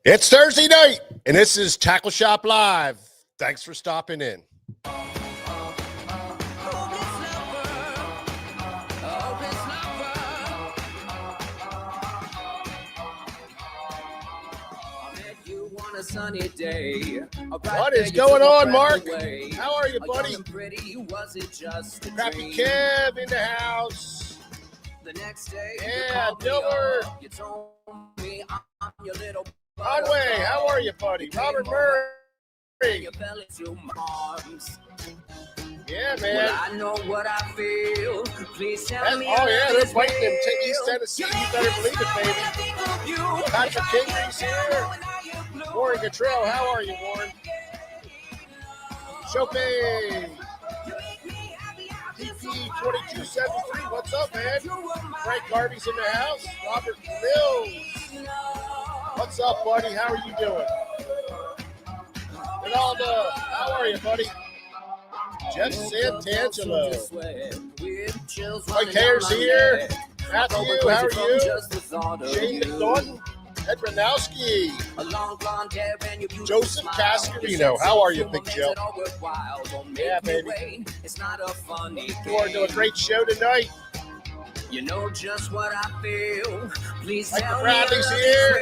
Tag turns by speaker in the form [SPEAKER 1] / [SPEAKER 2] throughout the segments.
[SPEAKER 1] It's Thursday night, and this is Tackle Shop Live. Thanks for stopping in.
[SPEAKER 2] A sunny day.
[SPEAKER 1] What is going on, Mark? How are you, buddy? Crappy Kev in the house.
[SPEAKER 2] The next day,
[SPEAKER 1] yeah, Dilbert.
[SPEAKER 2] You told me I'm your little
[SPEAKER 1] Conway, how are you, buddy? Robert Murray.
[SPEAKER 2] You fell into my arms.
[SPEAKER 1] Yeah, man.
[SPEAKER 2] Well, I know what I feel. Please tell me.
[SPEAKER 1] Oh, yeah, they're fighting in East Tennessee. You better believe it, baby. Patrick Kingery's here. Warren Gatrell, how are you, Warren? Chopin. DP2273, what's up, man? Frank Harvey's in the house. Robert Mills. What's up, buddy? How are you doing? Ronaldo, how are you, buddy? Jeff Santangelo. Mike Hayer's here. Matthew, how are you? Shane McNaughton. Ed Ranowski. Joseph Cascarino. How are you, Big Joe? Yeah, baby. You are doing a great show tonight.
[SPEAKER 2] You know just what I feel. Please
[SPEAKER 1] Michael
[SPEAKER 2] tell
[SPEAKER 1] Bradley's
[SPEAKER 2] me
[SPEAKER 1] here.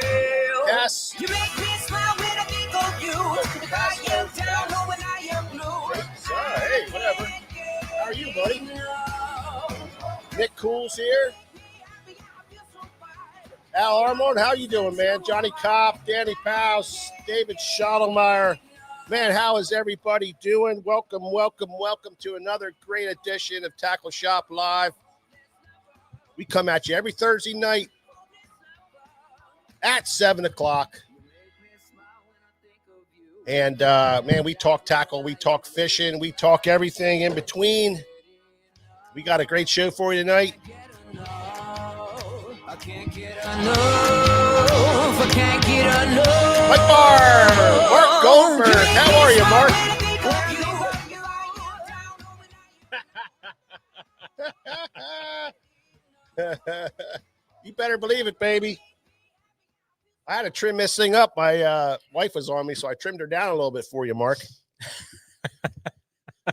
[SPEAKER 1] Yes.
[SPEAKER 2] You make me smile when I think of you. If I am down or when I am blue.
[SPEAKER 1] Hey, whatever. How are you, buddy? Nick Cool's here. Al Armond, how you doing, man? Johnny Kopp, Danny Paus, David Schottlemeyer. Man, how is everybody doing? Welcome to another great edition of Tackle Shop Live. We come at you every Thursday night at 7 o'clock. And, man, we talk tackle, we talk fishing, we talk everything in between. We got a great show for you tonight. Mike Barr, Mark Goldberg, how are you, Mark? You better believe it, baby. I had to trim this thing up. My wife was on me, so I trimmed her down a little bit for you, Mark.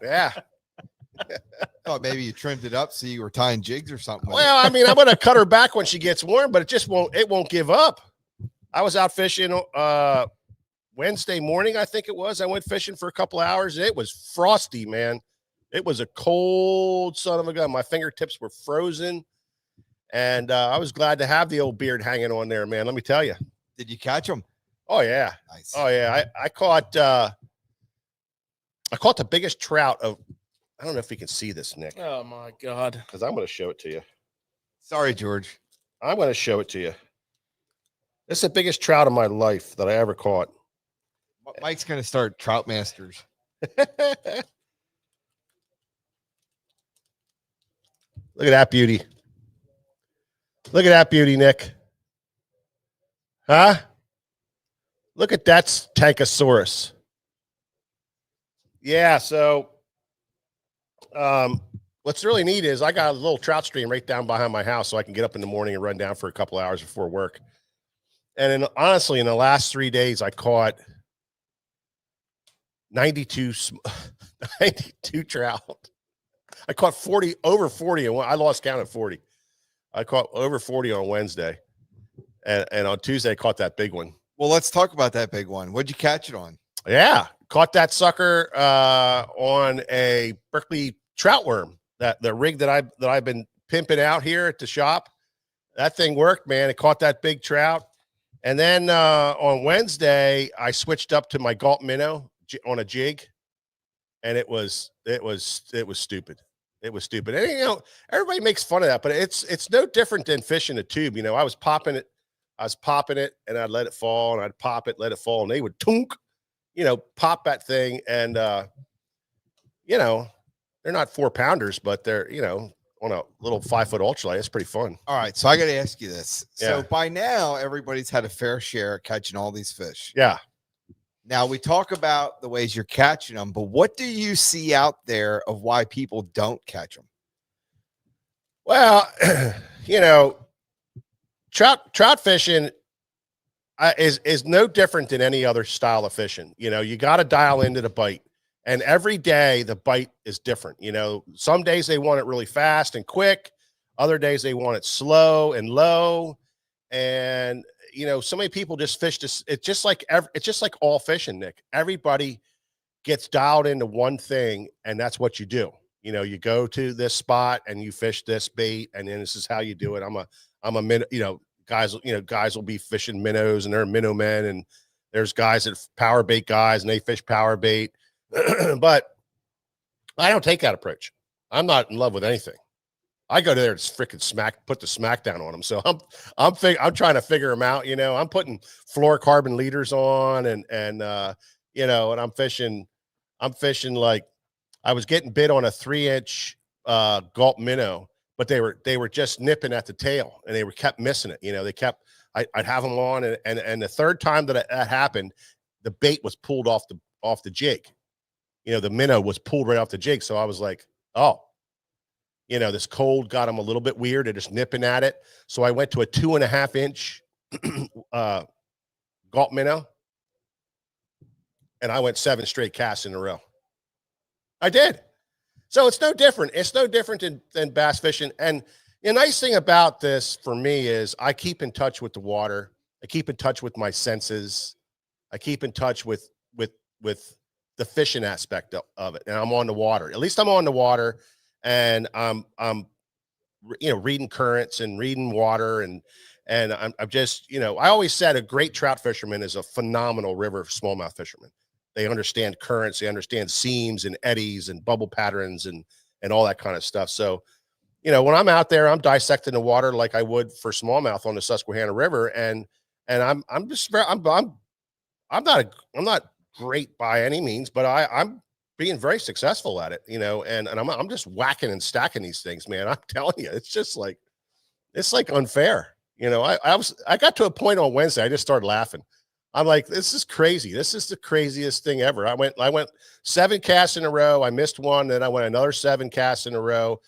[SPEAKER 1] Yeah.
[SPEAKER 3] Thought maybe you trimmed it up so you were tying jigs or something.
[SPEAKER 1] Well, I mean, I'm going to cut her back when she gets warm, but it won't give up. I was out fishing Wednesday morning, I think it was. I went fishing for a couple of hours. It was frosty, man. It was a cold son of a gun. My fingertips were frozen, and I was glad to have the old beard hanging on there, man. Let me tell you.
[SPEAKER 3] Did you catch them?
[SPEAKER 1] Oh, yeah.
[SPEAKER 3] Nice.
[SPEAKER 1] Oh, yeah. I caught the biggest trout of, I don't know if you can see this, Nick.
[SPEAKER 4] Oh, my God.
[SPEAKER 1] Because I'm going to show it to you.
[SPEAKER 3] Sorry, George.
[SPEAKER 1] I'm going to show it to you. This is the biggest trout of my life that I ever caught.
[SPEAKER 3] Mike's going to start Trout Masters.
[SPEAKER 1] Look at that beauty. Look at that beauty, Nick. Huh? Look at that Tankosaurus. Yeah, so what's really neat is I got a little trout stream right down behind my house so I can get up in the morning and run down for a couple hours before work. And honestly, in the last 3 days, I caught 92 trout. I caught over 40, and I lost count at 40. I caught over 40 on Wednesday, and on Tuesday I caught that big one.
[SPEAKER 3] Well, let's talk about that big one. What'd you catch it on?
[SPEAKER 1] Yeah, caught that sucker on a Berkeley trout worm. That the rig that I've been pimping out here at the shop. That thing worked, man. It caught that big trout, and then on Wednesday I switched up to my Galt minnow on a jig, and it was stupid. It was stupid. And, you know, everybody makes fun of that, but it's no different than fishing a tube. You know, I was popping it, and I'd let it fall, and I'd pop it, let it fall, and they would tunk, you know, pop that thing. And, you know, they're not 4-pounders, but they're, you know, on a little 5-foot ultralight. It's pretty fun.
[SPEAKER 3] All right. So I got to ask you this.
[SPEAKER 1] Yeah.
[SPEAKER 3] So by now, everybody's had a fair share of catching all these fish.
[SPEAKER 1] Yeah.
[SPEAKER 3] Now we talk about the ways you're catching them, but what do you see out there of why people don't catch them?
[SPEAKER 1] Well, you know, trout fishing is no different than any other style of fishing. You know, you got to dial into the bite, and every day the bite is different. You know, some days they want it really fast and quick, other days they want it slow and low, and you know, so many people just fish this. It's just like all fishing, Nick. Everybody gets dialed into one thing, and that's what you do. You know, you go to this spot and you fish this bait, and then this is how you do it. I'm a minnow, guys will be fishing minnows and they're minnow men, and there's guys that power bait guys and they fish power bait. But I don't take that approach. I'm not in love with anything. I go there to freaking put the smack down on them. So I'm trying to figure them out. You know, I'm putting fluorocarbon leaders on and and I'm fishing like I was getting bit on a 3-inch gulp minnow, but they were just nipping at the tail and they kept missing it. You know, I'd have them on and the third time that happened, the bait was pulled off the jig. You know, the minnow was pulled right off the jig. So I was like, oh, you know, this cold got them a little bit weird. They're just nipping at it. So I went to a 2.5-inch gulp minnow, and I went 7 straight casts in a row. I did. So it's no different. It's no different than bass fishing. And the nice thing about this for me is I keep in touch with the water. I keep in touch with my senses. I keep in touch with the fishing aspect of it. And I'm on the water. At least I'm on the water, and I'm reading currents and reading water, and I'm just, I always said a great trout fisherman is a phenomenal river smallmouth fisherman. They understand currents, they understand seams and eddies and bubble patterns and all that kind of stuff. So, when I'm out there, I'm dissecting the water like I would for smallmouth on the Susquehanna River, and I'm not great by any means, but I'm being very successful at it, and I'm just whacking and stacking these things, man. I'm telling you, it's like unfair. I got to a point on Wednesday, I just started laughing. I'm like, this is crazy. This is the craziest thing ever. I went 7 casts in a row. I missed one. Then I went another 7 casts in a row.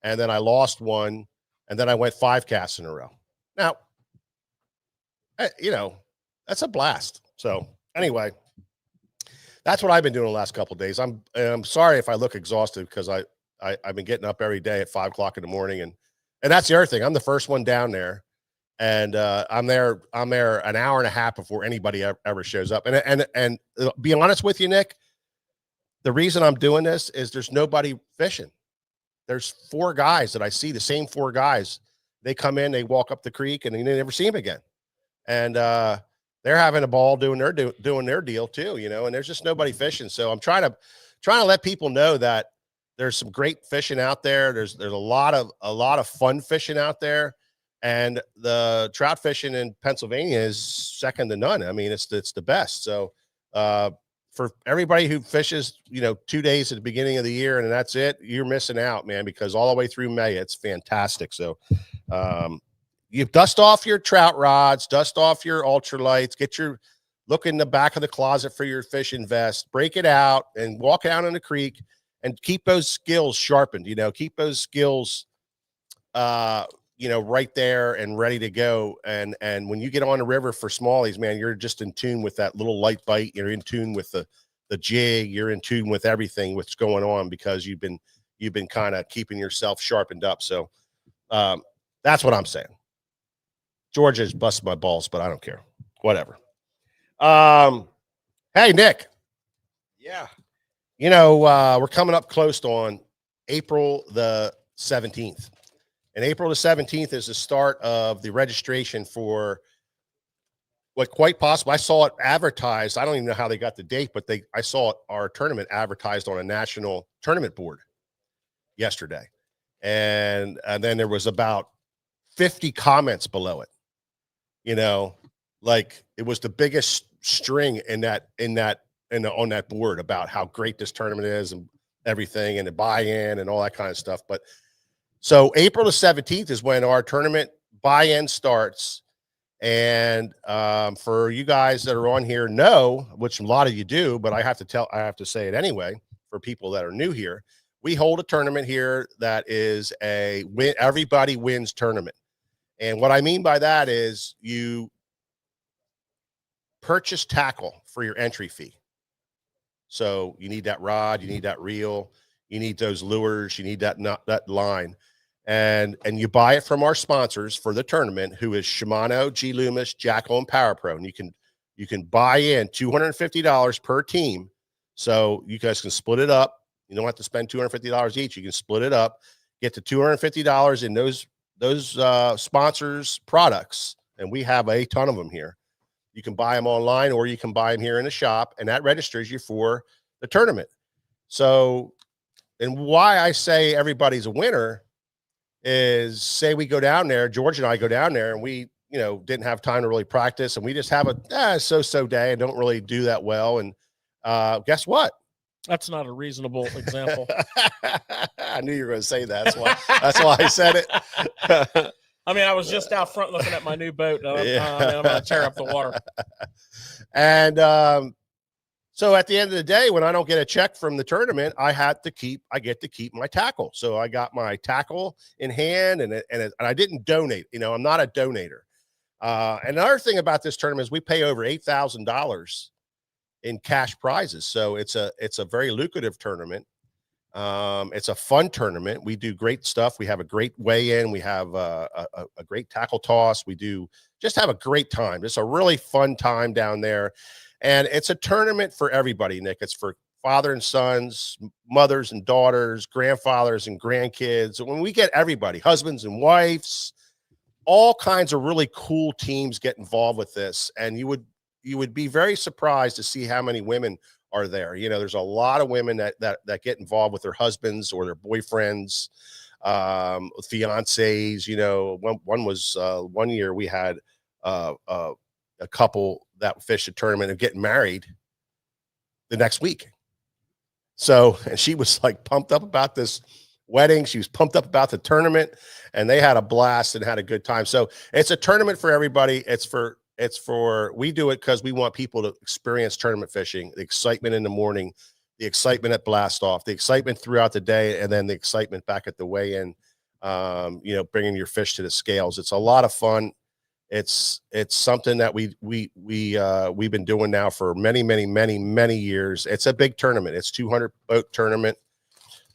[SPEAKER 1] And then I lost one. And then I went 5 casts in a row. Now, that's a blast. So anyway, that's what I've been doing the last couple of days. I'm sorry if I look exhausted because I've been getting up every day at 5 o'clock in the morning. And that's the other thing. I'm the first one down there. And I'm there an hour and a half before anybody ever shows up. And be honest with you, Nick, the reason I'm doing this is there's nobody fishing. There's 4 guys that I see, the same 4 guys. They come in, they walk up the creek, and you never see them again. And they're having a ball doing their deal too, and there's just nobody fishing. So I'm trying to let people know that there's some great fishing out there. There's a lot of fun fishing out there. And the trout fishing in Pennsylvania is second to none. I mean, it's the best. So for everybody who fishes, 2 days at the beginning of the year and that's it, you're missing out, man, because all the way through May, it's fantastic. So you dust off your trout rods, dust off your ultralights, look in the back of the closet for your fishing vest, break it out and walk out in the creek and keep those skills sharpened, keep those skills right there and ready to go. And when you get on the river for smallies, man, you're just in tune with that little light bite. You're in tune with the jig. You're in tune with everything what's going on because you've been kind of keeping yourself sharpened up. So that's what I'm saying. Georgia's busted my balls, but I don't care. Whatever. Hey, Nick.
[SPEAKER 3] Yeah.
[SPEAKER 1] We're coming up close on April the 17th. And April the 17th is the start of the registration for what quite possible. I saw it advertised. I don't even know how they got the date, but I saw our tournament advertised on a national tournament board yesterday. And then there was about 50 comments below it. Like it was the biggest string on that board about how great this tournament is and everything and the buy-in and all that kind of stuff. But so April the 17th is when our tournament buy-in starts. And for you guys that are on here which a lot of you do, but I have to say it anyway, for people that are new here, we hold a tournament here that is a everybody wins tournament. And what I mean by that is you purchase tackle for your entry fee. So you need that rod, you need that reel, you need those lures, you need that line, and you buy it from our sponsors for the tournament, who is Shimano, G Loomis, Jackal, and Power Pro, and you can buy in $250 per team, so you guys can split it up. You don't have to spend $250 each. You can split it up, get to $250 in those sponsors' products, and we have a ton of them here. You can buy them online, or you can buy them here in the shop, and that registers you for the tournament. So, and why I say everybody's a winner is, say we go down there, George and I go down there, and we, didn't have time to really practice, and we just have a so-so day and don't really do that well. And guess what?
[SPEAKER 4] That's not a reasonable example.
[SPEAKER 1] I knew you were going to say that. That's why I said it.
[SPEAKER 4] I mean, I was just out front looking at my new boat. And I'm going to tear up the water.
[SPEAKER 1] And so at the end of the day, when I don't get a check from the tournament, I get to keep my tackle. So I got my tackle in hand, and I didn't donate. I'm not a donator. And another thing about this tournament is we pay over $8,000 in cash prizes. So it's a very lucrative tournament. It's a fun tournament. We do great stuff. We have a great weigh-in. We have a great tackle toss. We do just have a great time. It's a really fun time down there. And it's a tournament for everybody, Nick. It's for father and sons, mothers and daughters, grandfathers and grandkids. When we get everybody, husbands and wives, all kinds of really cool teams get involved with this. And you would be very surprised to see how many women are there. There's a lot of women that get involved with their husbands or their boyfriends, fiancés. One was one year we had a couple that fished a tournament and getting married the next week. So, and she was like pumped up about this wedding. She was pumped up about the tournament, and they had a blast and had a good time. So it's a tournament for everybody. We do it because we want people to experience tournament fishing, the excitement in the morning, the excitement at blast off, the excitement throughout the day, and then the excitement back at the weigh-in, bringing your fish to the scales. It's a lot of fun. It's something that we've been doing now for many, many, many, many years. It's a big tournament. It's 200 boat tournament,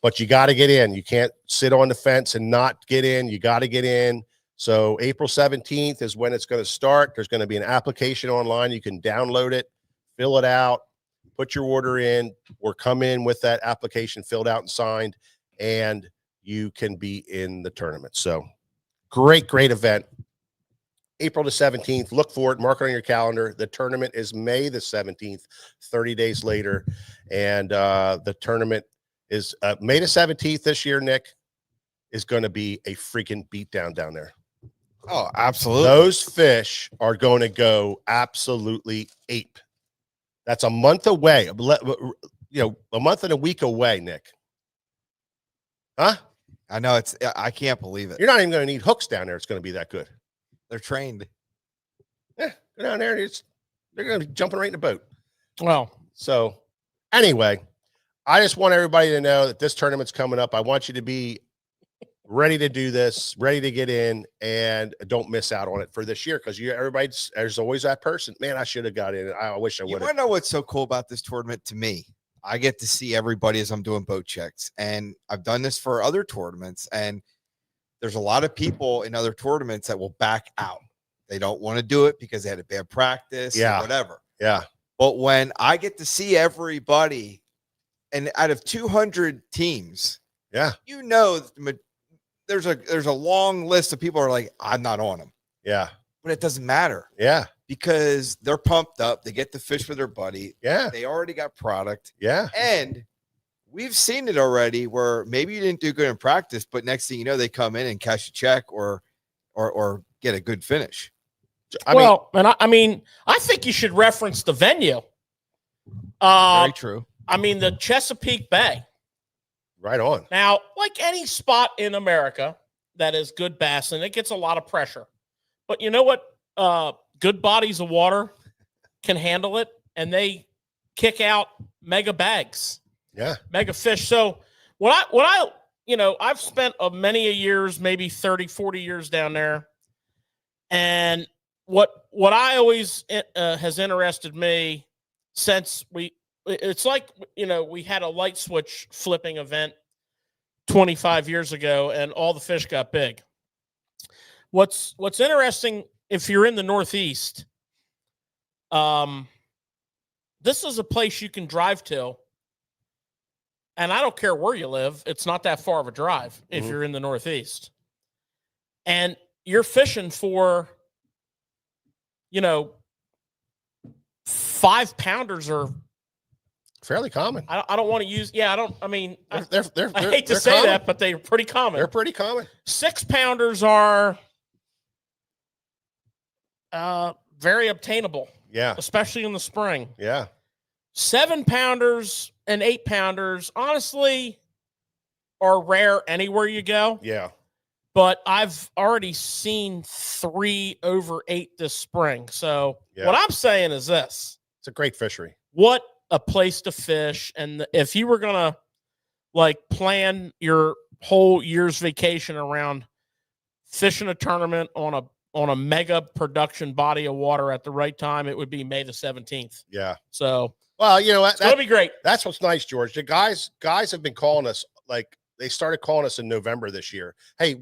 [SPEAKER 1] but you got to get in. You can't sit on the fence and not get in. You got to get in. So April 17th is when it's going to start. There's going to be an application online. You can download it, fill it out, put your order in, or come in with that application filled out and signed, and you can be in the tournament. So great event. April the 17th. Look for it. Mark it on your calendar. The tournament is May the 17th, 30 days later. And the tournament is May the 17th this year, Nick, is going to be a freaking beatdown down there.
[SPEAKER 3] Oh, absolutely.
[SPEAKER 1] Those fish are going to go absolutely ape. That's a month away. A month and a week away, Nick. Huh?
[SPEAKER 3] I know I can't believe it.
[SPEAKER 1] You're not even going to need hooks down there. It's going to be that good.
[SPEAKER 3] They're trained.
[SPEAKER 1] Yeah, go down there. They're going to be jumping right in the boat.
[SPEAKER 4] Well,
[SPEAKER 1] so anyway, I just want everybody to know that this tournament's coming up. I want you to be ready to do this, ready to get in, and don't miss out on it for this year, because there's always that person. Man, I should have got in. I wish I would have.
[SPEAKER 3] You want to know what's so cool about this tournament to me? I get to see everybody as I'm doing boat checks, and I've done this for other tournaments, and there's a lot of people in other tournaments that will back out. They don't want to do it because they had a bad practice or whatever.
[SPEAKER 1] Yeah.
[SPEAKER 3] But when I get to see everybody, and out of 200 teams, there's a long list of people who are like, I'm not on them.
[SPEAKER 1] Yeah.
[SPEAKER 3] But it doesn't matter.
[SPEAKER 1] Yeah.
[SPEAKER 3] Because they're pumped up. They get to fish with their buddy.
[SPEAKER 1] Yeah.
[SPEAKER 3] They already got product.
[SPEAKER 1] Yeah.
[SPEAKER 3] And we've seen it already where maybe you didn't do good in practice, but next thing you know, they come in and cash a check or get a good finish.
[SPEAKER 4] I think you should reference the venue.
[SPEAKER 3] Very true.
[SPEAKER 4] I mean, the Chesapeake Bay.
[SPEAKER 1] Right on.
[SPEAKER 4] Now, like any spot in America that is good bass, and it gets a lot of pressure. But you know what? Good bodies of water can handle it, and they kick out mega bags.
[SPEAKER 1] Yeah.
[SPEAKER 4] Mega fish. So I've spent many years, maybe 30, 40 years down there. And what what I always has interested me since it's like, we had a light switch flipping event 25 years ago and all the fish got big. What's interesting, if you're in the Northeast, this is a place you can drive to. And I don't care where you live. It's not that far of a drive if you're in the Northeast. And you're fishing for, 5-pounders are
[SPEAKER 1] fairly common.
[SPEAKER 4] I don't want to use, I
[SPEAKER 1] They're
[SPEAKER 4] hate to say
[SPEAKER 1] common.
[SPEAKER 4] that, but they're pretty common.
[SPEAKER 1] They're pretty common.
[SPEAKER 4] 6-pounders are very obtainable.
[SPEAKER 1] Yeah.
[SPEAKER 4] Especially in the spring.
[SPEAKER 1] Yeah.
[SPEAKER 4] 7-pounders and 8-pounders, honestly, are rare anywhere you go.
[SPEAKER 1] Yeah.
[SPEAKER 4] But I've already seen 3 over 8 this spring. So
[SPEAKER 1] Yeah.
[SPEAKER 4] what I'm saying is this.
[SPEAKER 1] It's a great fishery.
[SPEAKER 4] What a place to fish. And if you were going to plan your whole year's vacation around fishing a tournament on a mega production body of water at the right time, it would be May the 17th.
[SPEAKER 1] Yeah.
[SPEAKER 4] So,
[SPEAKER 1] well,
[SPEAKER 4] that'll be great.
[SPEAKER 1] That's what's nice, George. The guys have been calling us, they started calling us in November this year. Hey,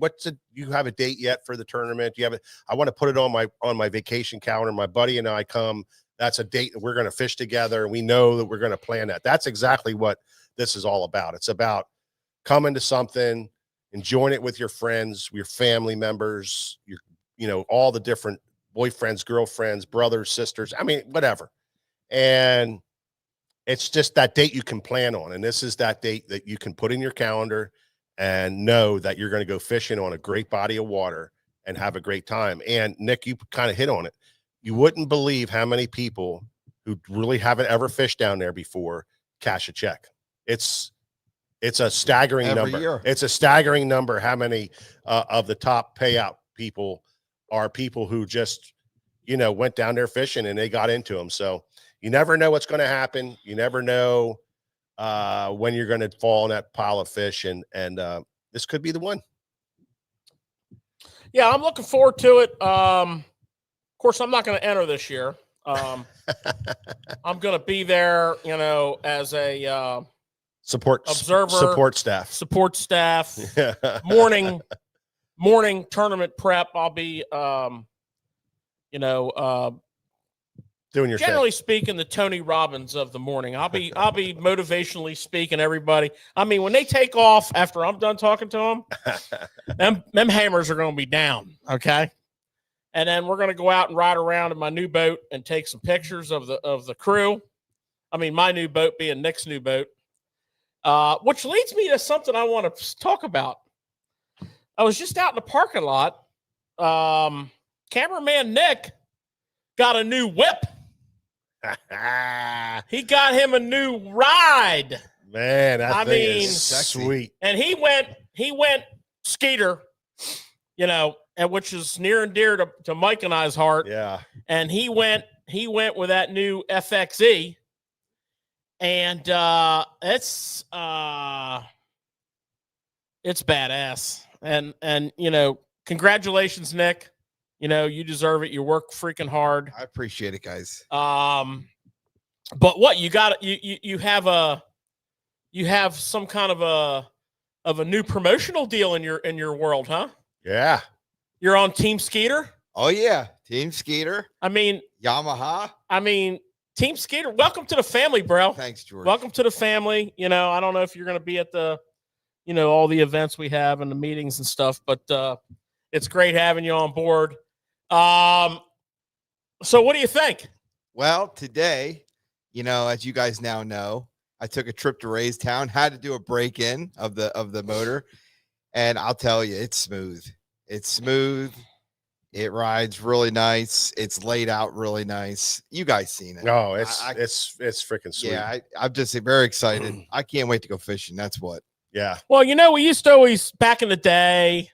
[SPEAKER 1] you have a date yet for the tournament? Do you have it? I want to put it on my vacation calendar. My buddy and I come. That's a date that we're going to fish together. We know that we're going to plan that. That's exactly what this is all about. It's about coming to something, enjoying it with your friends, your family members, all the different boyfriends, girlfriends, brothers, sisters. I mean, whatever. And it's just that date you can plan on. And this is that date that you can put in your calendar and know that you're going to go fishing on a great body of water and have a great time. And Nick, you kind of hit on it. You wouldn't believe how many people who really haven't ever fished down there before cash a check. It's a staggering
[SPEAKER 3] Every
[SPEAKER 1] number.
[SPEAKER 3] year.
[SPEAKER 1] It's a staggering number how many of the top payout people are people who just, went down there fishing and they got into them. So you never know what's going to happen. You never know when you're going to fall in that pile of fish. And this could be the one.
[SPEAKER 4] Yeah, I'm looking forward to it. Of course, I'm not going to enter this year. I'm going to be there, as a
[SPEAKER 1] support
[SPEAKER 4] observer,
[SPEAKER 1] support staff,
[SPEAKER 4] morning tournament prep. I'll be,
[SPEAKER 1] doing your
[SPEAKER 4] generally
[SPEAKER 1] thing.
[SPEAKER 4] speaking, the Tony Robbins of the morning. I'll be motivationally speaking everybody. I mean, when they take off after I'm done talking to them, them hammers are going to be down. Okay. And then we're going to go out and ride around in my new boat and take some pictures of the crew. I mean, my new boat being Nick's new boat, which leads me to something I want to talk about. I was just out in the parking lot. Cameraman Nick got a new whip. He got him a new ride.
[SPEAKER 1] Man, that thing is
[SPEAKER 3] sexy.
[SPEAKER 1] sweet.
[SPEAKER 4] And he went skeeter, and which is near and dear to Mike and I's heart.
[SPEAKER 1] Yeah. And
[SPEAKER 4] he went with that new FXE. And it's badass. And congratulations, Nick. You deserve it. You work freaking hard.
[SPEAKER 3] I appreciate it, guys.
[SPEAKER 4] But what you got? You have some kind of a new promotional deal in your world, huh?
[SPEAKER 1] Yeah.
[SPEAKER 4] You're on Team Skeeter.
[SPEAKER 3] Oh yeah, Team Skeeter.
[SPEAKER 4] I mean,
[SPEAKER 3] Yamaha.
[SPEAKER 4] Team Skeeter. Welcome to the family, bro.
[SPEAKER 3] Thanks, George.
[SPEAKER 4] Welcome to the family. I don't know if you're going to be at the, all the events we have and the meetings and stuff, but it's great having you on board. So what do you think?
[SPEAKER 3] Well, today, as you guys now know, I took a trip to Raystown, had to do a break-in of the motor, and I'll tell you, it's smooth. It's smooth. It rides really nice. It's laid out really nice. You guys seen it?
[SPEAKER 1] No, it's freaking sweet.
[SPEAKER 3] Yeah, I'm just very excited. I can't wait to go fishing. That's what.
[SPEAKER 1] Yeah.
[SPEAKER 4] Well, we used to always, back in the day,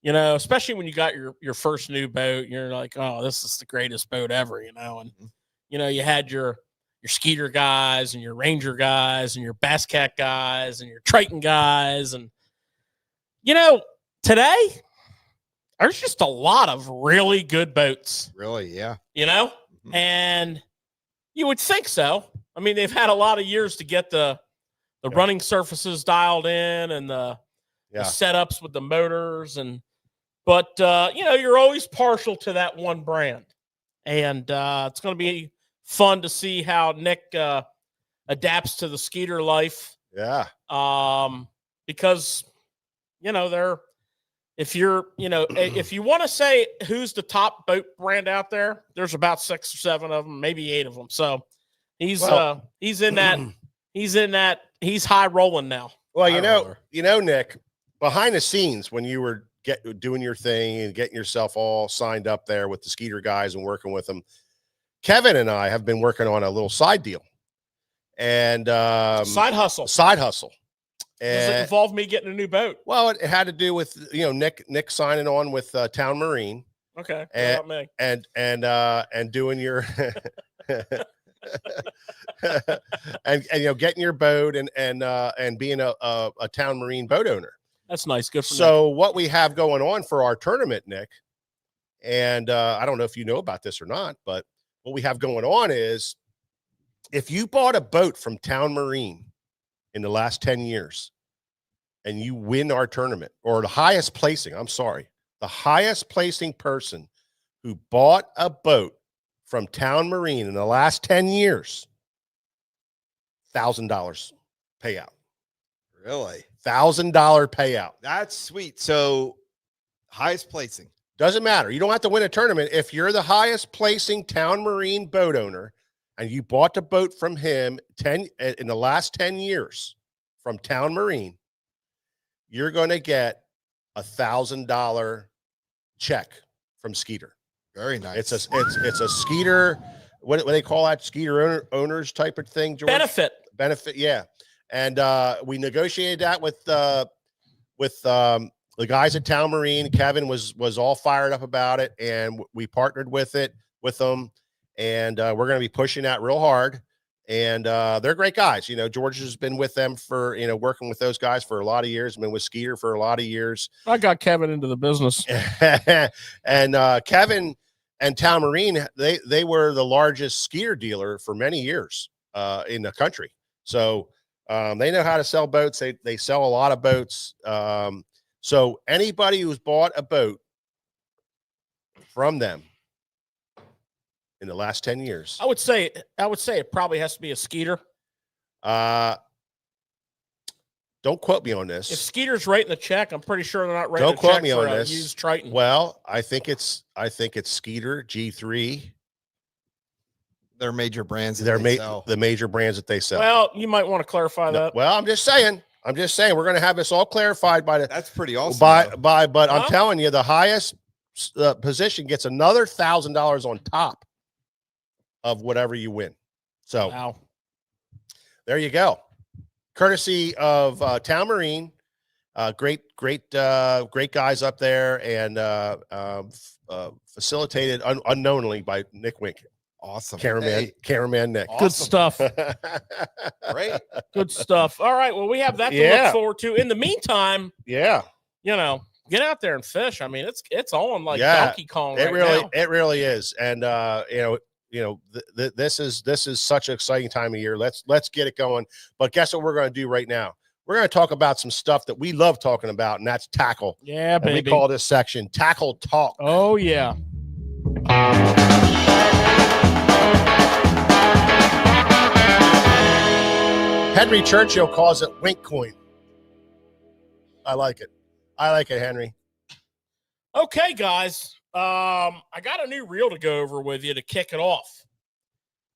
[SPEAKER 4] especially when you got your first new boat, you're like, oh, this is the greatest boat ever, and you had your Skeeter guys and your Ranger guys and your Bass Cat guys and your Triton guys, and today there's just a lot of really good boats,
[SPEAKER 3] Really? Yeah.
[SPEAKER 4] you know?
[SPEAKER 3] Mhm.
[SPEAKER 4] And you would think so. I mean, they've had a lot of years to get the
[SPEAKER 1] Yeah.
[SPEAKER 4] running surfaces dialed in and the
[SPEAKER 1] Yeah.
[SPEAKER 4] setups with the motors but you know, you're always partial to that one brand. And it's going to be fun to see how Nick adapts to the Skeeter life.
[SPEAKER 1] Yeah.
[SPEAKER 4] Because you know, if you're, you know, if you want to say who's the top boat brand out there, there's about 6 or 7 of them, maybe 8 of them. So he's in that he's high rolling now.
[SPEAKER 1] Well,
[SPEAKER 3] High roller.
[SPEAKER 1] Nick, behind the scenes when you were doing your thing and getting yourself all signed up there with the Skeeter guys and working with them, Kevin and I have been working on a little side deal and
[SPEAKER 4] Side hustle. Does it
[SPEAKER 1] And
[SPEAKER 4] involve me getting a new boat?
[SPEAKER 1] well, it had to do with Nick signing on with Town Marine
[SPEAKER 4] Okay.
[SPEAKER 1] And-
[SPEAKER 4] Not me.
[SPEAKER 1] and doing your and getting your boat and being a Town Marine boat owner.
[SPEAKER 4] That's nice. Good for Nick.
[SPEAKER 1] So what we have going on for our tournament, Nick, and I don't know if you know about this or not, but what we have going on is if you bought a boat from Town Marine in the last 10 years and you win our tournament, or the highest placing person who bought a boat from Town Marine in the last 10 years, $1,000 payout.
[SPEAKER 3] Really?
[SPEAKER 1] $1,000 payout.
[SPEAKER 3] That's sweet. So highest placing.
[SPEAKER 1] Doesn't matter. You don't have to win a tournament. If you're the highest placing Town Marine boat owner and you bought the boat from him in the last 10 years from Town Marine, you're going to get $1,000 check from Skeeter.
[SPEAKER 3] Very nice.
[SPEAKER 1] It's a Skeeter. What do they call that? Skeeter owners type of thing. George? Benefit. Yeah. And we negotiated that with the guys at Town Marine. Kevin was all fired up about it, and we partnered with them, and we're going to be pushing that real hard. And they're great guys. George has been with them for working with those guys for a lot of years. Been with Skeeter for a lot of years.
[SPEAKER 4] I got Kevin into the business.
[SPEAKER 1] And Kevin and Town Marine, they were the largest Skeeter dealer for many years in the country. So they know how to sell boats. They sell a lot of boats. So anybody who's bought a boat from them in the last 10 years,
[SPEAKER 4] I would say it probably has to be a Skeeter.
[SPEAKER 1] don't quote me on this.
[SPEAKER 4] If Skeeter's writing the check, I'm pretty sure they're not writing
[SPEAKER 1] Don't
[SPEAKER 4] a
[SPEAKER 1] quote
[SPEAKER 4] check
[SPEAKER 1] me
[SPEAKER 4] for
[SPEAKER 1] on
[SPEAKER 4] a
[SPEAKER 1] this.
[SPEAKER 4] used Triton.
[SPEAKER 1] Well, I think it's Skeeter, G3.
[SPEAKER 3] They're major brands. that
[SPEAKER 1] They're
[SPEAKER 3] they sell.
[SPEAKER 1] the major brands that they sell.
[SPEAKER 4] Well, you might want to clarify that.
[SPEAKER 1] Well, I'm just saying we're going to have this all clarified by
[SPEAKER 3] That's pretty awesome.
[SPEAKER 1] but I'm
[SPEAKER 4] Huh?
[SPEAKER 1] telling you, the highest position gets another $1,000 on top of whatever you win. So
[SPEAKER 4] Wow.
[SPEAKER 1] there you go. Courtesy of Town Marine, great guys up there, and facilitated unknowingly by Nick Wink,
[SPEAKER 3] Awesome.
[SPEAKER 1] Cameraman Nick.
[SPEAKER 3] Awesome.
[SPEAKER 4] Good stuff.
[SPEAKER 3] Great.
[SPEAKER 4] Good stuff. All right. Well, we have that to
[SPEAKER 1] Yeah.
[SPEAKER 4] look forward to. In the meantime,
[SPEAKER 1] Yeah,
[SPEAKER 4] get out there and fish. I mean, it's on like
[SPEAKER 1] Yeah.
[SPEAKER 4] Donkey Kong
[SPEAKER 1] it
[SPEAKER 4] right
[SPEAKER 1] really
[SPEAKER 4] now.
[SPEAKER 1] it really is, and this is such an exciting time of year. Let's get it going. But guess what we're going to do right now? We're going to talk about some stuff that we love talking about, and that's tackle.
[SPEAKER 4] Yeah,
[SPEAKER 1] And we
[SPEAKER 4] baby.
[SPEAKER 1] call this section Tackle Talk.
[SPEAKER 4] Oh, yeah.
[SPEAKER 1] Henry Churchill calls it wink coin. I like it. Henry.
[SPEAKER 4] Okay, guys. I got a new reel to go over with you to kick it off.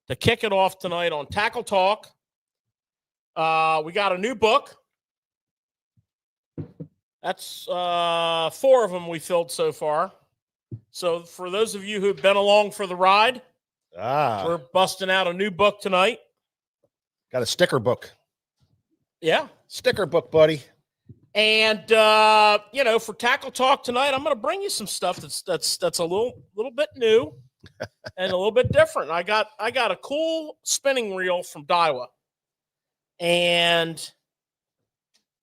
[SPEAKER 4] Tonight on Tackle Talk. We got a new book. That's 4 of them we filled so far. So for those of you who've been along for the ride, we're busting out a new book tonight.
[SPEAKER 1] Got a sticker book.
[SPEAKER 4] Yeah.
[SPEAKER 1] Sticker book, buddy.
[SPEAKER 4] And for Tackle Talk tonight, I'm going to bring you some stuff that's a little bit new and a little bit different. I got a cool spinning reel from Daiwa, and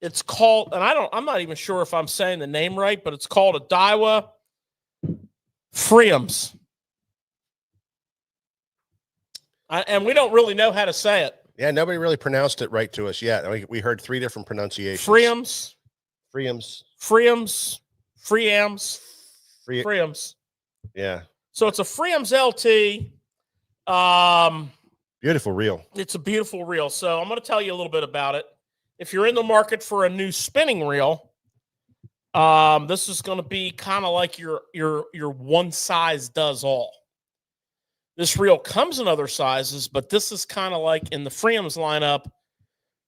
[SPEAKER 4] it's called, and I'm not even sure if I'm saying the name right, but it's called a Daiwa Freeums. And we don't really know how to say it.
[SPEAKER 1] Yeah, nobody really pronounced it right to us yet. We heard 3 different pronunciations.
[SPEAKER 4] Freeums.
[SPEAKER 1] Freeums.
[SPEAKER 4] Freeums. Freeams.
[SPEAKER 1] Free.
[SPEAKER 4] Freeums.
[SPEAKER 1] Yeah.
[SPEAKER 4] So it's a Freeums LT.
[SPEAKER 1] Beautiful reel.
[SPEAKER 4] It's a beautiful reel. So I'm going to tell you a little bit about it. If you're in the market for a new spinning reel, this is going to be kind of like your one size does all. This reel comes in other sizes, but this is kind of like in the Freeums lineup.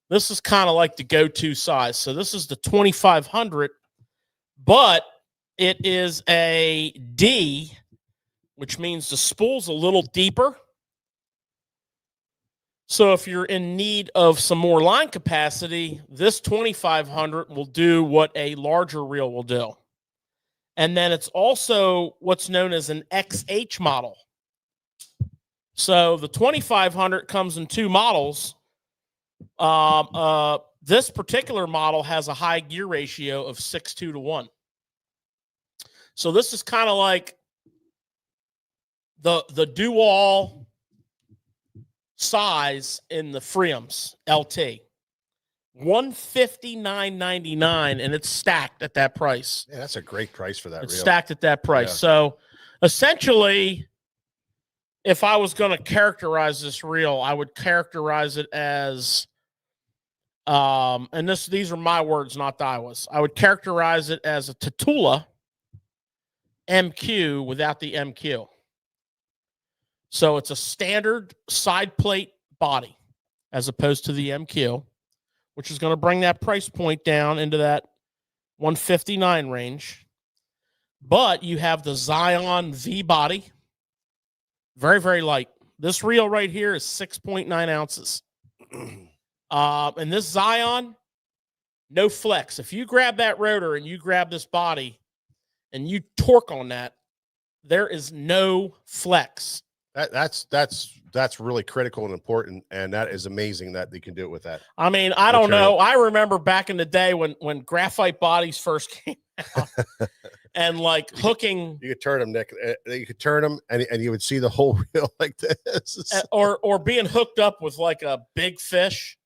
[SPEAKER 4] This is kind of like the go-to size. So this is the 2500, but it is a D, which means the spool's a little deeper. So if you're in need of some more line capacity, this 2500 will do what a larger reel will do. And then it's also what's known as an XH model. So the 2500 comes in 2 models. This particular model has a high gear ratio of 6:2 to 1. So this is kind of like the do-all size in the Freeums LT. $159.99, and it's stacked at that price.
[SPEAKER 1] Yeah, that's a great price for that
[SPEAKER 4] It's
[SPEAKER 1] reel.
[SPEAKER 4] stacked at that price.
[SPEAKER 1] Yeah.
[SPEAKER 4] So essentially, if I was going to characterize this reel, I would characterize it as, and these are my words, not Daiwa's. I would characterize it as a Tatula MQ without the MQ. So it's a standard side plate body as opposed to the MQ, which is going to bring that price point down into that 159 range. But you have the Zion V body. Very, very light. This reel right here is 6.9 ounces. And this Zion, no flex. If you grab that rotor and you grab this body and you torque on that, there is no flex.
[SPEAKER 1] That's really critical and important, and that is amazing that they can do it with that.
[SPEAKER 4] I mean, I don't know. I remember back in the day when graphite bodies first came out, and like hooking.
[SPEAKER 1] You could turn them, Nick. You could turn them, and you would see the whole reel like this,
[SPEAKER 4] or being hooked up with like a big fish,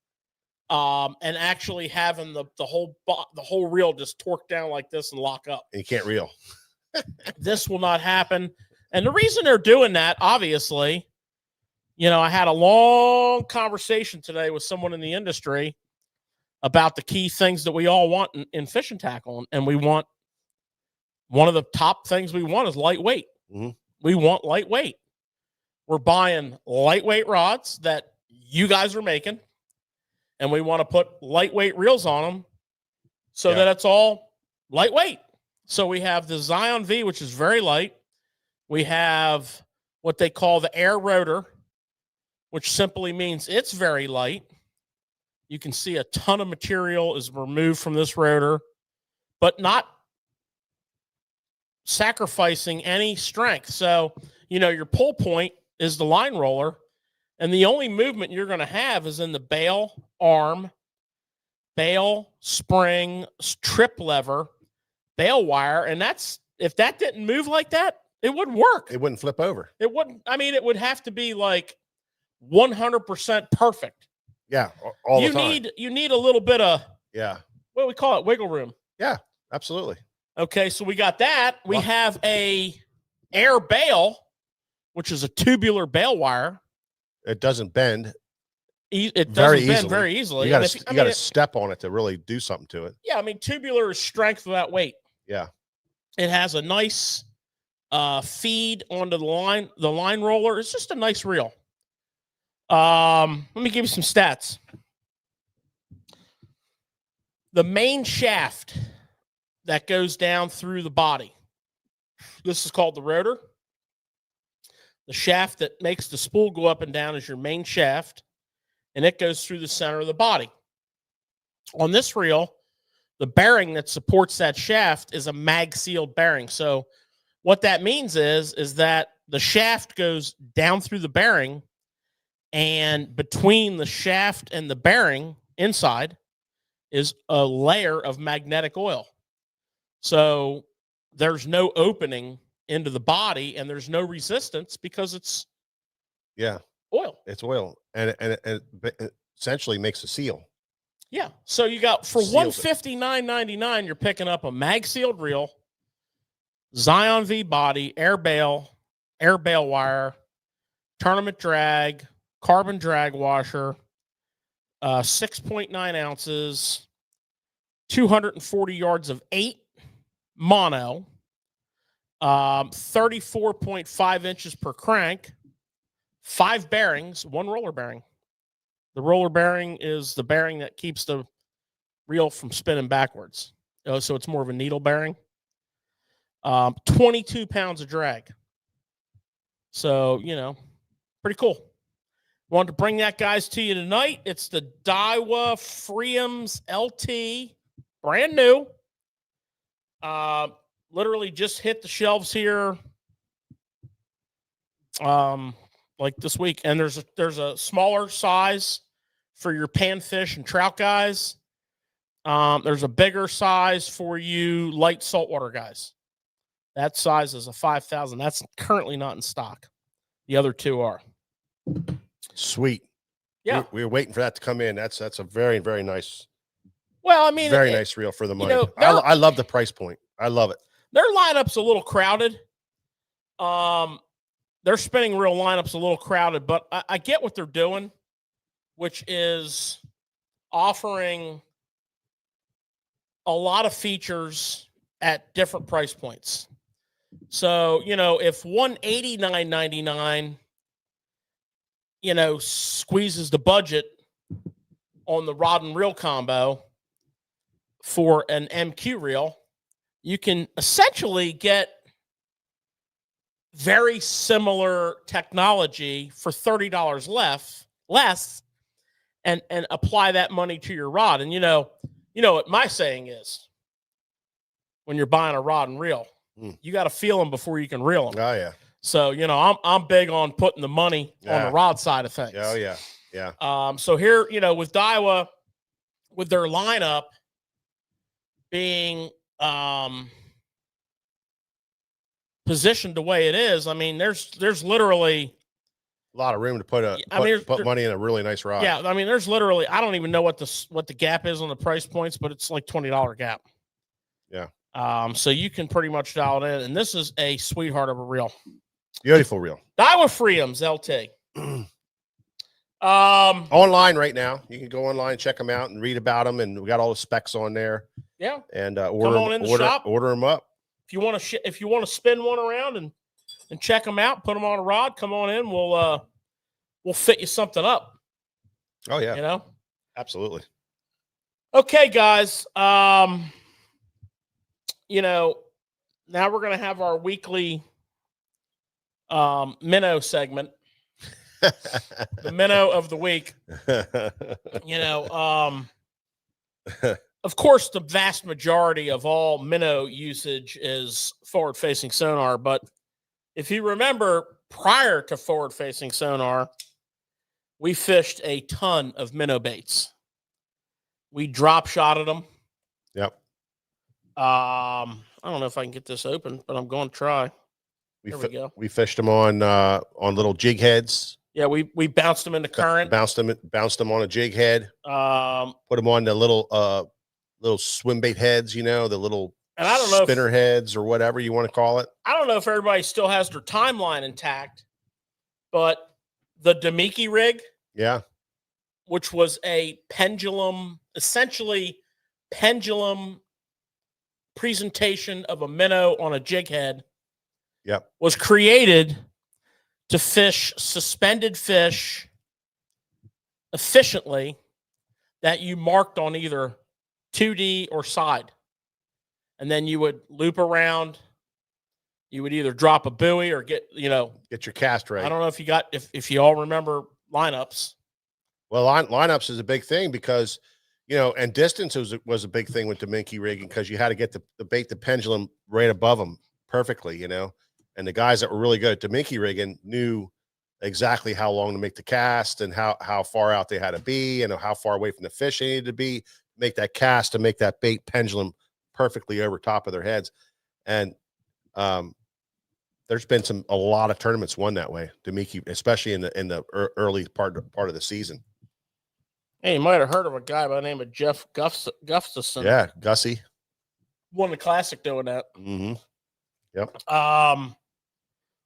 [SPEAKER 4] and actually having the whole reel just torqued down like this and lock up.
[SPEAKER 1] And you can't reel.
[SPEAKER 4] This will not happen. And the reason they're doing that, obviously, I had a long conversation today with someone in the industry about the key things that we all want in fishing tackle. And we want, one of the top things we want is lightweight.
[SPEAKER 1] Mm-hmm.
[SPEAKER 4] We want lightweight. We're buying lightweight rods that you guys are making, and we want to put lightweight reels on them so that it's all lightweight. So we have the Zion V, which is very light. We have what they call the air rotor, which simply means it's very light. You can see a ton of material is removed from this rotor, but not sacrificing any strength. So, your pull point is the line roller, and the only movement you're going to have is in the bail arm, bail spring, trip lever, bail wire. And if that didn't move like that, it wouldn't work.
[SPEAKER 1] It wouldn't flip over.
[SPEAKER 4] It wouldn't. I mean, it would have to be like 100% perfect.
[SPEAKER 1] Yeah, all the time.
[SPEAKER 4] You need a little bit of, what do we call it? Wiggle room.
[SPEAKER 1] Yeah, absolutely.
[SPEAKER 4] Okay, so we got that. We have a air bail, which is a tubular bail wire.
[SPEAKER 1] It doesn't bend.
[SPEAKER 4] It doesn't bend very easily.
[SPEAKER 1] You got to step on it to really do something to it.
[SPEAKER 4] Yeah, I mean, tubular is strength without weight.
[SPEAKER 1] Yeah.
[SPEAKER 4] It has a nice feed onto the line roller. It's just a nice reel. Let me give you some stats. The main shaft that goes down through the body, this is called the rotor. The shaft that makes the spool go up and down is your main shaft, and it goes through the center of the body. On this reel, the bearing that supports that shaft is a mag sealed bearing. So what that means is that the shaft goes down through the bearing, and between the shaft and the bearing inside is a layer of magnetic oil. So there's no opening into the body, and there's no resistance because it's oil.
[SPEAKER 1] It's oil, and it essentially makes a seal.
[SPEAKER 4] Yeah. So you got for
[SPEAKER 1] Seals it.
[SPEAKER 4] $159.99, you're picking up a mag sealed reel, Zion V body, air bail wire, tournament drag, carbon drag washer, 6.9 ounces, 240 yards of 8 mono, 34.5 inches per crank, 5 bearings, 1 roller bearing. The roller bearing is the bearing that keeps the reel from spinning backwards. So it's more of a needle bearing. 22 pounds of drag. So, pretty cool. Wanted to bring that, guys, to you tonight. It's the Daiwa Freedoms LT, brand new. Literally just hit the shelves here like this week. And there's a smaller size for your panfish and trout guys. There's a bigger size for you light saltwater guys. That size is a 5,000. That's currently not in stock. The other two are.
[SPEAKER 1] Sweet.
[SPEAKER 4] Yeah.
[SPEAKER 1] We were waiting for that to come in. That's a very, very nice.
[SPEAKER 4] Well, I mean,
[SPEAKER 1] very nice reel for the money.
[SPEAKER 4] I
[SPEAKER 1] love the price point. I love it.
[SPEAKER 4] Their lineup's a little crowded. Their spinning reel lineup's a little crowded, but I get what they're doing, which is offering a lot of features at different price points. So, if $189.99, squeezes the budget on the rod and reel combo for an MQ reel, you can essentially get very similar technology for $30 less and apply that money to your rod. And you know what my saying is, when you're buying a rod and reel, you got to feel them before you can reel them.
[SPEAKER 1] Oh yeah.
[SPEAKER 4] So, I'm big on putting the money on the rod side of things.
[SPEAKER 1] Oh yeah. Yeah.
[SPEAKER 4] So here, with Daiwa, with their lineup being positioned the way it is, I mean, there's literally
[SPEAKER 1] a lot of room to put money in a really nice rod.
[SPEAKER 4] Yeah, I mean, there's literally, I don't even know what the gap is on the price points, but it's like $20 gap.
[SPEAKER 1] Yeah.
[SPEAKER 4] So you can pretty much dial it in, and this is a sweetheart of a reel.
[SPEAKER 1] Beautiful reel.
[SPEAKER 4] Daiwa Freedoms LT.
[SPEAKER 1] Online right now. You can go online, check them out, and read about them. And we got all the specs on there.
[SPEAKER 4] Yeah.
[SPEAKER 1] And
[SPEAKER 4] shop.
[SPEAKER 1] Order them up.
[SPEAKER 4] If you want to spin one around and check them out, put them on a rod, come on in. We'll fit you something up.
[SPEAKER 1] Oh yeah. Absolutely.
[SPEAKER 4] Okay, guys. Now we're gonna have our weekly minnow segment. The minnow of the week. Of course, the vast majority of all minnow usage is forward-facing sonar. But if you remember, prior to forward-facing sonar, we fished a ton of minnow baits. We drop shotted them.
[SPEAKER 1] Yep.
[SPEAKER 4] I don't know if I can get this open, but I'm going to try. There we go.
[SPEAKER 1] We fished them on little jig heads.
[SPEAKER 4] Yeah, we bounced them in the current.
[SPEAKER 1] Bounced them on a jig head. Put them on the little swim bait heads, the little
[SPEAKER 4] and I don't know
[SPEAKER 1] spinner heads or whatever you want to call it.
[SPEAKER 4] I don't know if everybody still has their timeline intact, but the Demiki rig, which was a essentially pendulum presentation of a minnow on a jig head, was created to fish suspended fish efficiently that you marked on either 2D or side. And then you would loop around. You would either drop a buoy or get your
[SPEAKER 1] cast right.
[SPEAKER 4] I don't know if you all remember lineups.
[SPEAKER 1] Well, lineups is a big thing because, and distance was a big thing with the Minky rigging because you had to get the bait, the pendulum right above them perfectly, and the guys that were really good at the Minky rigging knew exactly how long to make the cast and how far out they had to be and how far away from the fish they needed to be, make that cast to make that bait pendulum perfectly over top of their heads. And there's been a lot of tournaments won that way. Demiki, especially in the early part of the season.
[SPEAKER 4] Hey, you might have heard of a guy by the name of Jeff Gustafson.
[SPEAKER 1] Yeah, Gussie
[SPEAKER 4] won the classic doing that.
[SPEAKER 1] Mm-hmm. Yep.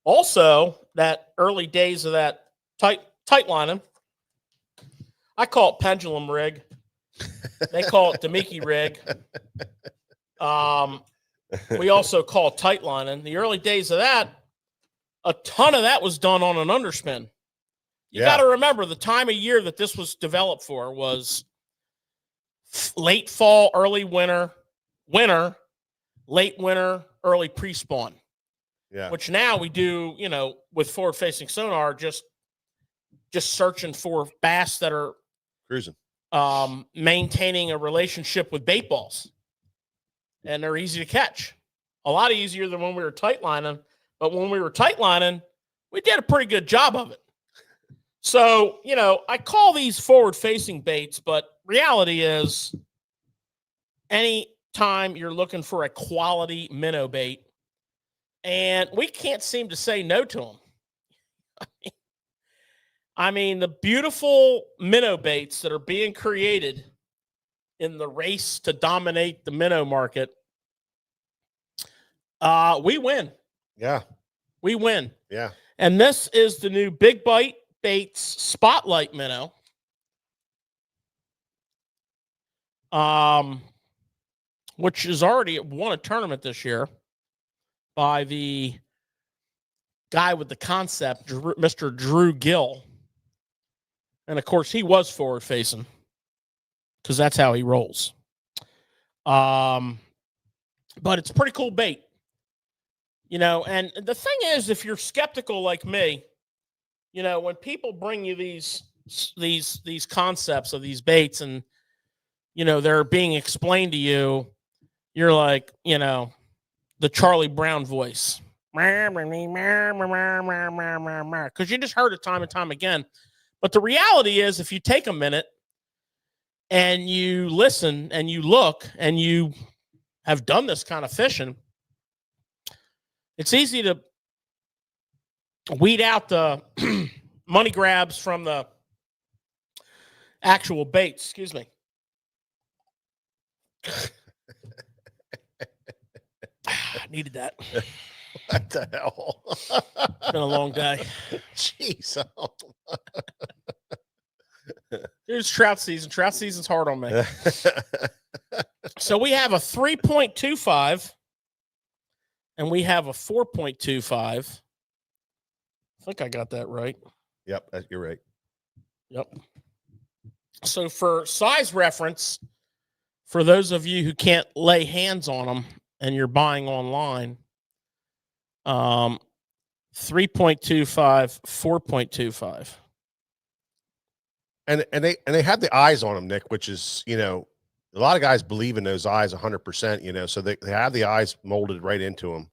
[SPEAKER 4] Also, that early days of that tight lining, I call it pendulum rig. They call it Demiki rig. We also call it tight lining. The early days of that, a ton of that was done on an underspin. You got to remember the time of year that this was developed for was late fall, early winter, late winter, early pre-spawn.
[SPEAKER 1] Yeah.
[SPEAKER 4] Which now we do, with forward-facing sonar, just searching for bass that are
[SPEAKER 1] cruising,
[SPEAKER 4] maintaining a relationship with bait balls, and they're easy to catch. A lot easier than when we were tight lining, but when we were tight lining, we did a pretty good job of it. So, I call these forward-facing baits, but reality is any time you're looking for a quality minnow bait, and we can't seem to say no to them. I mean, the beautiful minnow baits that are being created in the race to dominate the minnow market, we win.
[SPEAKER 1] Yeah.
[SPEAKER 4] We win.
[SPEAKER 1] Yeah.
[SPEAKER 4] And this is the new Big Bite Baits Spotlight minnow. Which has already won a tournament this year by the guy with the concept, Mr. Drew Gill. And, of course, he was forward-facing because that's how he rolls. But it's a pretty cool bait. And the thing is, if you're skeptical like me, when people bring you these concepts of these baits and, they're being explained to you, you're like, the Charlie Brown voice. Because you just heard it time and time again. But the reality is, if you take a minute and you listen and you look and you have done this kind of fishing, it's easy to weed out the money grabs from the actual baits. Excuse me. I needed that.
[SPEAKER 1] What the hell?
[SPEAKER 4] It's been a long day.
[SPEAKER 1] Jeez.
[SPEAKER 4] Here's trout season. Trout season's hard on me. So we have a 3.25 and we have a 4.25. I think I got that right.
[SPEAKER 1] Yep, you're right.
[SPEAKER 4] Yep. So for size reference, for those of you who can't lay hands on them and you're buying online, 3.25, 4.25.
[SPEAKER 1] And they have the eyes on them, Nick, which is, a lot of guys believe in those eyes 100%, so they have the eyes molded right into them.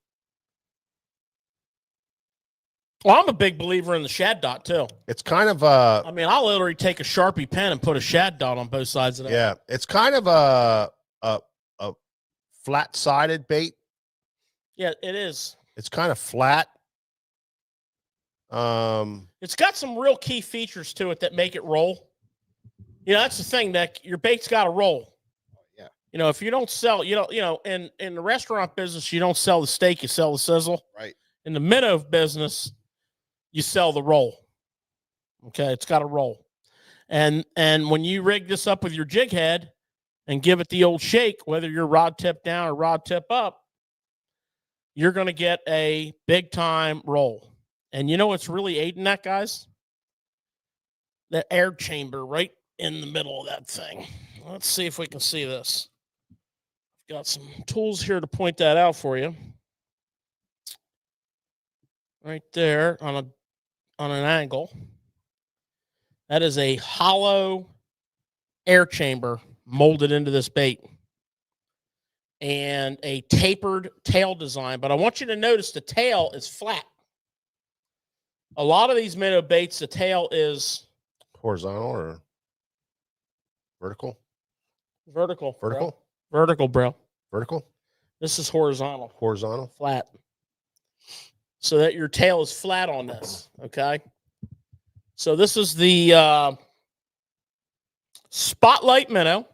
[SPEAKER 4] Well, I'm a big believer in the shad dot too.
[SPEAKER 1] It's kind of
[SPEAKER 4] I mean, I'll literally take a Sharpie pen and put a shad dot on both sides of that.
[SPEAKER 1] Yeah, it's kind of a flat-sided bait.
[SPEAKER 4] Yeah, it is.
[SPEAKER 1] It's kind of flat.
[SPEAKER 4] It's got some real key features to it that make it roll. That's the thing, that your bait's got to roll.
[SPEAKER 3] Yeah.
[SPEAKER 4] If you don't sell, in the restaurant business, you don't sell the steak, you sell the sizzle.
[SPEAKER 3] Right.
[SPEAKER 4] In the minnow business, you sell the roll. Okay, it's got to roll. And when you rig this up with your jig head and give it the old shake, whether you're rod tip down or rod tip up, you're going to get a big time roll. And you know what's really aiding that, guys? The air chamber right in the middle of that thing. Let's see if we can see this. I've got some tools here to point that out for you. Right there on an angle. That is a hollow air chamber molded into this bait and a tapered tail design. But I want you to notice the tail is flat. A lot of these minnow baits, the tail is
[SPEAKER 1] horizontal or vertical?
[SPEAKER 4] Vertical.
[SPEAKER 1] Vertical?
[SPEAKER 4] Bro. Vertical, bro.
[SPEAKER 1] Vertical?
[SPEAKER 4] This is horizontal.
[SPEAKER 1] Horizontal?
[SPEAKER 4] Flat. so that your tail is flat on this. Okay. So this is the Spotlight minnow,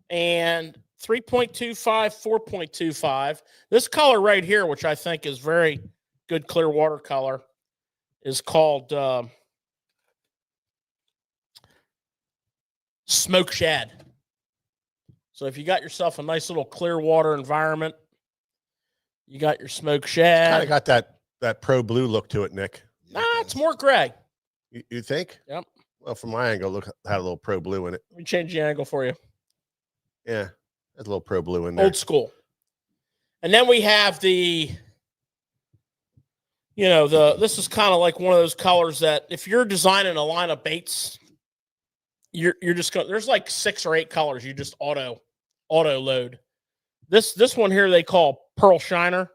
[SPEAKER 4] and 3.25, 4.25. This color right here, which I think is very good clear water color, is called smoke shad. So if you got yourself a nice little clear water environment, you got your smoke shad.
[SPEAKER 1] Kind of got that pro blue look to it, Nick.
[SPEAKER 4] Nah, it's more gray.
[SPEAKER 1] You think?
[SPEAKER 4] Yep.
[SPEAKER 1] Well, from my angle, look, had a little pro blue in it.
[SPEAKER 4] Let me change the angle for you.
[SPEAKER 1] Yeah, there's a little pro blue in there.
[SPEAKER 4] Old school. And then we have the, this is kind of like one of those colors that if you're designing a line of baits, you're just going, there's like 6 or 8 colors you just auto load. This one here they call Pearl Shiner.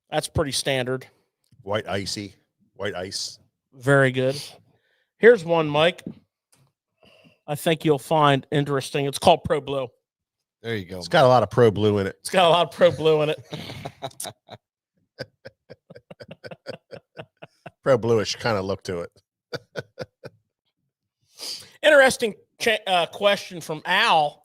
[SPEAKER 4] That's pretty standard.
[SPEAKER 1] White ice.
[SPEAKER 4] Very good. Here's one, Mike, I think you'll find interesting. It's called Pro Blue.
[SPEAKER 3] There you go.
[SPEAKER 1] It's got a lot of pro blue in it.
[SPEAKER 4] It's got a lot of Pro Blue in it.
[SPEAKER 1] Pro bluish kind of look to it.
[SPEAKER 4] Interesting question from Al.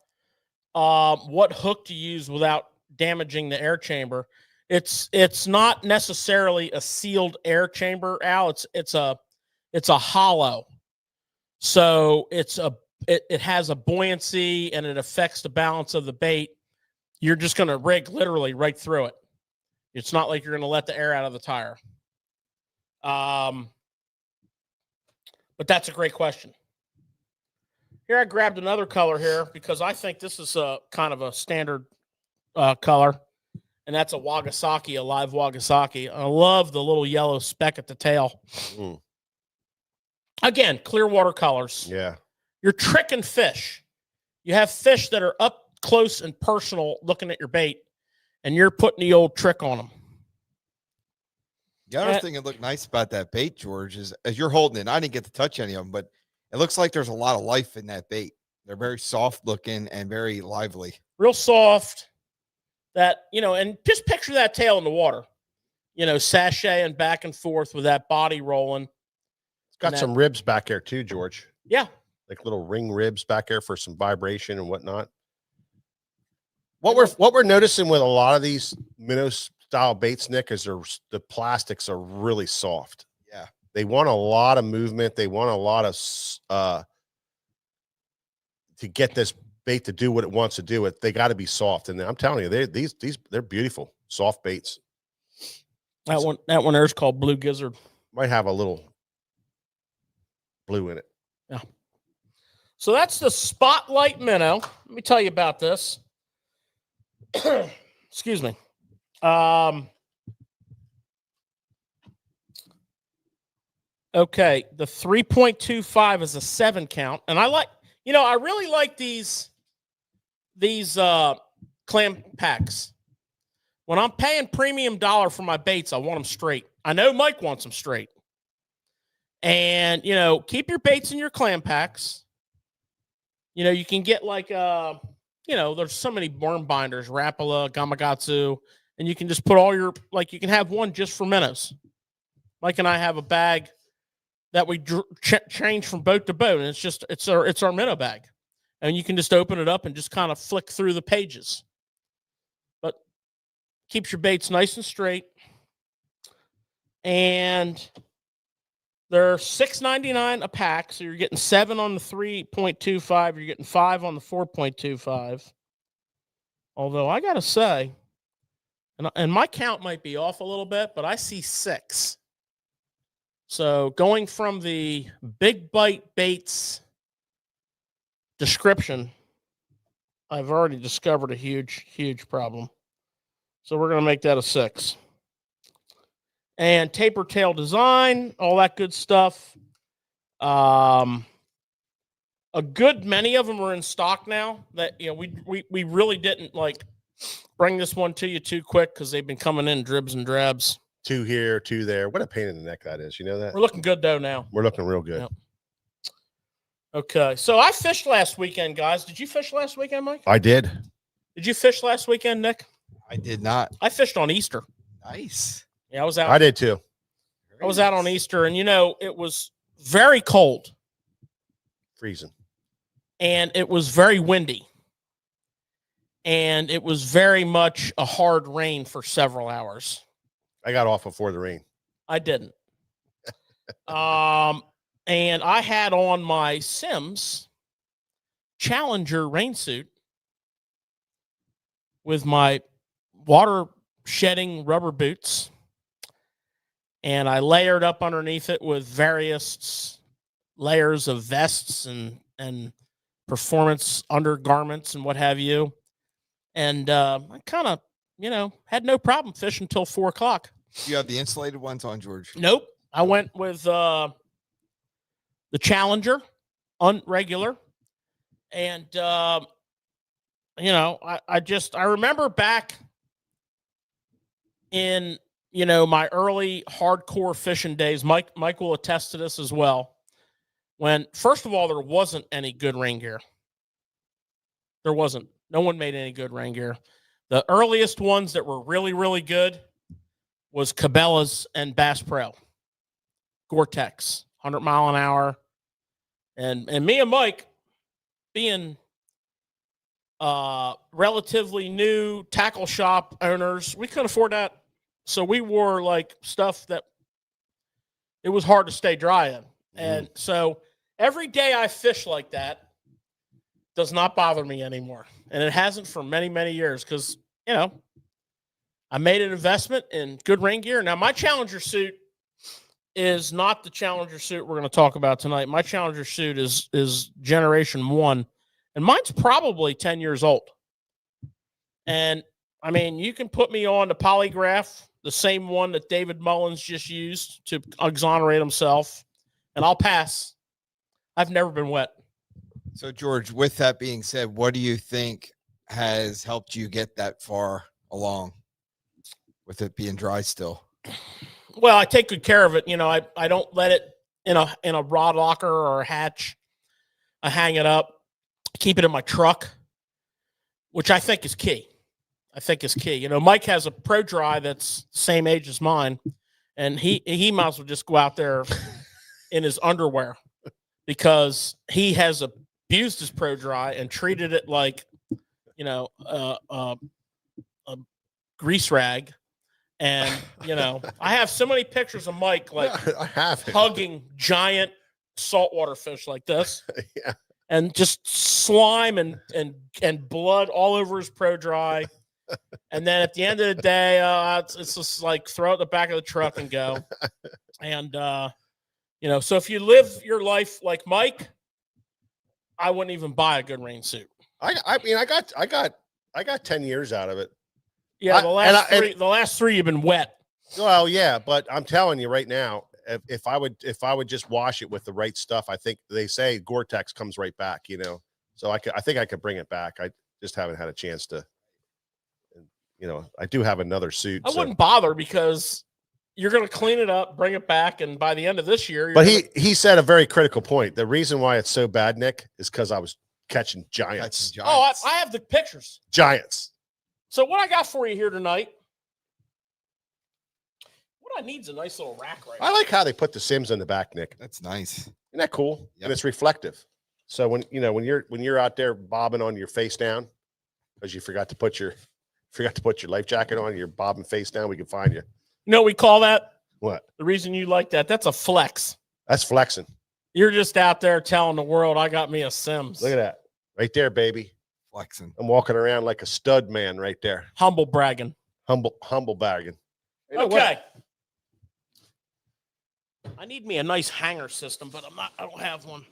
[SPEAKER 4] What hook to use without damaging the air chamber? It's not necessarily a sealed air chamber, Al. It's a hollow. So it has a buoyancy and it affects the balance of the bait. You're just going to rig literally right through it. It's not like you're going to let the air out of the tire. But that's a great question. Here I grabbed another color here because I think this is a kind of a standard color, and that's a Wagasaki, a live Wagasaki. I love the little yellow speck at the tail.
[SPEAKER 1] Mm.
[SPEAKER 4] Again, clear water colors.
[SPEAKER 1] Yeah.
[SPEAKER 4] You're tricking fish. You have fish that are up close and personal looking at your bait, and you're putting the old trick on them.
[SPEAKER 3] The other thing that looked nice about that bait, George, is as you're holding it, I didn't get to touch any of them, but it looks like there's a lot of life in that bait. They're very soft looking and very lively.
[SPEAKER 4] Real soft. That, and just picture that tail in the water, sashaying back and forth with that body rolling.
[SPEAKER 1] It's got some ribs back there too, George.
[SPEAKER 4] Yeah.
[SPEAKER 1] Like little ring ribs back there for some vibration and whatnot. What we're noticing with a lot of these minnow style baits, Nick, is the plastics are really soft.
[SPEAKER 3] Yeah. They
[SPEAKER 1] want a lot of movement. They want a lot of to get this bait to do what it wants to do. They got to be soft. And I'm telling you, they're beautiful, soft baits.
[SPEAKER 4] That one there is called Blue Gizzard.
[SPEAKER 1] Might have a little blue in it.
[SPEAKER 4] Yeah. So that's the Spotlight minnow. Let me tell you about this. Excuse me. Okay, the 3.25 is a 7 count, and I really like these clam packs. When I'm paying premium dollar for my baits, I want them straight. I know Mike wants them straight. And, keep your baits in your clam packs. You can get like, there's so many worm binders, Rapala, Gamakatsu, and you can just put all your, you can have one just for minnows. Mike and I have a bag that we change from boat to boat, and it's our minnow bag. And you can just open it up and just kind of flick through the pages. But keeps your baits nice and straight. And they're $6.99 a pack, so you're getting 7 on the 3.25. You're getting 5 on the 4.25. Although I gotta say, and my count might be off a little bit, but I see 6. So going from the Big Bite Baits description, I've already discovered a huge, huge problem. So we're gonna make that a 6. And taper tail design, all that good stuff. A good many of them are in stock now. That we really didn't bring this one to you too quick because they've been coming in dribs and drabs.
[SPEAKER 1] 2 here, 2 there. What a pain in the neck that is. You know that?
[SPEAKER 4] We're looking good though now.
[SPEAKER 1] We're looking real good.
[SPEAKER 4] Yep. Okay, so I fished last weekend, guys. Did you fish last weekend, Mike?
[SPEAKER 1] I did.
[SPEAKER 4] Did you fish last weekend, Nick?
[SPEAKER 3] I did not.
[SPEAKER 4] I fished on Easter.
[SPEAKER 3] Nice.
[SPEAKER 4] Yeah, I was out.
[SPEAKER 1] I did too.
[SPEAKER 4] I was out on Easter, and it was very cold
[SPEAKER 1] Freezing.
[SPEAKER 4] and it was very windy. And it was very much a hard rain for several hours.
[SPEAKER 1] I got off before the rain.
[SPEAKER 4] I didn't. And I had on my Sims Challenger rain suit with my water shedding rubber boots. And I layered up underneath it with various layers of vests and performance undergarments and what have you. And I kind of, had no problem fishing until 4 o'clock.
[SPEAKER 3] You have the insulated ones on, George?
[SPEAKER 4] Nope. I went with the Challenger, unregular. And, I remember back in, my early hardcore fishing days, Mike will attest to this as well. When, first of all, there wasn't any good rain gear. There wasn't. No one made any good rain gear. The earliest ones that were really, really good was Cabela's and Bass Pro. Gore-Tex, 100 mile an hour. And me and Mike, being relatively new tackle shop owners, we couldn't afford that. So we wore like stuff that it was hard to stay dry in. And so every day I fish like that does not bother me anymore. And it hasn't for many, many years because, I made an investment in good rain gear. Now, my Challenger suit is not the Challenger suit we're going to talk about tonight. My Challenger suit is generation 1, and mine's probably 10 years old. And, I mean, you can put me on the polygraph, the same one that David Mullins just used to exonerate himself, and I'll pass. I've never been wet.
[SPEAKER 3] So, George, with that being said, what do you think has helped you get that far along with it being dry still?
[SPEAKER 4] Well, I take good care of it. I don't let it in a rod locker or a hatch. I hang it up, keep it in my truck, which I think is key. Mike has a Pro Dry that's the same age as mine, and he might as well just go out there in his underwear because he has abused his Pro Dry and treated it like, a grease rag. And, I have so many pictures of Mike, like
[SPEAKER 1] I have it.
[SPEAKER 4] hugging giant saltwater fish like this.
[SPEAKER 1] Yeah.
[SPEAKER 4] And just slime and blood all over his Pro Dry. And then at the end of the day, it's just like throw it in the back of the truck and go. And, so if you live your life like Mike, I wouldn't even buy a good rain suit.
[SPEAKER 1] I got 10 years out of it.
[SPEAKER 4] Yeah, the last three you've been wet.
[SPEAKER 1] Well, yeah, but I'm telling you right now, if I would just wash it with the right stuff, I think they say Gore-Tex comes right back, So I think I could bring it back. I just haven't had a chance to. I do have another suit.
[SPEAKER 4] I wouldn't bother because you're going to clean it up, bring it back, and by the end of this year.
[SPEAKER 1] But he said a very critical point. The reason why it's so bad, Nick, is because I was catching giants.
[SPEAKER 4] Oh, I have the pictures.
[SPEAKER 1] Giants. So
[SPEAKER 4] what I got for you here tonight, what I need is a nice little rack right now.
[SPEAKER 1] I like how they put the Sims in the back, Nick.
[SPEAKER 3] That's nice.
[SPEAKER 1] Isn't that cool?
[SPEAKER 3] Yep.
[SPEAKER 1] And it's reflective. So when you're out there bobbing on your face down because you forgot to put your life jacket on, you're bobbing face down, we can find you.
[SPEAKER 4] You know what we call that?
[SPEAKER 1] What?
[SPEAKER 4] The reason you like that's a flex.
[SPEAKER 1] That's flexing.
[SPEAKER 4] You're just out there telling the world I got me a Sims.
[SPEAKER 1] Look at that. Right there, baby.
[SPEAKER 3] Flexing.
[SPEAKER 1] I'm walking around like a stud man right there.
[SPEAKER 4] Humble bragging.
[SPEAKER 1] Humble bagging.
[SPEAKER 4] Okay. I need me a nice hanger system, but I don't have one.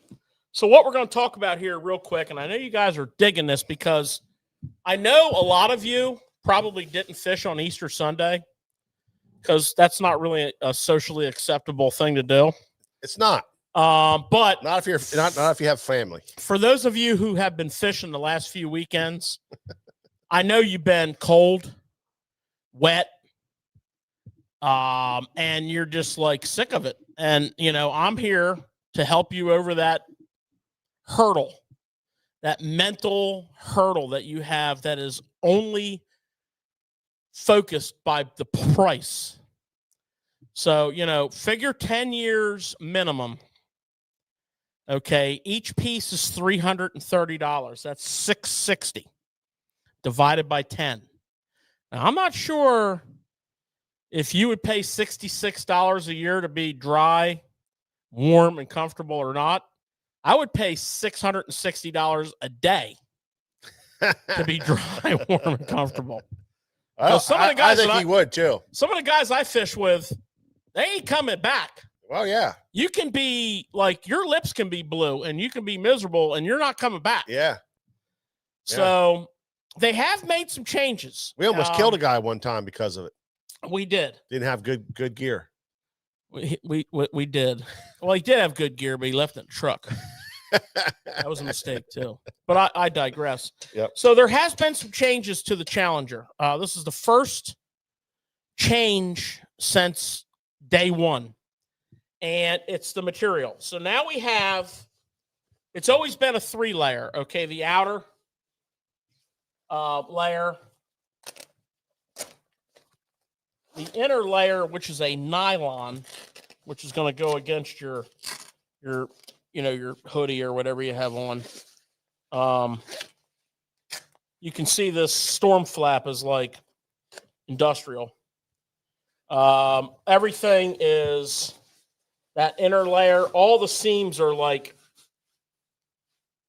[SPEAKER 4] So what we're going to talk about here real quick, and I know you guys are digging this because I know a lot of you probably didn't fish on Easter Sunday because that's not really a socially acceptable thing to do.
[SPEAKER 1] It's not.
[SPEAKER 4] But
[SPEAKER 1] not if you have family.
[SPEAKER 4] For those of you who have been fishing the last few weekends, I know you've been cold, wet, and you're just like sick of it. And I'm here to help you over that hurdle, that mental hurdle that you have that is only focused by the price. So, you know, figure 10 years minimum. Okay, each piece is $330. That's $660 divided by 10. Now, I'm not sure if you would pay $66 a year to be dry, warm, and comfortable or not. I would pay $660 a day to be dry, warm, and comfortable.
[SPEAKER 1] Well,
[SPEAKER 4] some of the guys
[SPEAKER 1] I think he would too.
[SPEAKER 4] Some of the guys I fish with, they ain't coming back.
[SPEAKER 1] Well, yeah.
[SPEAKER 4] You can be like, your lips can be blue and you can be miserable and you're not coming back.
[SPEAKER 1] Yeah.
[SPEAKER 4] So they have made some changes.
[SPEAKER 1] We almost killed a guy one time because of it.
[SPEAKER 4] We did.
[SPEAKER 1] Didn't have good gear.
[SPEAKER 4] We did. Well, he did have good gear, but he left it in the truck. That was a mistake too. But I digress.
[SPEAKER 1] Yep.
[SPEAKER 4] So there has been some changes to the Challenger. This is the first change since day one. And it's the material. So now we have, it's always been a 3-layer. Okay, the outer layer, the inner layer, which is a nylon, which is going to go against your hoodie or whatever you have on. You can see this storm flap is like industrial. Everything is that inner layer. All the seams are like,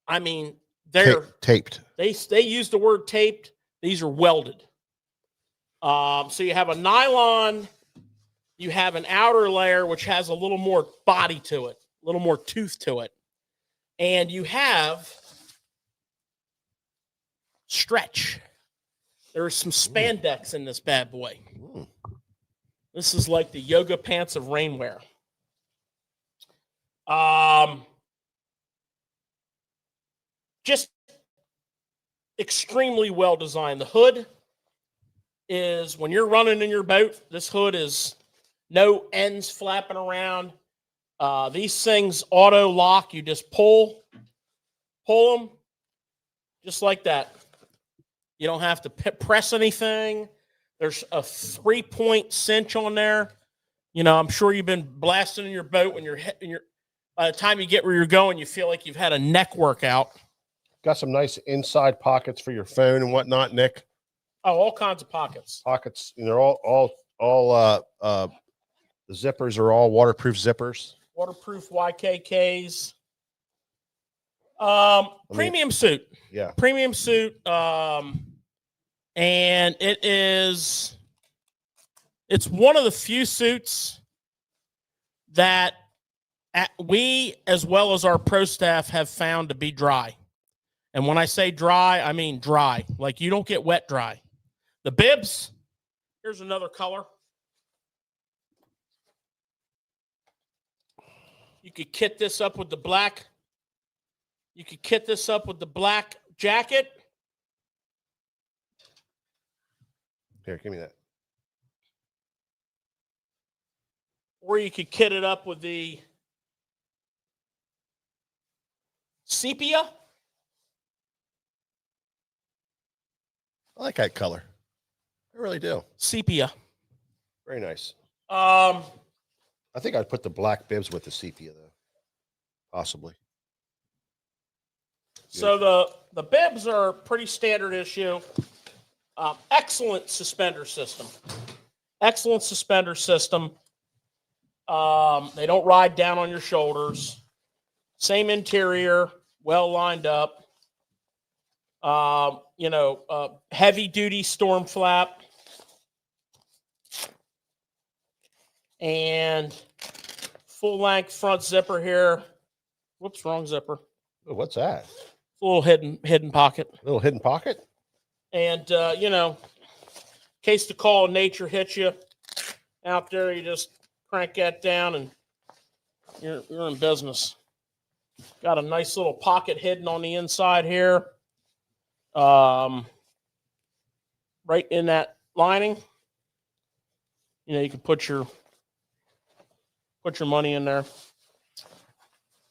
[SPEAKER 4] I mean, they're
[SPEAKER 1] taped.
[SPEAKER 4] They use the word taped. These are welded. So you have a nylon, you have an outer layer, which has a little more body to it, a little more tooth to it. And you have stretch. There's some spandex in this bad boy.
[SPEAKER 1] Ooh.
[SPEAKER 4] This is like the yoga pants of rainwear. Just extremely well designed. The hood is, when you're running in your boat, this hood is no ends flapping around. These things auto lock. You just pull them just like that. You don't have to press anything. There's a 3-point cinch on there. You know, I'm sure you've been blasting in your boat when by the time you get where you're going, you feel like you've had a neck workout.
[SPEAKER 1] Got some nice inside pockets for your phone and whatnot, Nick.
[SPEAKER 4] Oh, all kinds of pockets.
[SPEAKER 1] Pockets, and they're all the zippers are all waterproof zippers.
[SPEAKER 4] Waterproof YKKs. Premium suit.
[SPEAKER 1] Yeah.
[SPEAKER 4] Premium suit. And it's one of the few suits that we, as well as our pro staff, have found to be dry. And when I say dry, I mean dry. Like, you don't get wet dry. The bibs, here's another color. You could kit this up with the black. You could kit this up with the black jacket.
[SPEAKER 1] Here, give me that.
[SPEAKER 4] Or you could kit it up with the sepia.
[SPEAKER 1] I like that color. I really do.
[SPEAKER 4] Sepia.
[SPEAKER 1] Very nice.
[SPEAKER 4] Um,
[SPEAKER 1] I think I'd put the black bibs with the sepia, though. Possibly.
[SPEAKER 4] So the bibs are pretty standard issue. Excellent suspender system. Excellent suspender system. They don't ride down on your shoulders. Same interior, well lined up. Heavy duty storm flap. And full length front zipper here. Whoops, wrong zipper.
[SPEAKER 1] Oh, what's that?
[SPEAKER 4] A little hidden pocket.
[SPEAKER 1] A little hidden pocket?
[SPEAKER 4] And, in case the call of nature hits you out there, you just crank that down and you're in business. Got a nice little pocket hidden on the inside here. Right in that lining. You can put your money in there.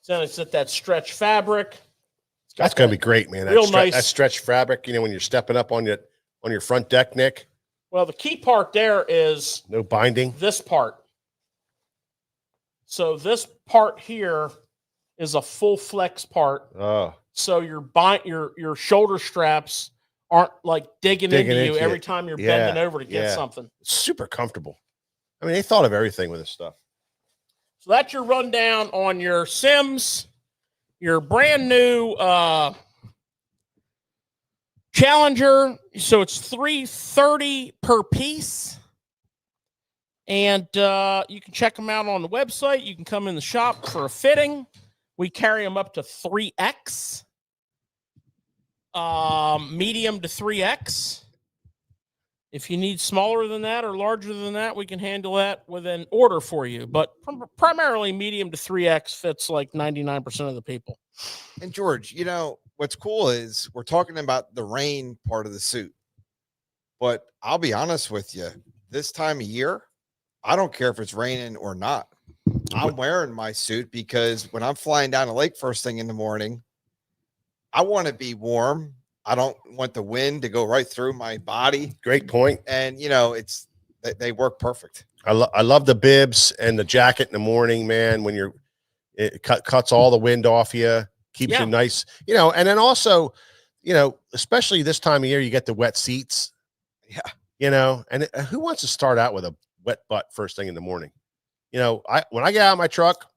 [SPEAKER 4] Then it's at that stretch fabric.
[SPEAKER 1] That's going to be great, man.
[SPEAKER 4] Real nice.
[SPEAKER 1] That stretch fabric, when you're stepping up on your front deck, Nick.
[SPEAKER 4] Well, the key part there is
[SPEAKER 1] No binding.
[SPEAKER 4] this part. So this part here is a full flex part.
[SPEAKER 1] Oh,
[SPEAKER 4] So your shoulder straps aren't like digging into you
[SPEAKER 1] into
[SPEAKER 4] every
[SPEAKER 1] it.
[SPEAKER 4] time you're
[SPEAKER 1] Yeah,
[SPEAKER 4] bending over to get
[SPEAKER 1] yeah.
[SPEAKER 4] something.
[SPEAKER 1] it's super comfortable. I mean, they thought of everything with this stuff.
[SPEAKER 4] So that's your rundown on your Sims, your brand new Challenger. So it's $330 per piece. And you can check them out on the website. You can come in the shop for a fitting. We carry them up to 3X, medium to 3X. If you need smaller than that or larger than that, we can handle that with an order for you. But primarily medium to 3X fits like 99% of the people.
[SPEAKER 3] And George, you know, what's cool is we're talking about the rain part of the suit. But I'll be honest with you, this time of year, I don't care if it's raining or not. I'm wearing my suit because when I'm flying down the lake first thing in the morning, I want to be warm. I don't want the wind to go right through my body.
[SPEAKER 1] Great point.
[SPEAKER 3] And, you know, they work perfect.
[SPEAKER 1] I love the bibs and the jacket in the morning, man. When it cuts all the wind off you, keeps you nice, you know. And then also, you know, especially this time of year, you get the wet seats.
[SPEAKER 3] Yeah.
[SPEAKER 1] You know, and who wants to start out with a wet butt first thing in the morning? You know, when I get out of my truck,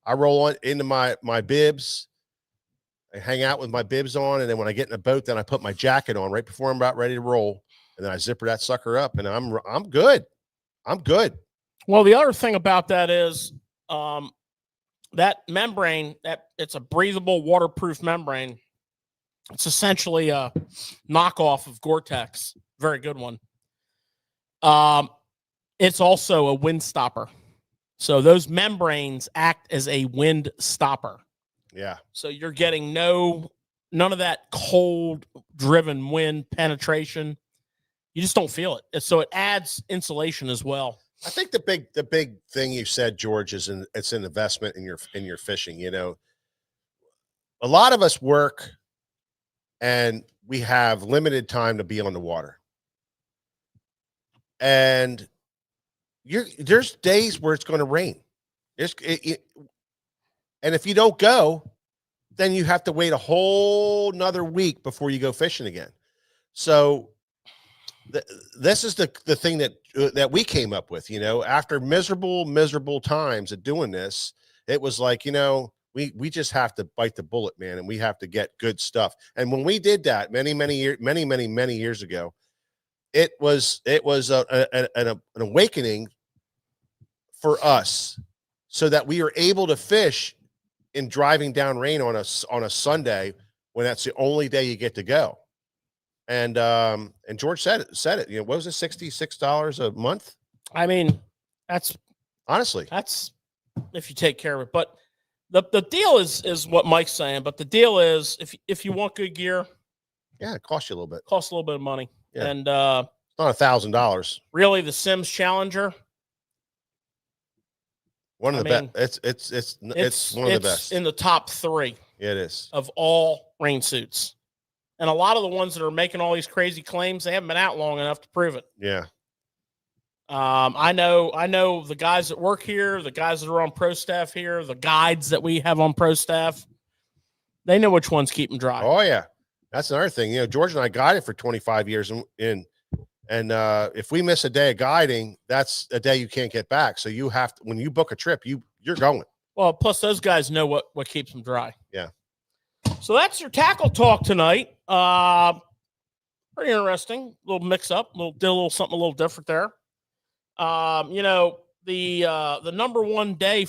[SPEAKER 1] I roll on into my bibs. I hang out with my bibs on, and then when I get in the boat, then I put my jacket on right before I'm about ready to roll, and then I zipper that sucker up, and I'm good. I'm good.
[SPEAKER 4] Well, the other thing about that is that membrane, that it's a breathable, waterproof membrane. It's essentially a knockoff of Gore-Tex. Very good one. It's also a wind stopper. So those membranes act as a wind stopper.
[SPEAKER 1] Yeah.
[SPEAKER 4] So you're getting none of that cold driven wind penetration. You just don't feel it. So it adds insulation as well.
[SPEAKER 1] I think the big thing you said, George, is it's an investment in your fishing. You know, a lot of us work and we have limited time to be on the water. And there's days where it's going to rain. And if you don't go, then you have to wait a whole nother week before you go fishing again. So this is the thing that we came up with, you know, after miserable times of doing this. It was like, you know, we just have to bite the bullet, man, and we have to get good stuff. And when we did that many years ago, it was an awakening for us, so that we are able to fish in driving down rain on a Sunday when that's the only day you get to go. And George said it, you know, what was it, $66 a month?
[SPEAKER 4] I mean, that's if you take care of it. But the deal is what Mike's saying. But the deal is if you want good gear,
[SPEAKER 1] yeah, it costs you a little bit.
[SPEAKER 4] Costs a little bit of money.
[SPEAKER 1] Yeah.
[SPEAKER 4] And
[SPEAKER 1] it's not $1,000.
[SPEAKER 4] Really, the Sims Challenger.
[SPEAKER 1] One of the best. It's one of the best
[SPEAKER 4] in the top 3.
[SPEAKER 1] Yeah, it is,
[SPEAKER 4] of all rain suits. And a lot of the ones that are making all these crazy claims, they haven't been out long enough to prove it.
[SPEAKER 1] Yeah.
[SPEAKER 4] I know the guys that work here, the guys that are on pro staff here, the guides that we have on pro staff, they know which ones keep them dry.
[SPEAKER 1] Oh yeah. That's another thing. You know, George and I guided for 25 years and if we miss a day of guiding, that's a day you can't get back. So you have to, when you book a trip, you're going.
[SPEAKER 4] Well, plus those guys know what keeps them dry.
[SPEAKER 1] Yeah.
[SPEAKER 4] So that's your tackle talk tonight. Pretty interesting. A little mix up, did a little something a little different there. You know, the number one day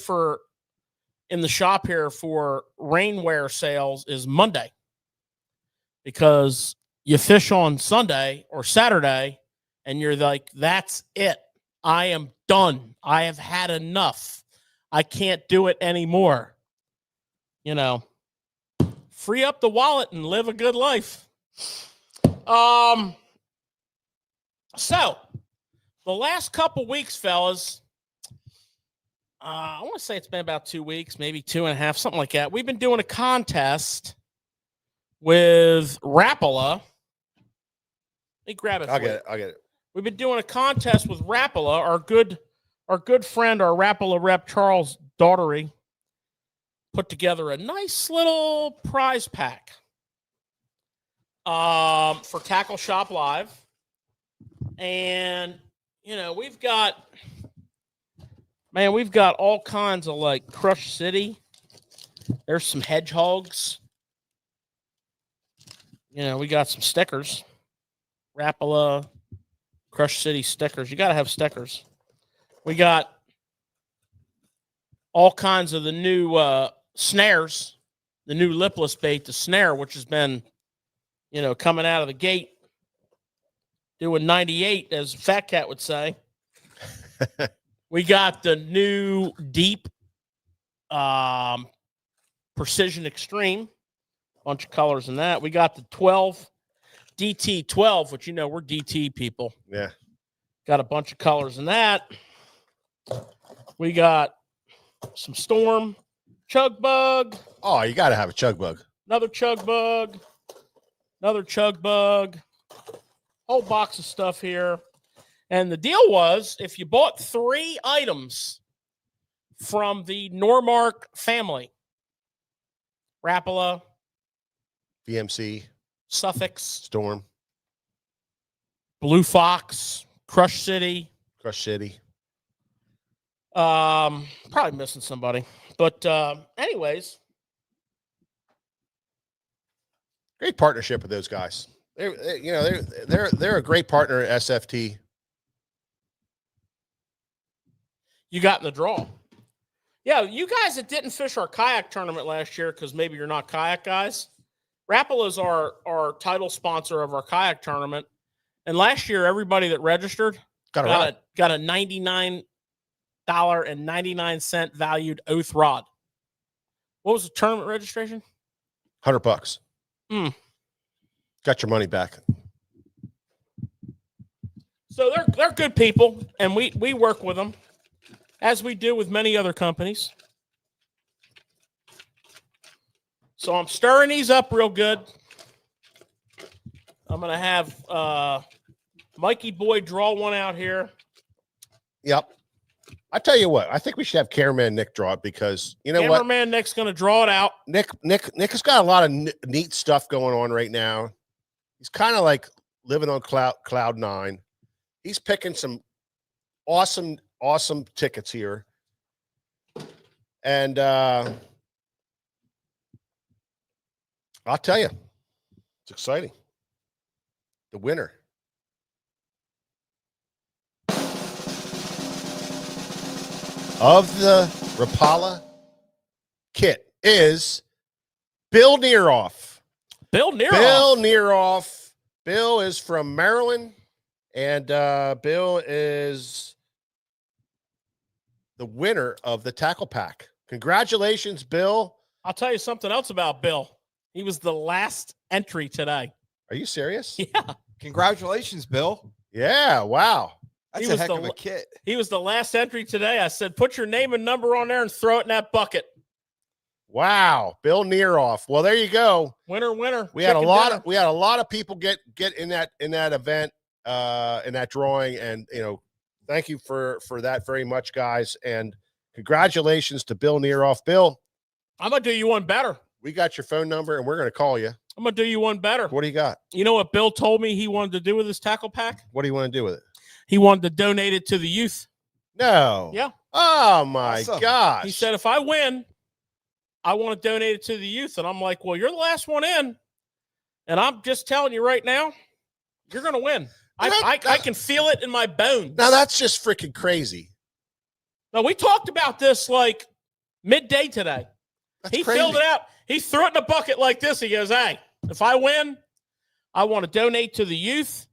[SPEAKER 4] in the shop here for rainwear sales is Monday, because you fish on Sunday or Saturday and you're like, that's it. I am done. I have had enough. I can't do it anymore. You know, free up the wallet and live a good life. So the last couple weeks, fellas, I want to say it's been about 2 weeks, maybe 2.5, something like that. We've been doing a contest with Rapala. Let me grab it.
[SPEAKER 1] I'll get it.
[SPEAKER 4] we've been doing a contest with Rapala, our good friend, our Rapala rep, Charles Daughtery, put together a nice little prize pack for Tackle Shop Live. And, we've got all kinds of like Crush City. There's some hedgehogs. We got some stickers. Rapala, Crush City stickers. You got to have stickers. We got all kinds of the new snares, the new lipless bait, the snare, which has been, coming out of the gate, doing 98, as Fat Cat would say. We got the new deep Precision Extreme, bunch of colors in that. We got the 12 DT 12, which we're DT people.
[SPEAKER 1] Yeah.
[SPEAKER 4] Got a bunch of colors in that. We got some Storm, Chug Bug.
[SPEAKER 1] Oh, you got to have a chug bug.
[SPEAKER 4] Another Chug Bug. Another Chug Bug. Whole box of stuff here. And the deal was, if you bought 3 items from the Normark family, Rapala,
[SPEAKER 1] BMC,
[SPEAKER 4] Suffix,
[SPEAKER 1] Storm,
[SPEAKER 4] Blue Fox, Crush City. Probably missing somebody. But anyways.
[SPEAKER 1] Great partnership with those guys. They're a great partner at SFT.
[SPEAKER 4] You got in the draw. Yeah, you guys that didn't fish our kayak tournament last year because maybe you're not kayak guys. Rapala is our title sponsor of our kayak tournament. And last year, everybody that registered got a $99.99 valued oath rod. What was the tournament registration?
[SPEAKER 1] $100.
[SPEAKER 4] Hmm.
[SPEAKER 1] Got your money back.
[SPEAKER 4] So they're good people, and we work with them, as we do with many other companies. So I'm stirring these up real good. I'm going to have Mikey Boy draw one out here.
[SPEAKER 1] Yep. I tell you what, I think we should have Cameraman Nick draw it because
[SPEAKER 4] Cameraman Nick's going to draw it out.
[SPEAKER 1] Nick has got a lot of neat stuff going on right now. He's kind of like living on cloud 9. He's picking some awesome tickets here. And I'll tell you, it's exciting. The winner of the Rapala kit is Bill Neeroff.
[SPEAKER 4] Bill Neeroff.
[SPEAKER 1] Bill is from Maryland, and Bill is the winner of the tackle pack. Congratulations, Bill.
[SPEAKER 4] I'll tell you something else about Bill. He was the last entry today.
[SPEAKER 1] Are you serious?
[SPEAKER 4] Yeah.
[SPEAKER 3] Congratulations, Bill.
[SPEAKER 1] Yeah. Wow.
[SPEAKER 3] That's a heck of a kit.
[SPEAKER 4] He was the last entry today. I said, put your name and number on there and throw it in that bucket.
[SPEAKER 1] Wow. Bill Neeroff. Well, there you go.
[SPEAKER 4] Winner.
[SPEAKER 1] We had a lot of people get in that event, in that drawing. And, thank you for that very much, guys. And congratulations to Bill Neeroff. Bill,
[SPEAKER 4] I'm going to do you one better.
[SPEAKER 1] We got your phone number and we're going to call you.
[SPEAKER 4] I'm going to do you one better.
[SPEAKER 1] What do you got?
[SPEAKER 4] You know what Bill told me he wanted to do with his tackle pack?
[SPEAKER 1] What do you want to do with it?
[SPEAKER 4] He wanted to donate it to the youth.
[SPEAKER 1] No.
[SPEAKER 4] Yeah.
[SPEAKER 1] Oh, my gosh.
[SPEAKER 4] He said, if I win, I want to donate it to the youth. And I'm like, well, you're the last one in. And I'm just telling you right now, you're going to win. I can feel it in my bones.
[SPEAKER 1] Now, that's just freaking crazy.
[SPEAKER 4] Now, we talked about this like midday today.
[SPEAKER 1] That's crazy.
[SPEAKER 4] Filled it out. He threw it in a bucket like this. He goes, hey, if I win, I want to donate to the youth.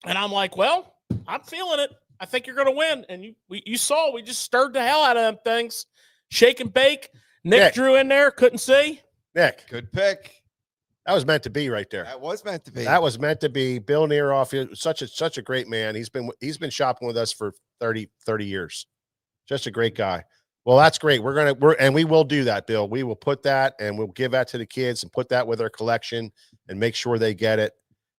[SPEAKER 4] And I'm like, well, I'm feeling it. I think you're going to win. And you saw, we just stirred the hell out of them things. Shake and bake. Nick drew in there. Couldn't see.
[SPEAKER 1] Nick.
[SPEAKER 3] Good pick.
[SPEAKER 1] That was meant to be right there.
[SPEAKER 3] That was meant to be.
[SPEAKER 1] That was meant to be. Bill Neeroff, such a great man. He's been shopping with us for 30 years. Just a great guy. Well, that's great. We will do that, Bill. We will put that and we'll give that to the kids and put that with our collection and make sure they get it.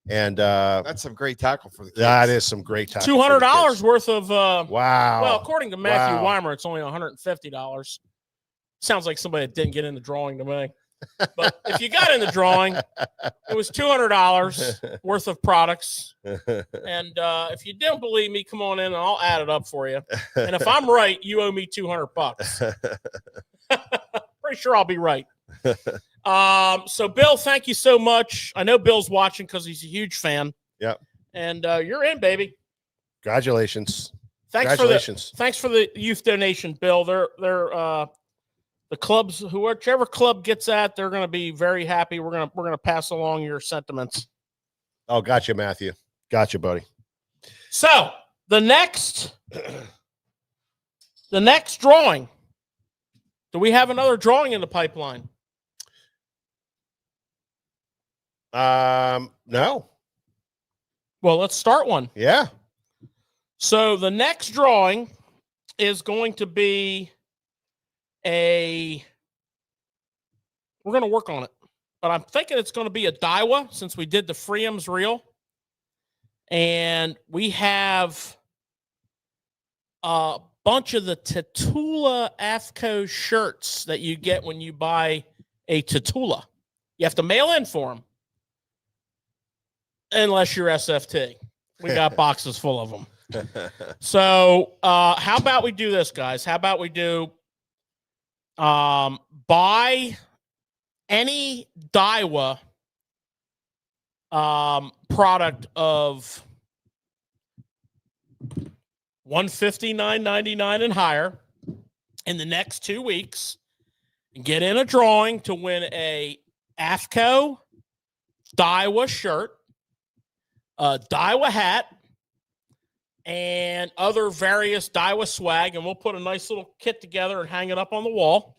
[SPEAKER 1] And
[SPEAKER 3] That's some great tackle for the kids.
[SPEAKER 1] that is some great tackle.
[SPEAKER 4] $200 worth of.
[SPEAKER 1] Wow.
[SPEAKER 4] Well, according to Matthew
[SPEAKER 1] Wow.
[SPEAKER 4] Weimer, it's only $150. Sounds like somebody that didn't get in the drawing to me. But if you got in the drawing, it was $200 worth of products. And if you don't believe me, come on in and I'll add it up for you. And if I'm right, you owe me $200. Pretty sure I'll be right. So Bill, thank you so much. I know Bill's watching because he's a huge fan.
[SPEAKER 1] Yep.
[SPEAKER 4] And you're in, baby.
[SPEAKER 1] Congratulations.
[SPEAKER 4] Thanks for the youth donation, Bill. They're the clubs, whichever club gets that, they're going to be very happy. We're going to pass along your sentiments.
[SPEAKER 1] Oh, gotcha, Matthew. Gotcha, buddy.
[SPEAKER 4] So the next drawing. Do we have another drawing in the pipeline?
[SPEAKER 1] No.
[SPEAKER 4] Well, let's start one.
[SPEAKER 1] Yeah.
[SPEAKER 4] So the next drawing is going to be we're going to work on it, but I'm thinking it's going to be a Daiwa since we did the Freedom's reel. And we have a bunch of the Tatula AFCO shirts that you get when you buy a Tatula. You have to mail in for them. Unless you're SFT. We got boxes full of them. So how about we do this, guys? How about we do buy any Daiwa product of $159.99 and higher in the next 2 weeks and get in a drawing to win a AFCO Daiwa shirt, a Daiwa hat, and other various Daiwa swag, and we'll put a nice little kit together and hang it up on the wall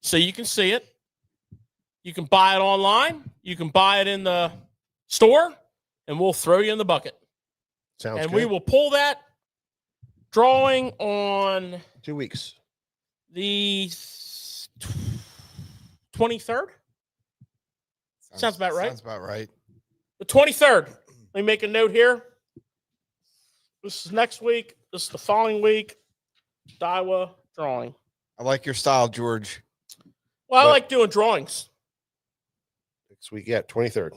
[SPEAKER 4] so you can see it. You can buy it online. You can buy it in the store, and we'll throw you in the bucket.
[SPEAKER 1] Sounds
[SPEAKER 4] and
[SPEAKER 1] good.
[SPEAKER 4] we will pull that drawing on
[SPEAKER 1] 2 weeks.
[SPEAKER 4] the 23rd. Sounds about right.
[SPEAKER 3] Sounds about right.
[SPEAKER 4] The 23rd. Let me make a note here. This is next week. This is the following week. Daiwa drawing.
[SPEAKER 3] I like your style, George.
[SPEAKER 4] Well, I like doing drawings.
[SPEAKER 1] Next week, yeah, 23rd.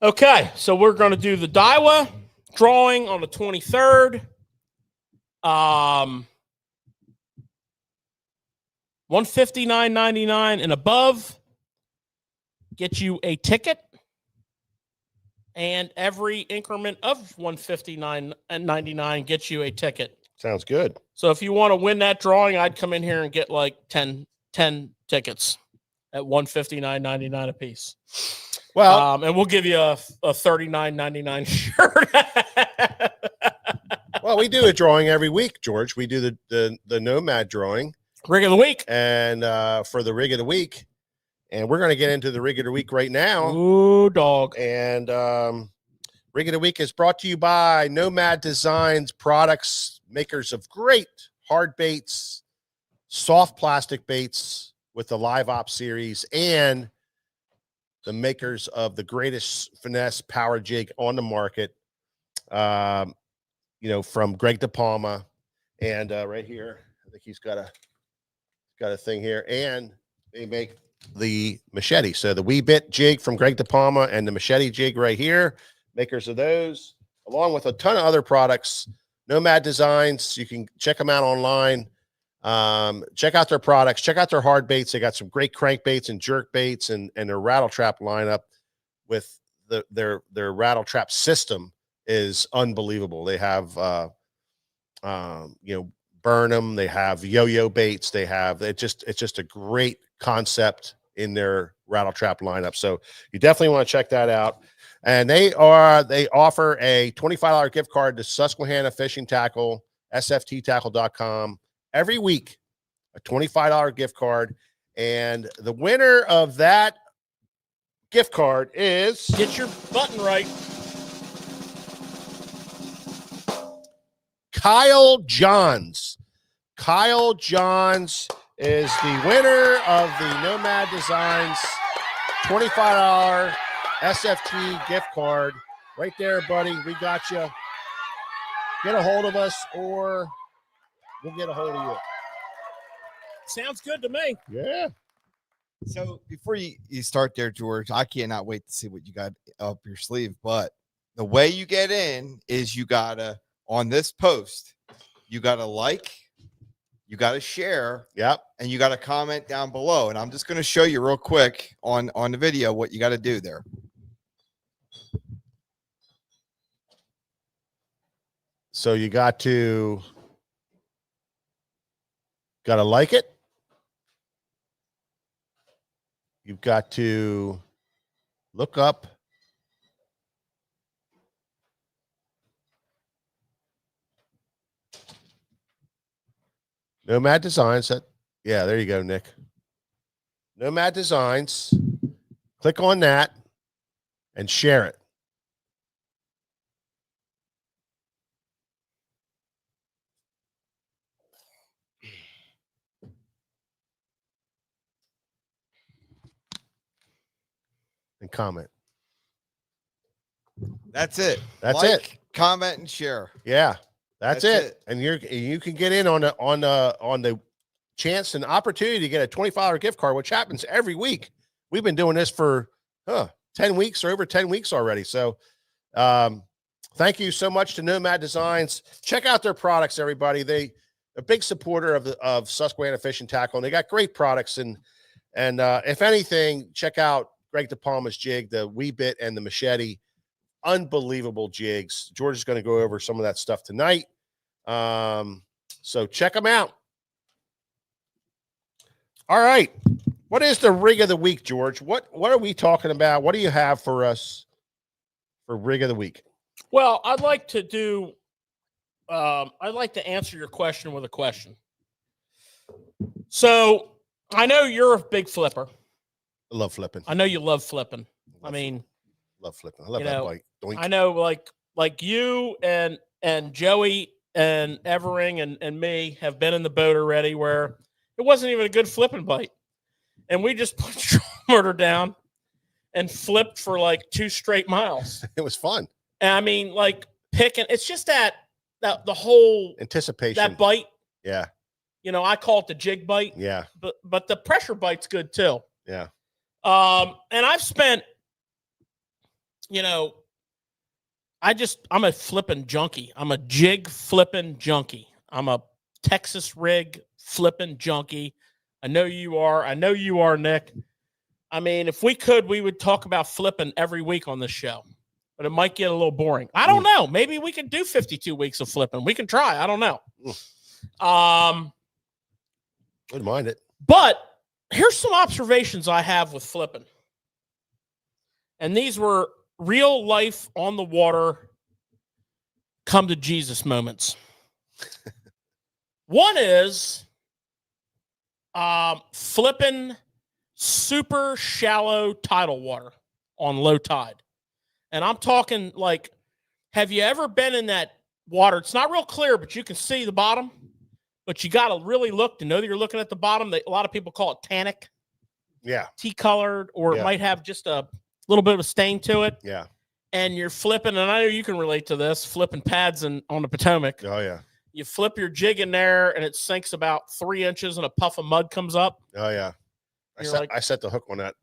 [SPEAKER 4] Okay, so we're going to do the Daiwa drawing on the 23rd. $159.99 and above get you a ticket. And every increment of $159.99 gets you a ticket.
[SPEAKER 1] Sounds good.
[SPEAKER 4] So if you want to win that drawing, I'd come in here and get like 10 tickets at $159.99 a piece.
[SPEAKER 1] Well,
[SPEAKER 4] and we'll give you a $39.99 shirt.
[SPEAKER 1] well, we do a drawing every week, George. We do the Nomad drawing.
[SPEAKER 4] Rig of the week.
[SPEAKER 1] And for the rig of the week. And we're going to get into the rig of the week right now.
[SPEAKER 4] Ooh, dog.
[SPEAKER 1] And rig of the week is brought to you by Nomad Designs products, makers of great hard baits, soft plastic baits with the Live Op series, and the makers of the greatest finesse power jig on the market. From Greg DePalma, and right here, I think he's got a thing here, and they make the machete. So the Wee Bit jig from Greg DePalma and the machete jig right here, makers of those, along with a ton of other products. Nomad Designs, you can check them out online. Check out their products, check out their hard baits. They got some great crankbaits and jerk baits, and their rattle trap lineup with their rattle trap system is unbelievable. They have Burnham, they have yo-yo baits, it's just a great concept in their rattle trap lineup. So you definitely want to check that out. And they offer a $25 gift card to Susquehanna Fishing Tackle, sfttackle.com, every week, a $25 gift card. And the winner of that gift card is,
[SPEAKER 4] get your button right,
[SPEAKER 1] Kyle Johns. Kyle Johns is the winner of the Nomad Designs $25 SFT gift card right there, buddy. We got you. Get a hold of us, or we'll get a hold of you.
[SPEAKER 4] Sounds good to me.
[SPEAKER 1] Yeah.
[SPEAKER 3] So before you start there, George, I cannot wait to see what you got up your sleeve. But the way you get in is you gotta, on this post, you gotta like, you gotta share,
[SPEAKER 1] Yep.
[SPEAKER 3] and you gotta comment down below. And I'm just gonna show you real quick on the video what you gotta do there.
[SPEAKER 1] So you got to like it. You've got to look up Nomad Designs. Yeah, there you go, Nick. Nomad Designs. Click on that and share it. And comment.
[SPEAKER 3] That's it.
[SPEAKER 1] That's
[SPEAKER 3] like,
[SPEAKER 1] it.
[SPEAKER 3] Comment and share.
[SPEAKER 1] Yeah, that's it.
[SPEAKER 3] it.
[SPEAKER 1] And you can get in on the chance and opportunity to get a $25 gift card, which happens every week. We've been doing this for 10 weeks or over 10 weeks already. So thank you so much to Nomad Designs. Check out their products, everybody. They a big supporter of Susquehanna Fish and Tackle, and they got great products. And if anything, check out Greg DePalma's jig, the Wee Bit and the Machete. Unbelievable jigs. George is going to go over some of that stuff tonight. So check them out. All right. What is the rig of the week, George? What are we talking about? What do you have for us for rig of the week?
[SPEAKER 4] Well, I'd like to do. I'd like to answer your question with a question. So I know you're a big flipper.
[SPEAKER 1] I love flipping.
[SPEAKER 4] I know you love flipping. I mean,
[SPEAKER 1] love flipping. I love
[SPEAKER 4] you
[SPEAKER 1] that
[SPEAKER 4] know,
[SPEAKER 1] bite. Doink.
[SPEAKER 4] I know, like you and Joey and Evering and me have been in the boat already where it wasn't even a good flipping bite, and we just put the motor down and flipped for like 2 straight miles.
[SPEAKER 1] It was fun.
[SPEAKER 4] And I mean, like picking. It's just that the whole
[SPEAKER 1] Anticipation.
[SPEAKER 4] that bite.
[SPEAKER 1] Yeah.
[SPEAKER 4] You know, I call it the jig bite.
[SPEAKER 1] Yeah.
[SPEAKER 4] But the pressure bite's good too.
[SPEAKER 1] Yeah.
[SPEAKER 4] And I've spent, you know, I'm a flipping junkie. I'm a jig flipping junkie. I'm a Texas rig flipping junkie. I know you are. I know you are, Nick. I mean, if we could, we would talk about flipping every week on this show, but it might get a little boring. I don't know. Maybe we could do 52 weeks of flipping. We can try. I don't know.
[SPEAKER 1] Wouldn't mind it.
[SPEAKER 4] But here's some observations I have with flipping. And these were real life on the water, come to Jesus moments. One is flipping super shallow tidal water on low tide. And I'm talking like, have you ever been in that water? It's not real clear, but you can see the bottom. But you got to really look to know that you're looking at the bottom. A lot of people call it tannic.
[SPEAKER 1] Yeah.
[SPEAKER 4] Tea-colored, or it might have just a little bit of a stain to it.
[SPEAKER 1] Yeah.
[SPEAKER 4] And you're flipping, and I know you can relate to this, flipping pads on the Potomac.
[SPEAKER 1] Oh, yeah.
[SPEAKER 4] You flip your jig in there, and it sinks about 3 inches, and a puff of mud comes up.
[SPEAKER 1] Oh, yeah. I set the hook on that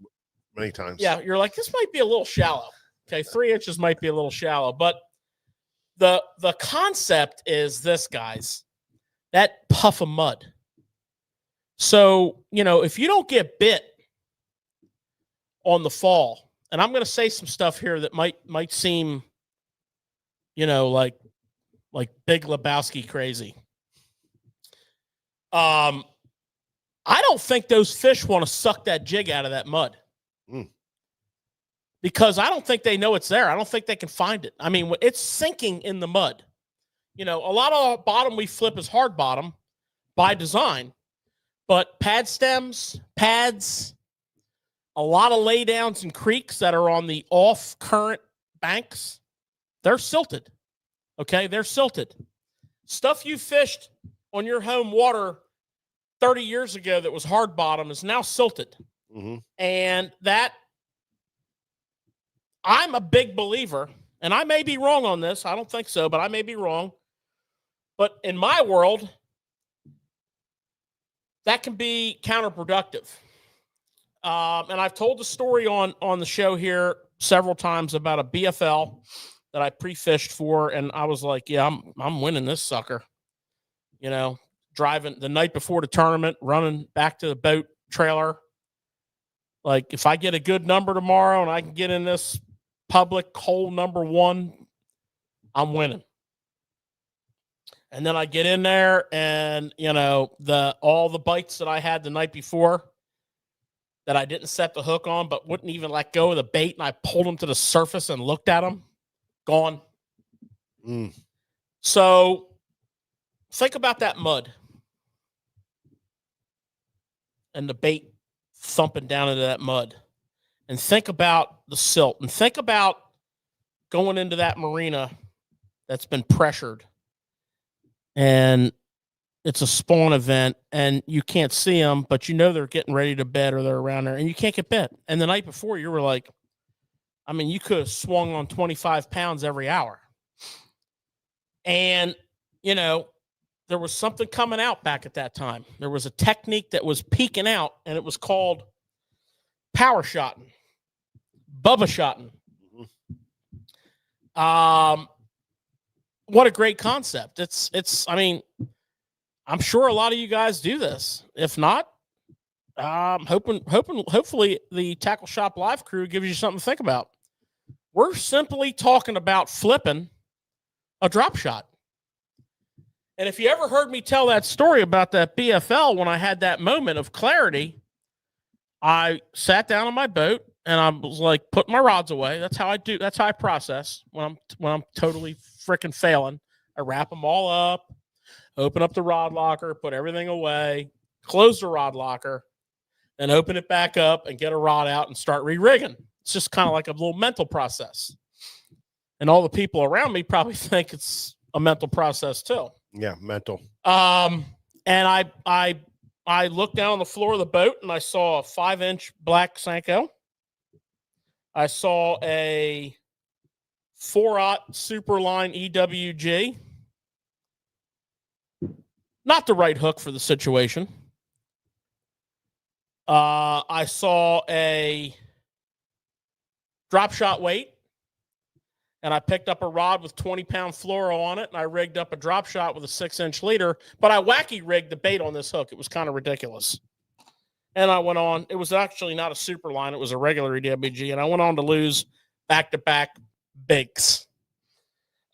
[SPEAKER 1] many times.
[SPEAKER 4] Yeah, you're like, this might be a little shallow. Okay, 3 inches might be a little shallow. But the concept is this, guys. That puff of mud. So, you know, if you don't get bit on the fall, and I'm going to say some stuff here that might seem, you know, like Big Lebowski crazy. I don't think those fish want to suck that jig out of that mud. Because I don't think they know it's there. I don't think they can find it. I mean, it's sinking in the mud. You know, a lot of the bottom we flip is hard bottom by design, but pad stems, pads, a lot of laydowns and creeks that are on the off current banks, they're silted. Okay, they're silted. Stuff you fished on your home water 30 years ago that was hard bottom is now silted.
[SPEAKER 1] Mm-hmm.
[SPEAKER 4] And that I'm a big believer, and I may be wrong on this. I don't think so, but I may be wrong. But in my world, that can be counterproductive. And I've told the story on the show here several times about a BFL that I pre-fished for, and I was like, yeah, I'm winning this sucker. You know, driving the night before the tournament, running back to the boat trailer. Like, if I get a good number tomorrow and I can get in this public hole number 1, I'm winning. And then I get in there, and all the bites that I had the night before that I didn't set the hook on, but wouldn't even let go of the bait, and I pulled them to the surface and looked at them, gone. So think about that mud and the bait thumping down into that mud, and think about the silt, and think about going into that marina that's been pressured, and it's a spawn event, and you can't see them, but they're getting ready to bed or they're around there, and you can't get bit. And the night before, you were like, you could have swung on 25 pounds every hour. And, there was something coming out back at that time. There was a technique that was peeking out, and it was called power shotting, Bubba shotting. What a great concept. I'm sure a lot of you guys do this. If not, hopefully the Tackle Shop Live crew gives you something to think about. We're simply talking about flipping a drop shot. And if you ever heard me tell that story about that BFL, when I had that moment of clarity, I sat down on my boat and I was like, putting my rods away. That's how I do. That's how I process when I'm totally freaking failing. I wrap them all up, open up the rod locker, put everything away, close the rod locker, and open it back up and get a rod out and start re-rigging. It's just kind of like a little mental process. And all the people around me probably think it's a mental process too.
[SPEAKER 1] Yeah, mental.
[SPEAKER 4] And I looked down on the floor of the boat and I saw a 5-inch black Senko. I saw a 4/0 Superline EWG. Not the right hook for the situation. I saw a drop shot weight, and I picked up a rod with 20-pound fluoro on it, and I rigged up a drop shot with a 6-inch leader, but I wacky rigged the bait on this hook. It was kind of ridiculous. And I went on. It was actually not a super line. It was a regular EWG, and I went on to lose back-to-back bigs.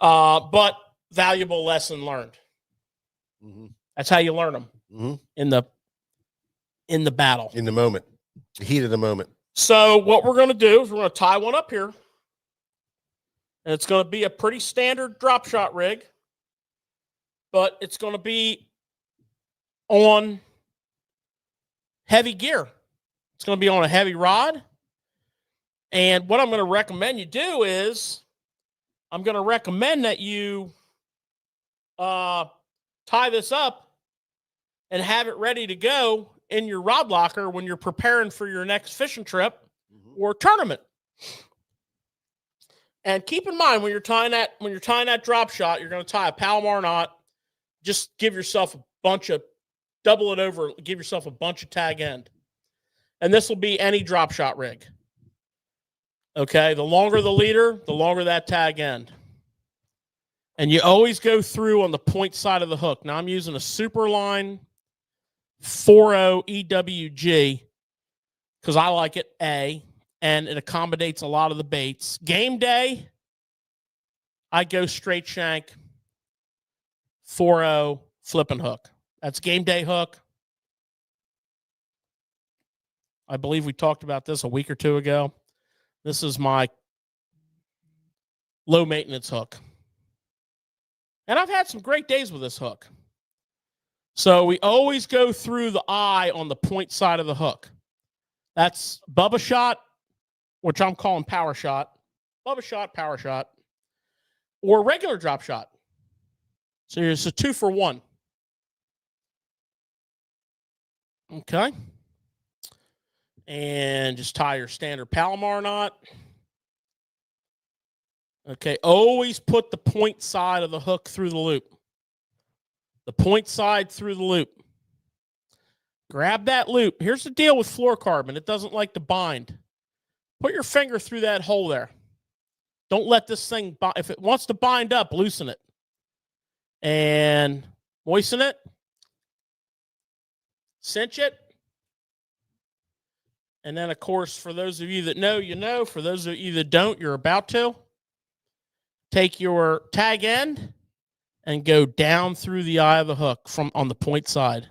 [SPEAKER 4] But valuable lesson learned.
[SPEAKER 1] Mm-hmm.
[SPEAKER 4] That's how you learn them.
[SPEAKER 1] Mm-hmm.
[SPEAKER 4] In the battle.
[SPEAKER 1] In the moment. The heat of the moment.
[SPEAKER 4] So what we're going to do is we're going to tie one up here. And it's going to be a pretty standard drop shot rig. But it's going to be on heavy gear. It's going to be on a heavy rod. And what I'm going to recommend you do is I'm going to recommend that you tie this up and have it ready to go in your rod locker when you're preparing for your next fishing trip or tournament. And keep in mind when you're tying that drop shot, you're going to tie a Palomar knot. Just give yourself double it over, give yourself a bunch of tag end. And this will be any drop shot rig. Okay, the longer the leader, the longer that tag end. And you always go through on the point side of the hook. Now I'm using a Superline 4.0 EWG because I like it, and it accommodates a lot of the baits. Game day, I go straight shank 4.0 flipping hook. That's game day hook. I believe we talked about this a week or two ago. This is my low maintenance hook. And I've had some great days with this hook. So we always go through the eye on the point side of the hook. That's Bubba shot, which I'm calling power shot. Bubba shot, power shot, or regular drop shot. So it's a 2-for-1. Okay. And just tie your standard Palomar knot. Okay, always put the point side of the hook through the loop. The point side through the loop. Grab that loop. Here's the deal with fluorocarbon. It doesn't like to bind. Put your finger through that hole there. Don't let this thing, if it wants to bind up, loosen it. And moisten it. Cinch it. And then, of course, for those of you that know, you know. For those of you that don't, you're about to. Take your tag end and go down through the eye of the hook from on the point side.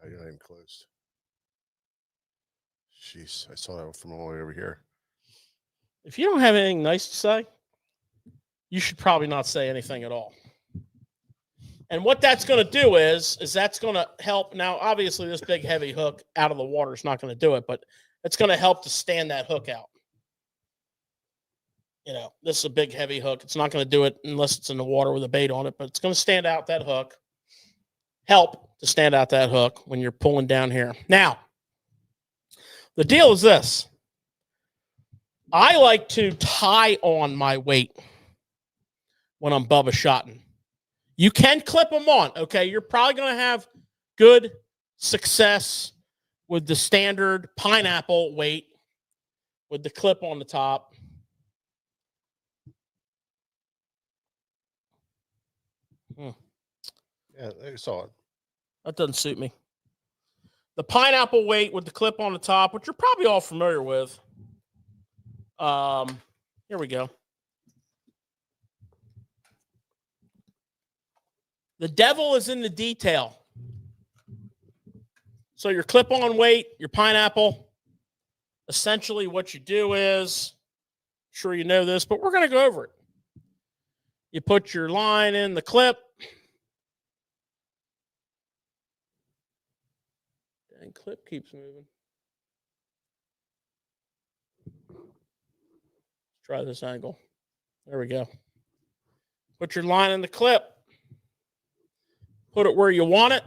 [SPEAKER 1] You're not even close. Jeez, I saw that from all the way over here.
[SPEAKER 4] If you don't have anything nice to say, you should probably not say anything at all. And what that's going to do is that's going to help. Now, obviously, this big, heavy hook out of the water is not going to do it, but it's going to help to stand that hook out. You know, this is a big, heavy hook. It's not going to do it unless it's in the water with a bait on it, but it's going to stand out that hook. Help to stand out that hook when you're pulling down here. Now, the deal is this. I like to tie on my weight when I'm Bubba shotting. You can clip them on, okay? You're probably going to have good success with the standard pineapple weight with the clip on the top.
[SPEAKER 1] Yeah, I saw it.
[SPEAKER 4] That doesn't suit me. The pineapple weight with the clip on the top, which you're probably all familiar with. Here we go. The devil is in the detail. So your clip-on weight, your pineapple, essentially what you do is, I'm sure you know this, but we're going to go over it. You put your line in the clip. And clip keeps moving. Let's try this angle. There we go. Put your line in the clip. Put it where you want it.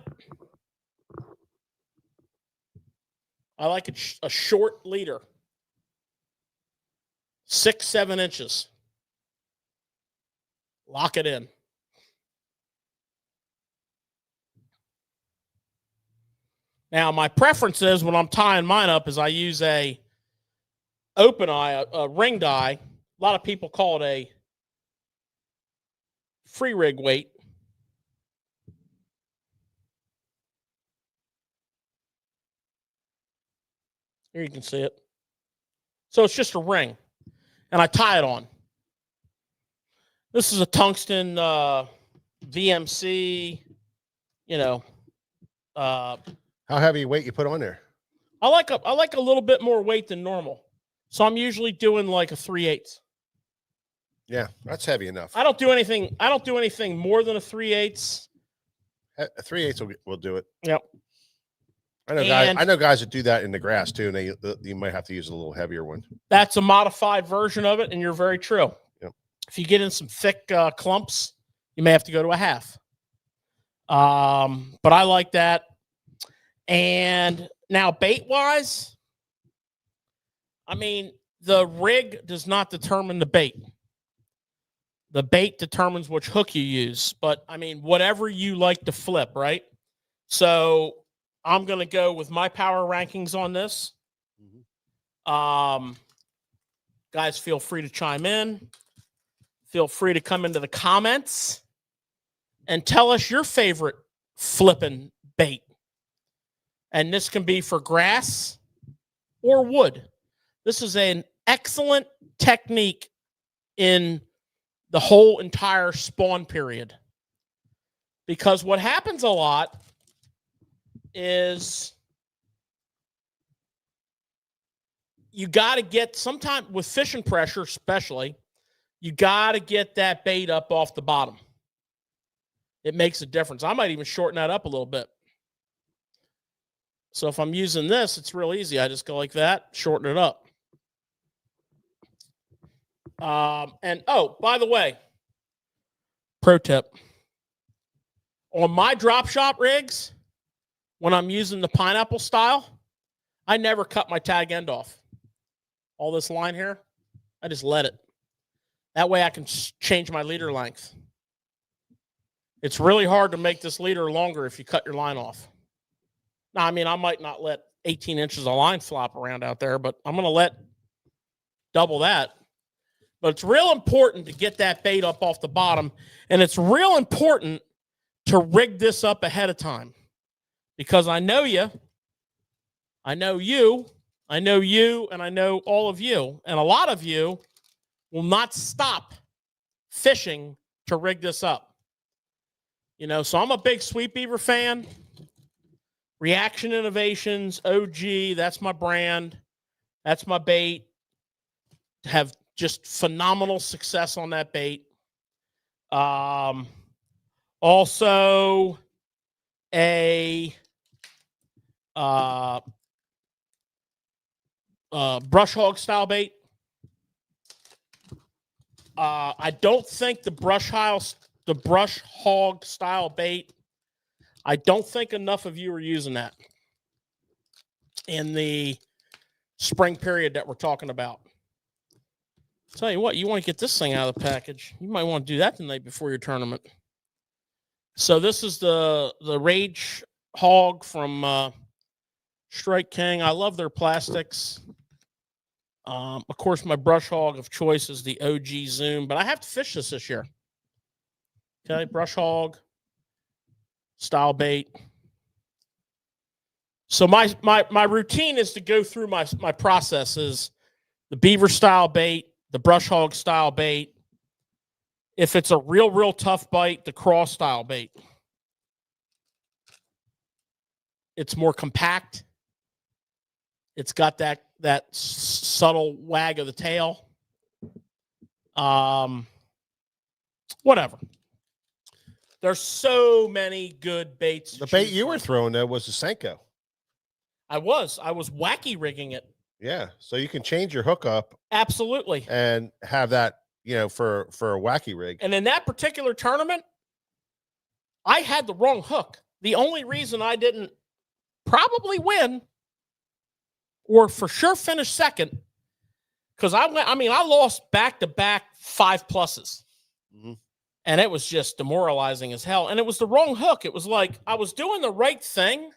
[SPEAKER 4] I like a short leader. 6-7 inches. Lock it in. Now, my preference is when I'm tying mine up is I use a open eye, a ringed eye. A lot of people call it a free rig weight. Here you can see it. So it's just a ring, and I tie it on. This is a tungsten VMC, you know.
[SPEAKER 1] How heavy a weight you put on there?
[SPEAKER 4] I like a little bit more weight than normal. So I'm usually doing like a 3/8.
[SPEAKER 1] Yeah, that's heavy enough.
[SPEAKER 4] I don't do anything more than a 3/8.
[SPEAKER 1] A 3/8 will do it.
[SPEAKER 4] Yep.
[SPEAKER 1] I know guys that do that in the grass too, and you might have to use a little heavier one.
[SPEAKER 4] That's a modified version of it, and you're very true.
[SPEAKER 1] Yep.
[SPEAKER 4] If you get in some thick clumps, you may have to go to a half. But I like that. And now bait-wise, I mean, the rig does not determine the bait. The bait determines which hook you use. But, I mean, whatever you like to flip, right? So I'm going to go with my power rankings on this. Guys, feel free to chime in. Feel free to come into the comments and tell us your favorite flipping bait. And this can be for grass or wood. This is an excellent technique in the whole entire spawn period. Because what happens a lot is you got to get, sometimes with fishing pressure especially, you got to get that bait up off the bottom. It makes a difference. I might even shorten that up a little bit. So if I'm using this, it's real easy. I just go like that, shorten it up. And oh, by the way, pro tip. On my drop shot rigs, when I'm using the pineapple style, I never cut my tag end off. All this line here, I just let it. That way I can change my leader length. It's really hard to make this leader longer if you cut your line off. Now, I mean, I might not let 18 inches of line flop around out there, but I'm going to let double that. But it's real important to get that bait up off the bottom. And it's real important to rig this up ahead of time. Because I know you, I know you, I know you, and I know all of you. And a lot of you will not stop fishing to rig this up. You know, so I'm a big Sweet Beaver fan. Reaction Innovations, OG, that's my brand. That's my bait. Have just phenomenal success on that bait. Also a brush hog style bait. I don't think the brush hog style bait, I don't think enough of you are using that in the spring period that we're talking about. Tell you what, you want to get this thing out of the package. You might want to do that the night before your tournament. So this is the Rage Hog from Strike King. I love their plastics. Of course, my brush hog of choice is the OG Zoom, but I have to fish this year. Okay, brush hog style bait. So my routine is to go through my processes: the beaver style bait, the brush hog style bait. If it's a real tough bite, the craw style bait. It's more compact. It's got that subtle wag of the tail. Whatever. There's so many good baits.
[SPEAKER 1] The bait you were throwing there was the Senko.
[SPEAKER 4] I was wacky rigging it.
[SPEAKER 1] Yeah, so you can change your hookup
[SPEAKER 4] Absolutely.
[SPEAKER 1] and have that, you know, for a wacky rig.
[SPEAKER 4] And in that particular tournament, I had the wrong hook. The only reason I didn't probably win or for sure finish second, because I lost back-to-back 5+.
[SPEAKER 1] Mm-hmm.
[SPEAKER 4] And it was just demoralizing as hell. And it was the wrong hook. It was like I was doing the right thing,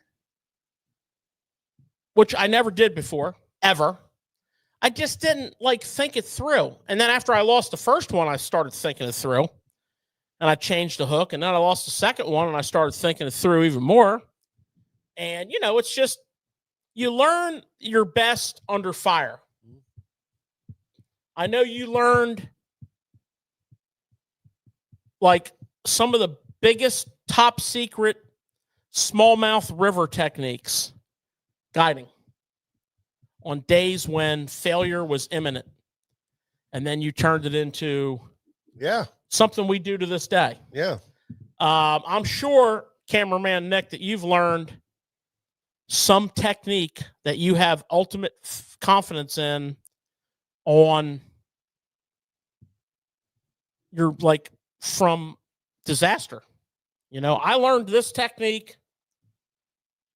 [SPEAKER 4] which I never did before, ever. I just didn't think it through. And then after I lost the first one, I started thinking it through. And I changed the hook. And then I lost the second one, and I started thinking it through even more. And, you know, it's just, you learn your best under fire. I know you learned some of the biggest top secret smallmouth river techniques guiding on days when failure was imminent. And then you turned it into something we do to this day.
[SPEAKER 1] Yeah.
[SPEAKER 4] I'm sure, Cameraman Nick, that you've learned some technique that you have ultimate confidence in on your from disaster. You know, I learned this technique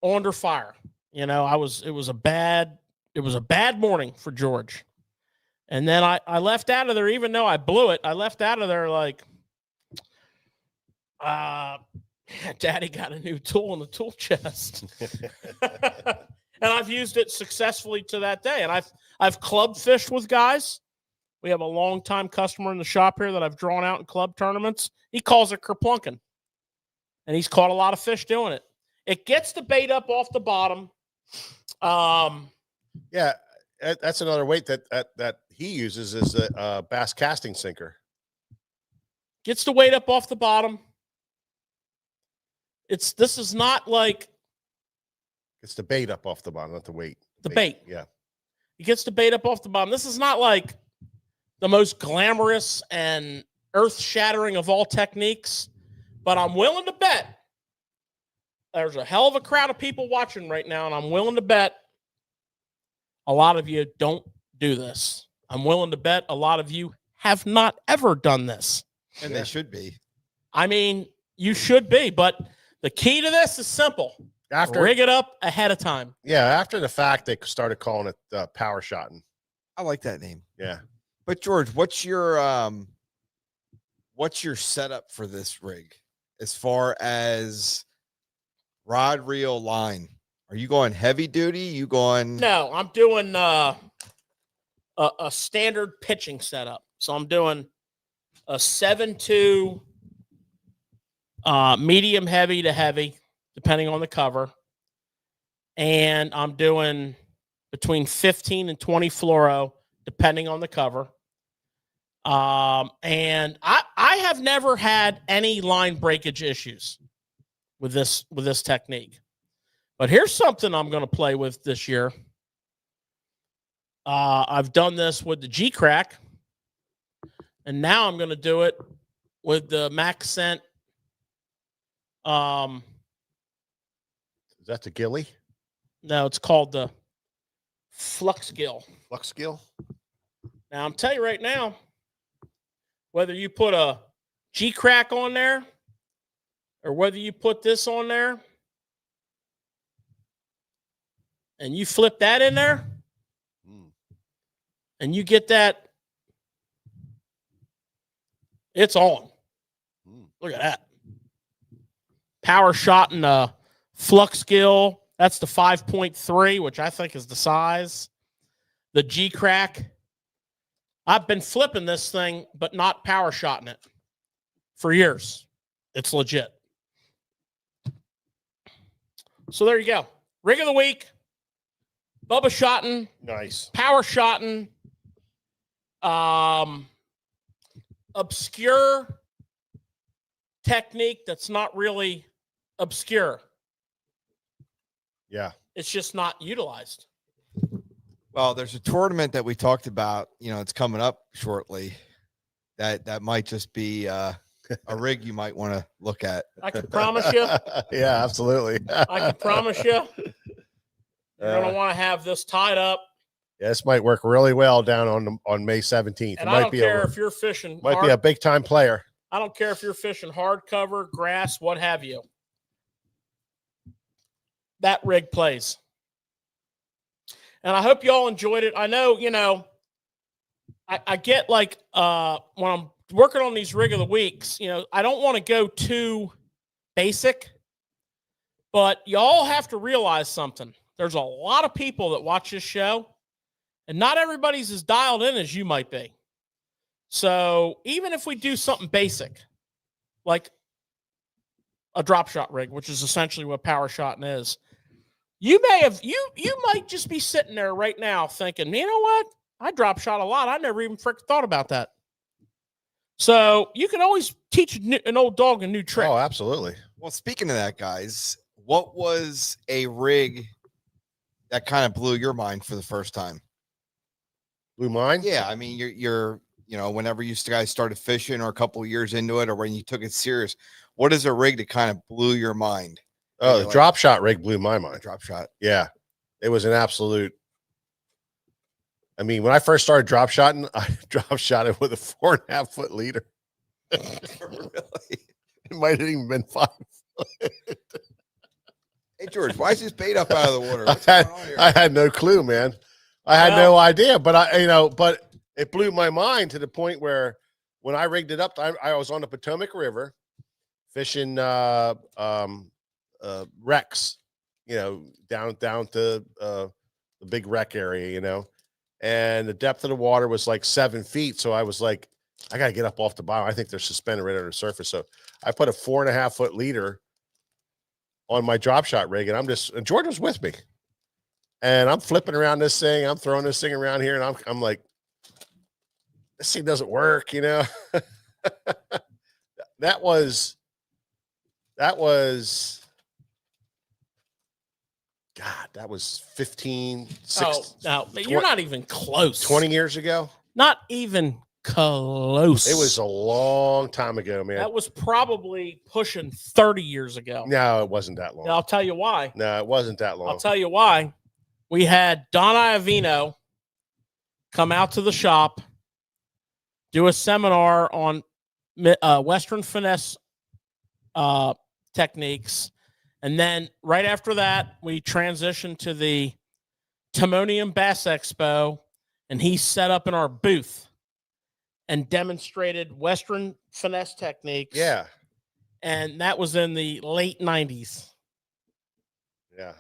[SPEAKER 4] under fire. You know, it was a bad morning for George. And then I left out of there, even though I blew it, I left out of there Daddy got a new tool in the tool chest. And I've used it successfully to that day. And I've club fished with guys. We have a longtime customer in the shop here that I've drawn out in club tournaments. He calls it kerplunking. And he's caught a lot of fish doing it. It gets the bait up off the bottom.
[SPEAKER 1] Yeah, that's another weight that he uses is a bass casting sinker.
[SPEAKER 4] Gets the weight up off the bottom. This is not like
[SPEAKER 1] it's the bait up off the bottom, not the weight.
[SPEAKER 4] The bait.
[SPEAKER 1] Yeah.
[SPEAKER 4] It gets the bait up off the bottom. This is not like the most glamorous and earth-shattering of all techniques, but I'm willing to bet there's a hell of a crowd of people watching right now, and I'm willing to bet a lot of you don't do this. I'm willing to bet a lot of you have not ever done this.
[SPEAKER 3] And they should be.
[SPEAKER 4] I mean, you should be, but the key to this is simple. Rig it up ahead of time.
[SPEAKER 1] Yeah, after the fact, they started calling it power shotting.
[SPEAKER 3] I like that name.
[SPEAKER 1] Yeah.
[SPEAKER 3] But George, what's your setup for this rig as far as rod, reel, line? Are you going heavy duty? You going?
[SPEAKER 4] No, I'm doing a standard pitching setup. So I'm doing a 7.2 medium heavy to heavy, depending on the cover. And I'm doing between 15 and 20 fluoro, depending on the cover. And I have never had any line breakage issues with this technique. But here's something I'm going to play with this year. I've done this with the G-Crack, and now I'm going to do it with the Maxcent.
[SPEAKER 1] Is that the Gilly?
[SPEAKER 4] No, it's called the Flux Gill.
[SPEAKER 1] Flux Gill?
[SPEAKER 4] Now, I'm telling you right now, whether you put a G-Crack on there or whether you put this on there and you flip that in there and you get that, it's on. Look at that. Power shot in a Flux Gill. That's the 5.3, which I think is the size. The G-Crack. I've been flipping this thing, but not power shotting it for years. It's legit. So there you go. Rig of the week. Bubba shotting.
[SPEAKER 1] Nice.
[SPEAKER 4] Power shotting. Obscure technique that's not really obscure.
[SPEAKER 1] Yeah.
[SPEAKER 4] It's just not utilized.
[SPEAKER 3] Well, there's a tournament that we talked about. You know, it's coming up shortly. That might just be a rig you might want to look at.
[SPEAKER 4] I can promise you.
[SPEAKER 1] Yeah, absolutely.
[SPEAKER 4] I can promise you. You're going to want to have this tied up.
[SPEAKER 1] Yeah, this might work really well down on May 17th.
[SPEAKER 4] And I don't care if you're fishing.
[SPEAKER 1] Might be a big time player.
[SPEAKER 4] I don't care if you're fishing hardcover, grass, what have you. That rig plays. And I hope you all enjoyed it. I know, I get like when I'm working on these rig of the weeks, I don't want to go too basic, but y'all have to realize something. There's a lot of people that watch this show, and not everybody's as dialed in as you might be. So even if we do something basic, like a drop shot rig, which is essentially what power shotting is, you might just be sitting there right now thinking, you know what? I drop shot a lot. I never even thought about that. So you can always teach an old dog a new trick.
[SPEAKER 1] Oh, absolutely.
[SPEAKER 3] Well, speaking of that, guys, what was a rig that kind of blew your mind for the first time?
[SPEAKER 1] Blew mine?
[SPEAKER 3] Yeah, I mean, you're whenever you guys started fishing or a couple of years into it or when you took it serious, what is a rig that kind of blew your mind?
[SPEAKER 1] Oh, the drop shot rig blew my mind.
[SPEAKER 3] Drop shot.
[SPEAKER 1] Yeah. It was an absolute. I mean, when I first started drop shotting, I drop shot it with a 4.5 foot leader.
[SPEAKER 3] Really?
[SPEAKER 1] It might have even been 5.
[SPEAKER 3] Hey, George, why is this bait up out of the water?
[SPEAKER 1] I had no clue, man. I had no idea, but but it blew my mind to the point where when I rigged it up, I was on the Potomac River fishing wrecks, down to the big wreck area, and the depth of the water was like 7 feet. So I was like, I got to get up off the bottom. I think they're suspended right under the surface. So I put a 4.5 foot leader on my drop shot rig, and George was with me, and I'm flipping around this thing. I'm throwing this thing around here, and I'm like, this thing doesn't work, That was God, that was 15, 16.
[SPEAKER 4] Oh, no, you're not even close.
[SPEAKER 1] 20 years ago?
[SPEAKER 4] Not even close.
[SPEAKER 1] It was a long time ago, man.
[SPEAKER 4] That was probably pushing 30 years ago.
[SPEAKER 1] No, it wasn't that long.
[SPEAKER 4] Now, I'll tell you why.
[SPEAKER 1] No, it wasn't that long.
[SPEAKER 4] I'll tell you why. We had Don Iovino come out to the shop, do a seminar on Western finesse techniques. And then right after that, we transitioned to the Timonium Bass Expo, and he set up in our booth and demonstrated Western finesse techniques.
[SPEAKER 1] Yeah.
[SPEAKER 4] And that was in the late 90s.
[SPEAKER 1] Yeah.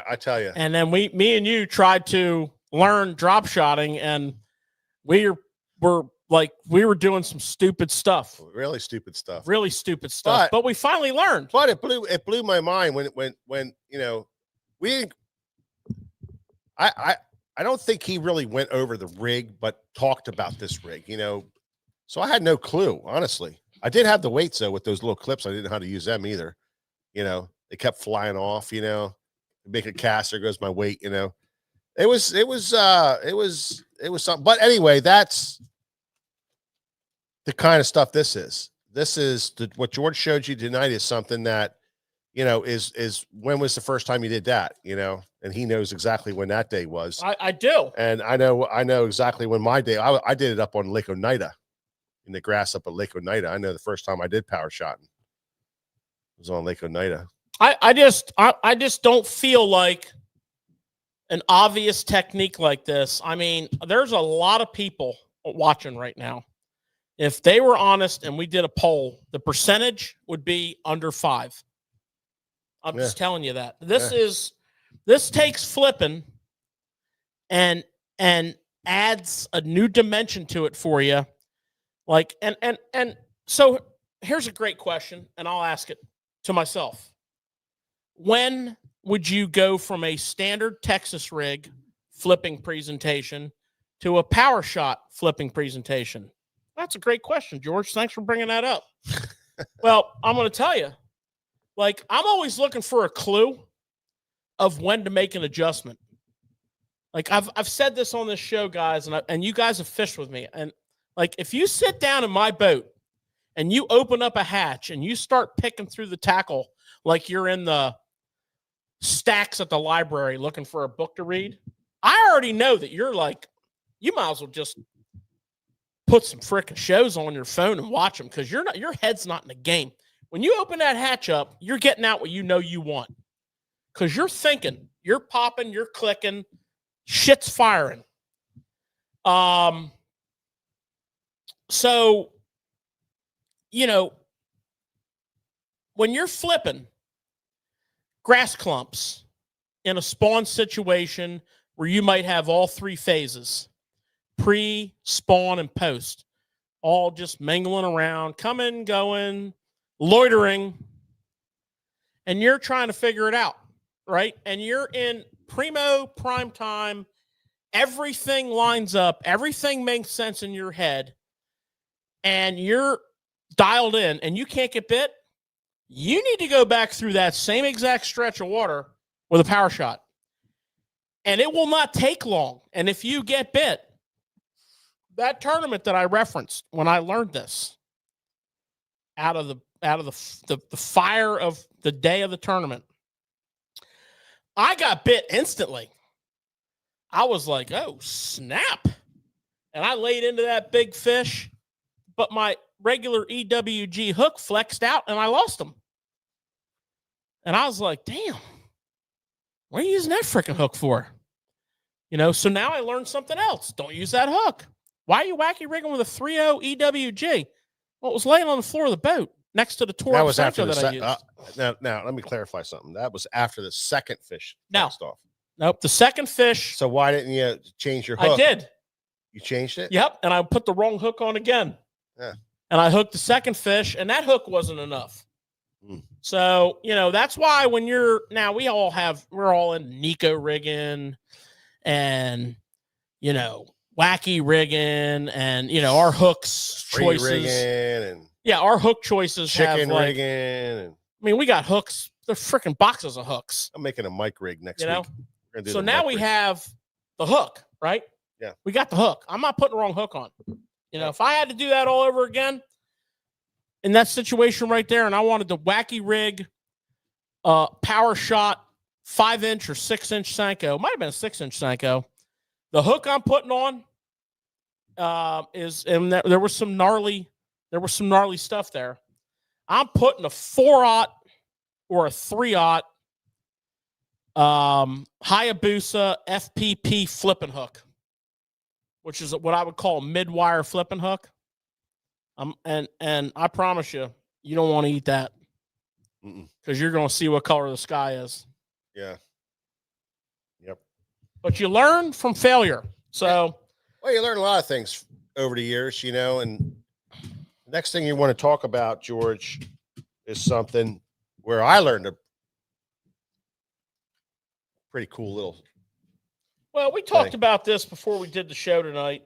[SPEAKER 1] I tell you.
[SPEAKER 4] And then me and you tried to learn drop shotting, and we were doing some stupid stuff.
[SPEAKER 1] Really stupid stuff.
[SPEAKER 4] Really stupid stuff. But we finally learned.
[SPEAKER 1] But it blew my mind when you know, we didn't. I don't think he really went over the rig, but talked about this rig, you know. So I had no clue, honestly. I did have the weights though with those little clips. I didn't know how to use them either. You know, they kept flying off, you know. Make a cast, there goes my weight, you know. It was something. But anyway, that's the kind of stuff this is. This is what George showed you tonight is something that, you know, is when was the first time you did that, you know? And he knows exactly when that day was.
[SPEAKER 4] I do.
[SPEAKER 1] And I know exactly when my day, I did it up on Lake Oneida, in the grass up at Lake Oneida. I know the first time I did power shotting was on Lake Oneida.
[SPEAKER 4] I just don't feel like an obvious technique like this. I mean, there's a lot of people watching right now. If they were honest and we did a poll, the percentage would be under 5. I'm just telling you that. This takes flipping and adds a new dimension to it for you. Like, and so here's a great question, and I'll ask it to myself. When would you go from a standard Texas rig flipping presentation to a power shot flipping presentation? That's a great question, George. Thanks for bringing that up. Well, I'm going to tell you, like, I'm always looking for a clue of when to make an adjustment. Like, I've said this on this show, guys, and you guys have fished with me. And like, if you sit down in my boat and you open up a hatch and you start picking through the tackle like you're in the stacks at the library looking for a book to read, I already know that you're like, you might as well just put some freaking shows on your phone and watch them, because your head's not in the game. When you open that hatch up, you're getting out what you know you want, because you're thinking, you're popping, you're clicking, shit's firing. So, you know, when you're flipping grass clumps in a spawn situation where you might have all 3 phases, pre, spawn, and post, all just mingling around, coming, going, loitering, and you're trying to figure it out, right? And you're in prime time, everything lines up, everything makes sense in your head, and you're dialed in and you can't get bit, you need to go back through that same exact stretch of water with a power shot. And it will not take long. And if you get bit, that tournament that I referenced when I learned this, out of the fire of the day of the tournament, I got bit instantly. I was like, oh, snap. And I laid into that big fish, but my regular EWG hook flexed out and I lost him. And I was like, damn, what are you using that freaking hook for? You know, so now I learned something else. Don't use that hook. Why are you wacky rigging with a 3.0 EWG? Well, it was laying on the floor of the boat next to the Toro
[SPEAKER 1] That was after
[SPEAKER 4] that I
[SPEAKER 1] the
[SPEAKER 4] used.
[SPEAKER 1] now let me clarify something. That was after the second fish flexed off.
[SPEAKER 4] Nope, the second fish.
[SPEAKER 1] So why didn't you change your hook?
[SPEAKER 4] I did.
[SPEAKER 1] You changed it?
[SPEAKER 4] Yep, and I put the wrong hook on again.
[SPEAKER 1] Yeah.
[SPEAKER 4] And I hooked the second fish, and that hook wasn't enough.
[SPEAKER 1] Mm.
[SPEAKER 4] So, you know, that's why when we're all in Nico rigging and, you know, wacky rigging and, you know, our hooks
[SPEAKER 1] Free
[SPEAKER 4] choices.
[SPEAKER 1] rigging and
[SPEAKER 4] our hook choices
[SPEAKER 1] chicken
[SPEAKER 4] have
[SPEAKER 1] rigging. And
[SPEAKER 4] I mean, we got hooks. They're freaking boxes of hooks.
[SPEAKER 1] I'm making a mic rig next
[SPEAKER 4] You
[SPEAKER 1] week.
[SPEAKER 4] know?
[SPEAKER 1] We're gonna do
[SPEAKER 4] So
[SPEAKER 1] the
[SPEAKER 4] now
[SPEAKER 1] mic
[SPEAKER 4] we
[SPEAKER 1] rig.
[SPEAKER 4] have the hook, right?
[SPEAKER 1] Yeah.
[SPEAKER 4] We got the hook. I'm not putting the wrong hook on. You know, if I had to do that all over again in that situation right there, and I wanted the wacky rig, power shot, 5-inch or 6-inch Senko, might have been a 6-inch Senko. The hook I'm putting on there was some gnarly stuff there. I'm putting a 4-aught or a 3-aught Hayabusa FPP flipping hook, which is what I would call a mid-wire flipping hook. And I promise you, you don't want to eat that because you're going to see what color the sky is.
[SPEAKER 1] Yeah. Yep.
[SPEAKER 4] But you learn from failure. So,
[SPEAKER 1] well, you learn a lot of things over the years, and the next thing you want to talk about, George, is something where I learned a pretty cool little.
[SPEAKER 4] Well, we talked about this before we did the show tonight.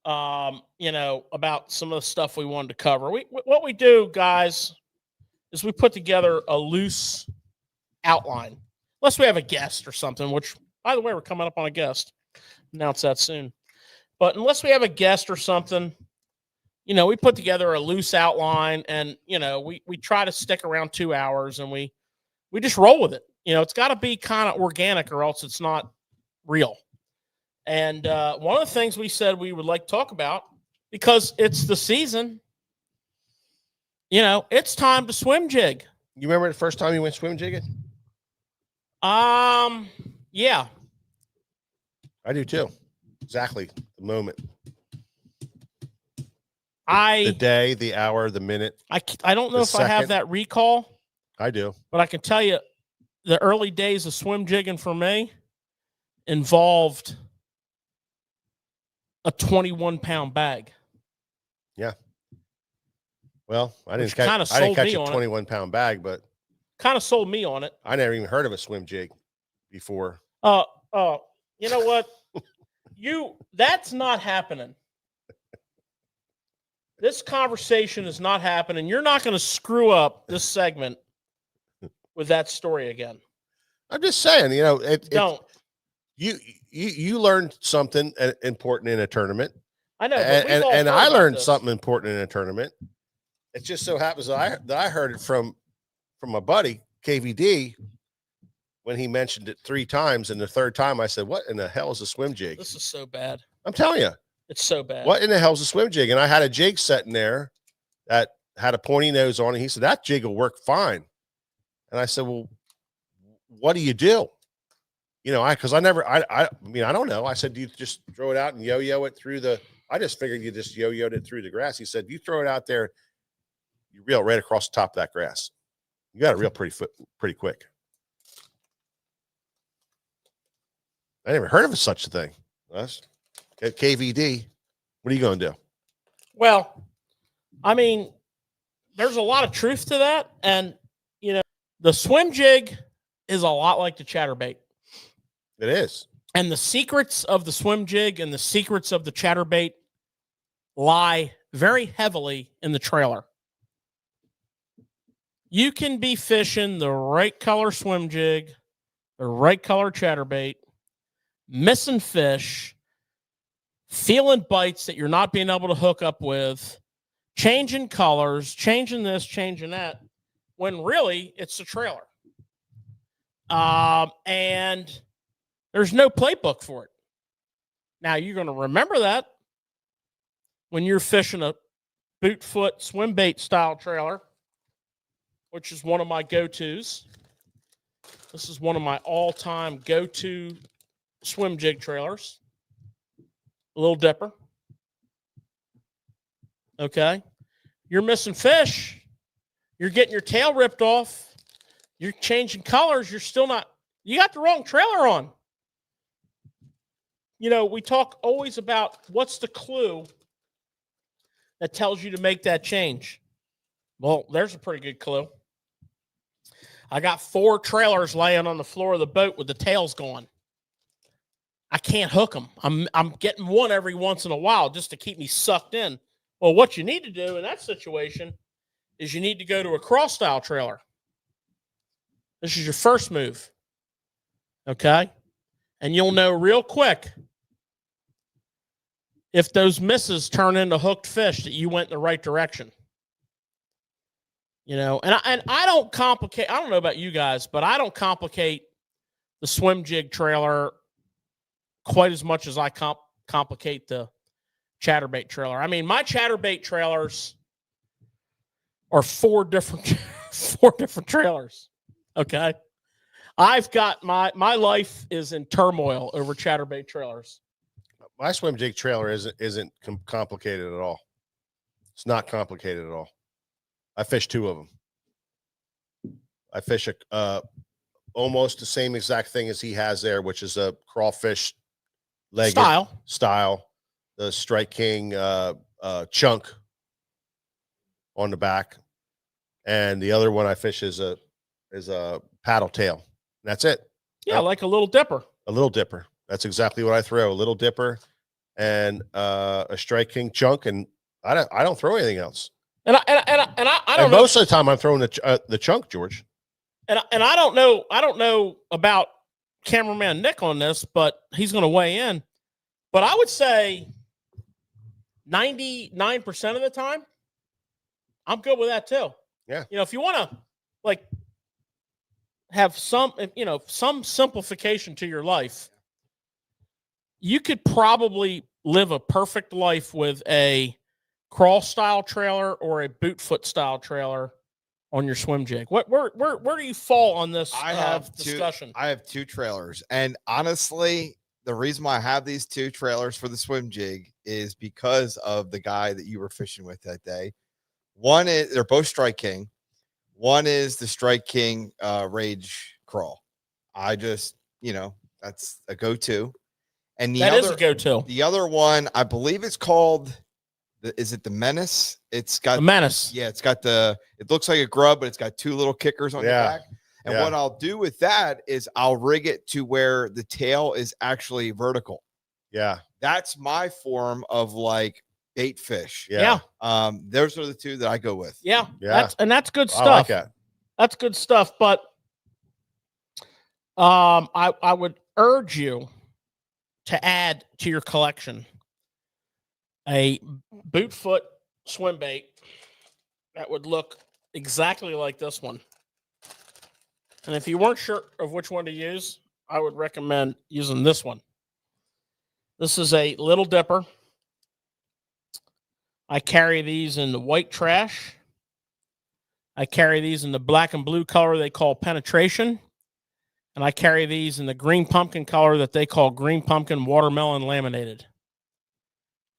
[SPEAKER 4] About some of the stuff we wanted to cover. What we do, guys, is we put together a loose outline, unless we have a guest or something. Which, by the way, we're coming up on a guest. Announce that soon. But unless we have a guest or something, we put together a loose outline, and we try to stick around 2 hours, and we just roll with it. It's got to be kind of organic, or else it's not real. And one of the things we said we would like to talk about, because it's the season, it's time to swim jig.
[SPEAKER 1] You remember the first time you went swim jigging?
[SPEAKER 4] Yeah.
[SPEAKER 1] I do too. Exactly the moment. The day, the hour, the minute.
[SPEAKER 4] I don't know if I have that recall.
[SPEAKER 1] I do.
[SPEAKER 4] But I can tell you the early days of swim jigging for me involved a 21-pound bag.
[SPEAKER 1] Yeah. Well, I didn't
[SPEAKER 4] catch
[SPEAKER 1] a 21-pound bag, but
[SPEAKER 4] kind of sold me on it.
[SPEAKER 1] I never even heard of a swim jig before.
[SPEAKER 4] You know what? That's not happening. This conversation is not happening. You're not going to screw up this segment with that story again.
[SPEAKER 1] I'm just saying,
[SPEAKER 4] don't.
[SPEAKER 1] You learned something important in a tournament.
[SPEAKER 4] I know,
[SPEAKER 1] and I learned something important in a tournament. It just so happens that I heard it from my buddy KVD when he mentioned it 3 times, and the third time I said, "What in the hell is a swim jig?"
[SPEAKER 4] This is so bad.
[SPEAKER 1] I'm telling you,
[SPEAKER 4] it's so bad.
[SPEAKER 1] What in the hell is a swim jig? And I had a jig sitting there that had a pointy nose on it. He said that jig will work fine, and I said, "Well, what do you do?" Because I don't know. I said, "Do you just throw it out and yo-yo it through the?" I just figured you just yo-yoed it through the grass. He said, "You throw it out there, you reel right across the top of that grass. You got to reel pretty quick." I never heard of such a thing. That's at KVD. What are you going to do?
[SPEAKER 4] Well, there's a lot of truth to that, and the swim jig is a lot like the chatterbait.
[SPEAKER 1] It is.
[SPEAKER 4] And the secrets of the swim jig and the secrets of the chatterbait lie very heavily in the trailer. You can be fishing the right color swim jig, the right color chatterbait, missing fish, feeling bites that you're not being able to hook up with, changing colors, changing this, changing that, when really it's the trailer. And there's no playbook for it. Now, you're going to remember that when you're fishing a boot foot swim bait style trailer, which is one of my go-tos. This is one of my all-time go-to swim jig trailers. A Little Dipper. Okay. You're missing fish. You're getting your tail ripped off. You're changing colors. You're still not, you got the wrong trailer on. We talk always about what's the clue that tells you to make that change. Well, there's a pretty good clue. I got 4 trailers laying on the floor of the boat with the tails gone. I can't hook them. I'm getting one every once in a while just to keep me sucked in. Well, what you need to do in that situation is you need to go to a cross style trailer. This is your first move. Okay? And you'll know real quick if those misses turn into hooked fish that you went in the right direction. And I don't complicate. I don't know about you guys, but I don't complicate the swim jig trailer quite as much as I complicate the chatterbait trailer. My chatterbait trailers are 4 different trailers. Okay. I've got my life is in turmoil over chatterbait trailers.
[SPEAKER 1] My swim jig trailer isn't complicated at all. It's not complicated at all. I fish 2 of them. I fish almost the same exact thing as he has there, which is a crawfish legged style, the Strike King chunk on the back, and the other one I fish is a paddle tail. That's it.
[SPEAKER 4] Yeah, like a little dipper.
[SPEAKER 1] A little dipper. That's exactly what I throw. A little dipper and a Strike King chunk, and I don't throw anything else.
[SPEAKER 4] And I don't know.
[SPEAKER 1] Most of the time I'm throwing the chunk, George.
[SPEAKER 4] And I don't know about Cameraman Nick on this, but he's going to weigh in. But I would say 99% of the time, I'm good with that too.
[SPEAKER 1] Yeah.
[SPEAKER 4] You know, if you want to like have some simplification to your life, you could probably live a perfect life with a crawl style trailer or a boot foot style trailer on your swim jig. Where do you fall on this discussion?
[SPEAKER 3] I have 2 trailers, and honestly, the reason why I have these 2 trailers for the swim jig is because of the guy that you were fishing with that day. One is they're both Strike King. One is the Strike King Rage Crawl. I just, that's a go-to. And the
[SPEAKER 4] that
[SPEAKER 3] other
[SPEAKER 4] is a go-to.
[SPEAKER 3] The other one, I believe it's called. Is it the Menace? It's got
[SPEAKER 4] the Menace.
[SPEAKER 3] Yeah, it's got it looks like a grub, but it's got 2 little kickers on the back. And what I'll do with that is I'll rig it to where the tail is actually vertical.
[SPEAKER 1] Yeah.
[SPEAKER 3] That's my form of like bait fish.
[SPEAKER 1] Yeah.
[SPEAKER 3] Those are the 2 that I go with.
[SPEAKER 4] Yeah.
[SPEAKER 1] Yeah.
[SPEAKER 4] That's good stuff.
[SPEAKER 1] I like that.
[SPEAKER 4] That's good stuff. But I would urge you to add to your collection a boot foot swim bait that would look exactly like this one. And if you weren't sure of which one to use, I would recommend using this one. This is a little dipper. I carry these in the white trash. I carry these in the black and blue color they call penetration. And I carry these in the green pumpkin color that they call green pumpkin watermelon laminated.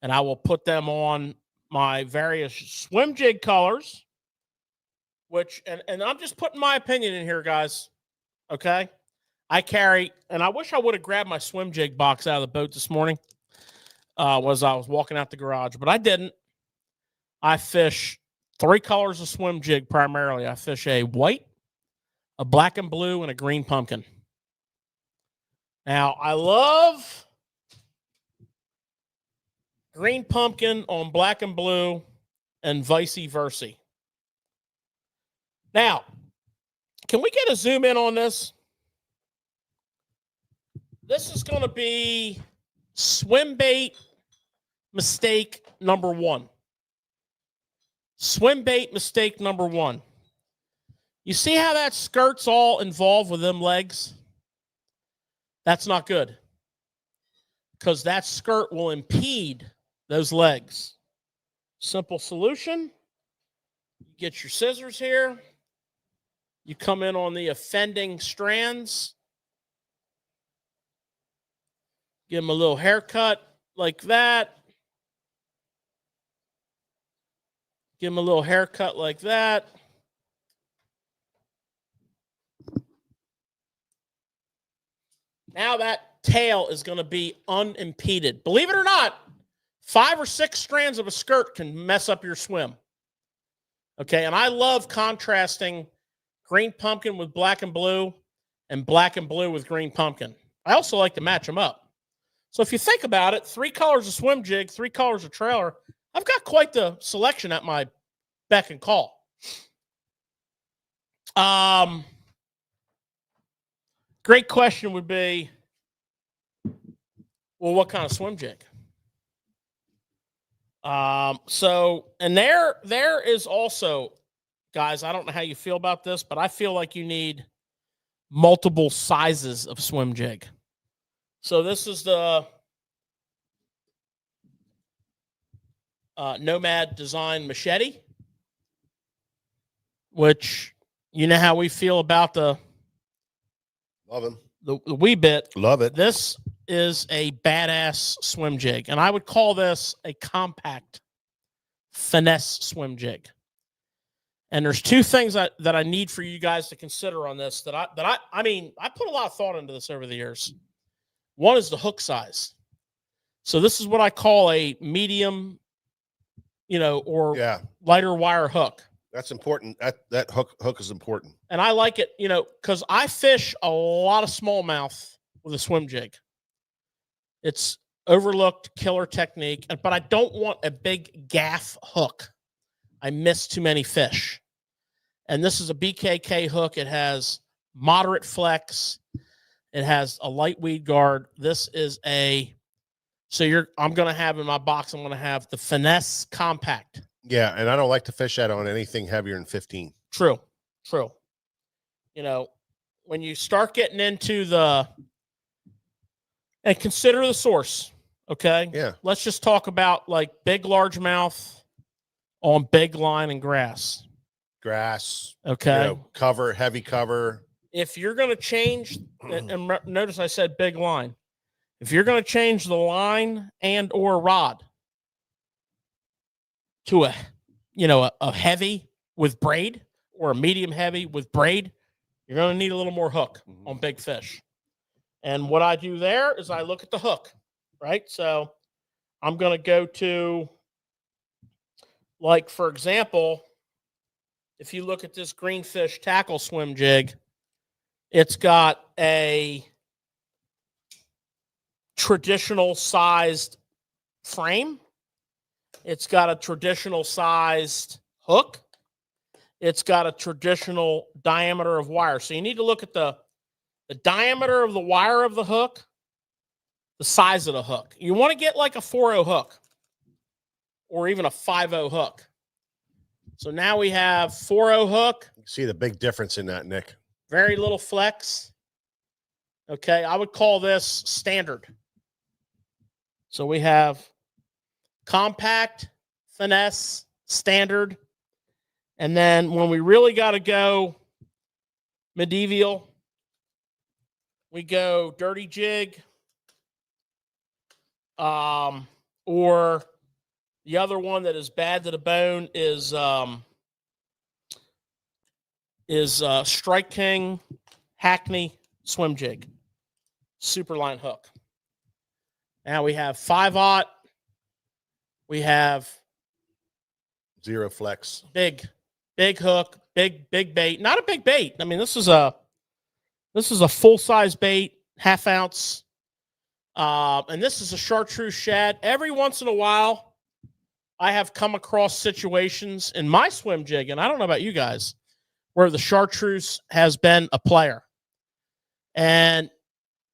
[SPEAKER 4] And I will put them on my various swim jig colors, which, and I'm just putting my opinion in here, guys. Okay. I carry, and I wish I would have grabbed my swim jig box out of the boat this morning as I was walking out the garage, but I didn't. I fish 3 colors of swim jig primarily. I fish a white, a black and blue, and a green pumpkin. Now, I love green pumpkin on black and blue and vice versa. Now, can we get a zoom in on this? This is going to be swim bait mistake number 1. Swim bait mistake number 1. You see how that skirt's all involved with them legs? That's not good, because that skirt will impede those legs. Simple solution. You get your scissors here. You come in on the offending strands. Give them a little haircut like that. Give them a little haircut like that. Now that tail is going to be unimpeded. Believe it or not, 5 or 6 strands of a skirt can mess up your swim. Okay, and I love contrasting green pumpkin with black and blue and black and blue with green pumpkin. I also like to match them up. So if you think about it, 3 colors of swim jig, 3 colors of trailer, I've got quite the selection at my beck and call. Great question would be, well, what kind of swim jig? And there is also, guys, I don't know how you feel about this, but I feel like you need multiple sizes of swim jig. So this is the Nomad Design machete, which you know how we feel about the
[SPEAKER 1] Love him.
[SPEAKER 4] The wee bit.
[SPEAKER 1] Love it.
[SPEAKER 4] This is a badass swim jig, and I would call this a compact finesse swim jig. And there's two things that I need for you guys to consider on this I put a lot of thought into this over the years. One is the hook size. So this is what I call a medium, or lighter wire hook.
[SPEAKER 1] That's important. That hook is important.
[SPEAKER 4] And I like it, because I fish a lot of smallmouth with a swim jig. It's overlooked killer technique, but I don't want a big gaff hook. I miss too many fish. And this is a BKK hook. It has moderate flex. It has a light weed guard. This is I'm going to have in my box, I'm going to have the Finesse Compact.
[SPEAKER 1] Yeah, and I don't like to fish that on anything heavier than 15.
[SPEAKER 4] True. When you start getting into and consider the source, okay?
[SPEAKER 1] Yeah.
[SPEAKER 4] Let's just talk about like big largemouth on big line and grass.
[SPEAKER 1] Grass.
[SPEAKER 4] Okay.
[SPEAKER 1] Cover, heavy cover.
[SPEAKER 4] If you're going to change, and notice I said big line. If you're going to change the line and or rod to a heavy with braid or a medium heavy with braid, you're going to need a little more hook on big fish. And what I do there is I look at the hook, right? So I'm going to go to, like, for example, if you look at this greenfish tackle swim jig, it's got a traditional sized frame. It's got a traditional sized hook. It's got a traditional diameter of wire. So you need to look at the diameter of the wire of the hook, the size of the hook. You want to get like a 4.0 hook or even a 5.0 hook. So now we have 4.0 hook.
[SPEAKER 1] See the big difference in that, Nick.
[SPEAKER 4] Very little flex. Okay, I would call this standard. So we have compact, finesse, standard. And then when we really got to go medieval, we go dirty jig. Or the other one that is bad to the bone is Strike King Hackney swim jig, super line hook. Now we have 5/0. We have
[SPEAKER 1] Zero flex.
[SPEAKER 4] Big hook, big bait. Not a big bait. I mean, this is a full size bait, 1/2 ounce. And this is a chartreuse shad. Every once in a while, I have come across situations in my swim jig, and I don't know about you guys, where the chartreuse has been a player. And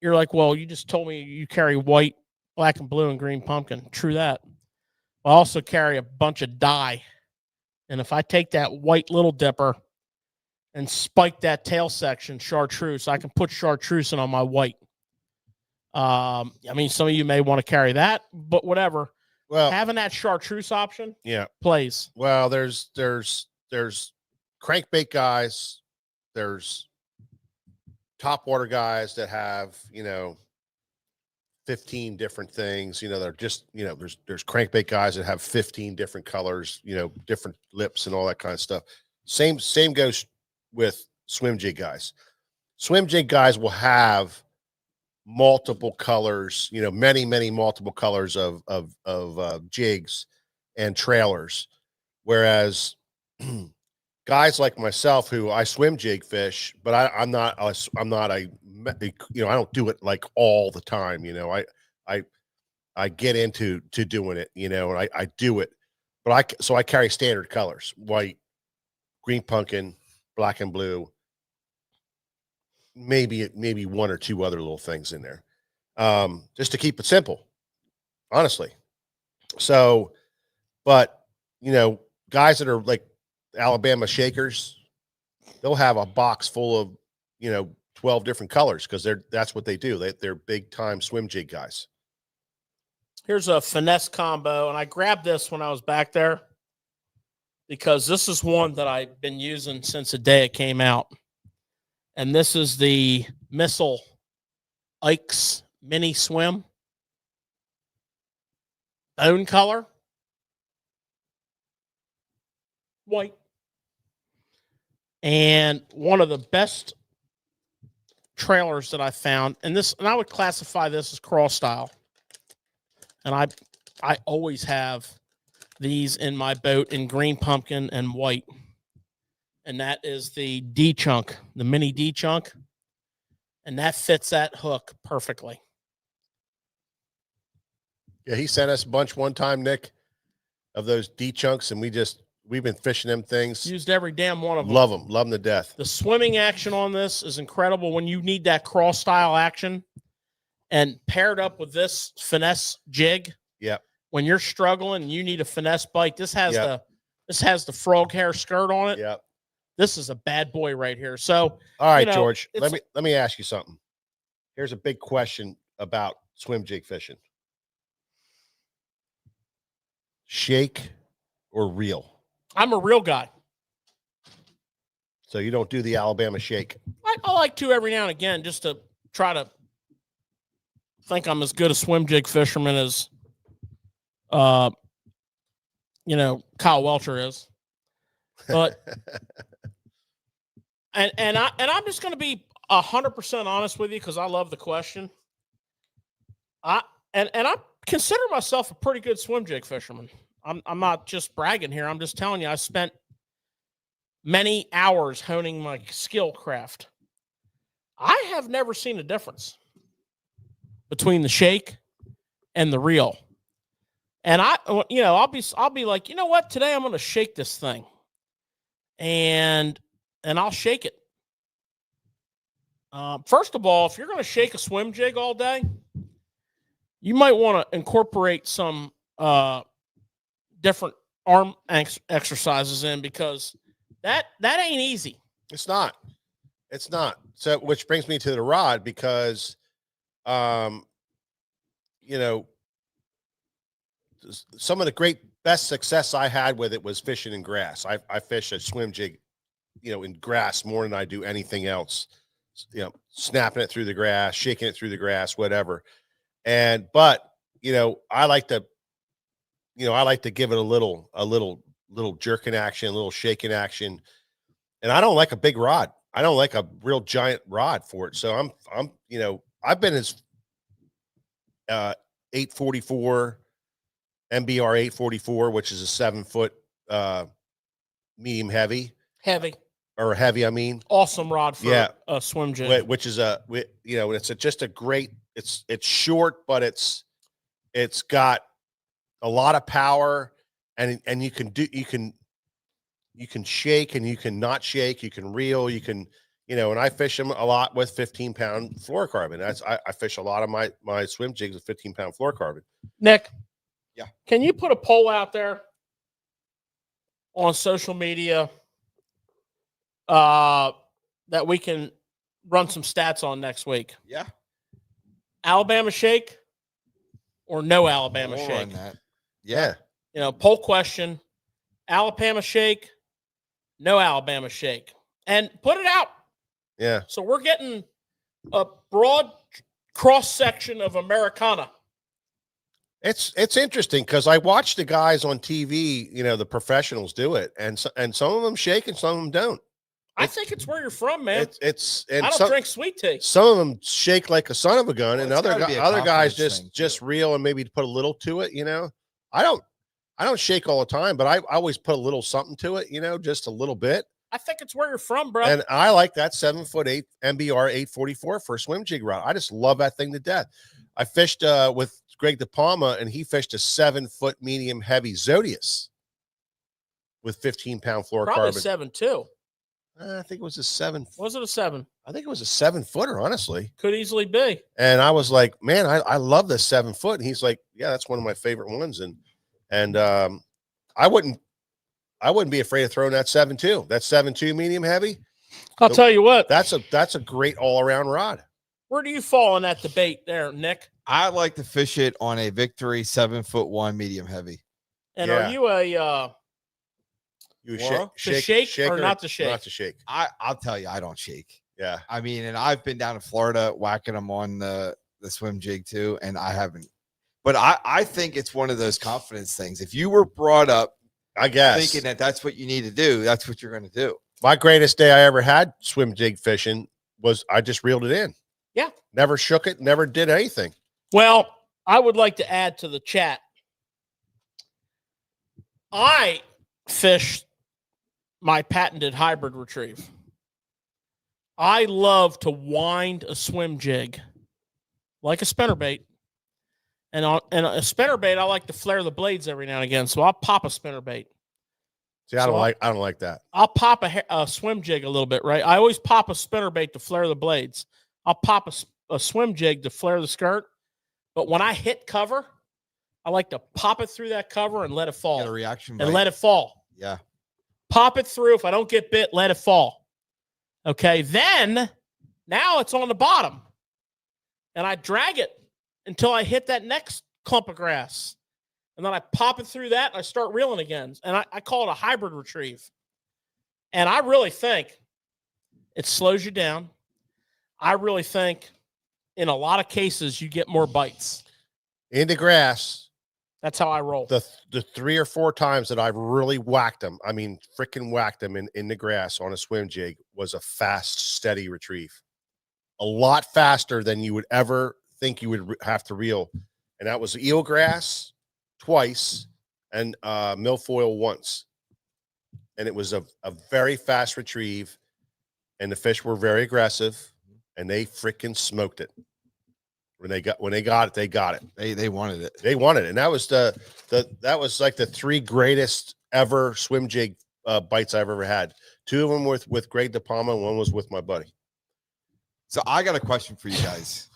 [SPEAKER 4] you're like, well, you just told me you carry white, black and blue, and green pumpkin. True that. I also carry a bunch of dye. And if I take that white little dipper and spike that tail section chartreuse, I can put chartreuse in on my white. I mean, some of you may want to carry that, but whatever.
[SPEAKER 1] Well,
[SPEAKER 4] having that chartreuse option, plays.
[SPEAKER 1] Well, there's crankbait guys, there's topwater guys that have 15 different things. They're just there's crankbait guys that have 15 different colors, different lips and all that kind of stuff. Same goes with swim jig guys. Swim jig guys will have multiple colors, many multiple colors of jigs and trailers, whereas guys like myself, who I swim jig fish, but I'm not a I don't do it like all the time. I get into doing it, and I do it, but I carry standard colors: white, green pumpkin, black and blue. Maybe one or two other little things in there, just to keep it simple, honestly. So, but guys that are like Alabama Shakers, they'll have a box full of 12 different colors because that's what they do. They're big time swim jig guys.
[SPEAKER 4] Here's a finesse combo, and I grabbed this when I was back there because this is one that I've been using since the day it came out. And this is the Missile Ike's Mini Swim. Bone color. white. And one of the best trailers that I found, and I would classify this as cross style. And I always have these in my boat in green pumpkin and white. And that is the D chunk, the mini D chunk. And that fits that hook perfectly.
[SPEAKER 1] Yeah, he sent us a bunch one time, Nick, of those D chunks, and we've been fishing them things.
[SPEAKER 4] Used every damn one of them.
[SPEAKER 1] Love them to death.
[SPEAKER 4] The swimming action on this is incredible when you need that cross style action, and paired up with this finesse jig.
[SPEAKER 1] Yep.
[SPEAKER 4] When you're struggling and you need a finesse bite, this has
[SPEAKER 1] Yep.
[SPEAKER 4] the frog hair skirt on it.
[SPEAKER 1] Yep.
[SPEAKER 4] This is a bad boy right here. So,
[SPEAKER 1] all right,
[SPEAKER 4] you know,
[SPEAKER 1] George, let me ask you something. Here's a big question about swim jig fishing. Shake or reel?
[SPEAKER 4] I'm a real guy.
[SPEAKER 1] So you don't do the Alabama shake?
[SPEAKER 4] I like to every now and again just to try to think I'm as good a swim jig fisherman as Kyle Welcher is. But and I'm just going to be 100% honest with you because I love the question. I consider myself a pretty good swim jig fisherman. I'm not just bragging here. I'm just telling you, I spent many hours honing my skill craft. I have never seen a difference between the shake and the reel. And I'll be like, you know what? Today I'm going to shake this thing. And I'll shake it. First of all, if you're going to shake a swim jig all day, you might want to incorporate some different arm exercises in, because that ain't easy.
[SPEAKER 1] It's not. So, which brings me to the rod, because, some of the best success I had with it was fishing in grass. I fish a swim jig, in grass more than I do anything else. Snapping it through the grass, shaking it through the grass, whatever. But I like to give it a little jerking action, a little shaking action. And I don't like a big rod. I don't like a real giant rod for it. So I've been as 844 MBR 844, which is a 7-foot medium heavy. I mean,
[SPEAKER 4] Awesome rod for a swim jig.
[SPEAKER 1] Which is just a great. It's short, but it's got a lot of power, and you can shake and you can not shake. You can reel. You can and I fish them a lot with 15-pound fluorocarbon. I fish a lot of my swim jigs with 15-pound fluorocarbon.
[SPEAKER 4] Nick,
[SPEAKER 3] yeah,
[SPEAKER 4] can you put a poll out there on social media that we can run some stats on next week?
[SPEAKER 3] Yeah.
[SPEAKER 4] Alabama shake or no Alabama shake?
[SPEAKER 3] Yeah.
[SPEAKER 4] Poll question: Alabama shake, no Alabama shake, and put it out.
[SPEAKER 1] Yeah.
[SPEAKER 4] So we're getting a broad cross section of Americana.
[SPEAKER 1] It's interesting because I watch the guys on TV, the professionals do it, and some of them shake and some of them don't.
[SPEAKER 4] I think it's where you're from, man.
[SPEAKER 1] I
[SPEAKER 4] don't drink sweet tea.
[SPEAKER 1] Some of them shake like a son of a gun, and other guys just reel and maybe put a little to it. I don't shake all the time, but I always put a little something to it. Just a little bit.
[SPEAKER 4] I think it's where you're from, bro.
[SPEAKER 1] And I like that 7'8" MBR 844 for a swim jig rod. I just love that thing to death. I fished with Greg De Palma, and he fished a 7-foot medium heavy Zodius with 15-pound fluorocarbon.
[SPEAKER 4] Probably 7 too.
[SPEAKER 1] I think it was a 7.
[SPEAKER 4] Was it a 7?
[SPEAKER 1] I think it was a 7-footer, honestly.
[SPEAKER 4] Could easily be.
[SPEAKER 1] And I was like, man, I love this 7-foot. And he's like, yeah, that's one of my favorite ones. And I wouldn't be afraid of throwing that 7.2. That 7.2 medium heavy.
[SPEAKER 4] I'll tell you what.
[SPEAKER 1] That's a great all-around rod.
[SPEAKER 4] Where do you fall in that debate there, Nick?
[SPEAKER 3] I like to fish it on a Victory 7'1" medium heavy.
[SPEAKER 4] And are you a shake or not to shake?
[SPEAKER 1] Not to shake.
[SPEAKER 3] I'll tell you, I don't shake.
[SPEAKER 1] Yeah.
[SPEAKER 3] I mean, and I've been down to Florida whacking them on the swim jig too, and I haven't. But I think it's one of those confidence things. If you were brought up
[SPEAKER 1] I guess.
[SPEAKER 3] thinking that that's what you need to do. That's what you're going to do.
[SPEAKER 1] My greatest day I ever had swim jig fishing was I just reeled it in.
[SPEAKER 4] Yeah.
[SPEAKER 1] Never shook it, never did anything.
[SPEAKER 4] Well, I would like to add to the chat. I fish my patented hybrid retrieve. I love to wind a swim jig like a spinnerbait. And on a spinnerbait, I like to flare the blades every now and again. So I'll pop a spinnerbait.
[SPEAKER 1] See, I don't like that.
[SPEAKER 4] I'll pop a swim jig a little bit, right? I always pop a spinnerbait to flare the blades. I'll pop a swim jig to flare the skirt. But when I hit cover, I like to pop it through that cover and let it fall.
[SPEAKER 3] Get a reaction
[SPEAKER 4] and
[SPEAKER 3] bite.
[SPEAKER 4] let it fall.
[SPEAKER 3] Yeah.
[SPEAKER 4] Pop it through. If I don't get bit, let it fall. Okay. Then now it's on the bottom. And I drag it until I hit that next clump of grass. And then I pop it through that and I start reeling again. And I call it a hybrid retrieve. And I really think it slows you down. I really think in a lot of cases you get more bites.
[SPEAKER 1] In the grass,
[SPEAKER 4] That's how I roll.
[SPEAKER 1] the 3 or 4 times that I've really whacked them, I mean, freaking whacked them in the grass on a swim jig, was a fast, steady retrieve. A lot faster than you would ever think you would have to reel. And that was eelgrass twice and milfoil once. And it was a very fast retrieve. And the fish were very aggressive. And they freaking smoked it. When they got it, they got it.
[SPEAKER 3] They wanted it.
[SPEAKER 1] They wanted it. And that was that was like the 3 greatest ever swim jig bites I've ever had. 2 of them with Greg De Palma, and 1 was with my buddy.
[SPEAKER 3] So I got a question for you guys.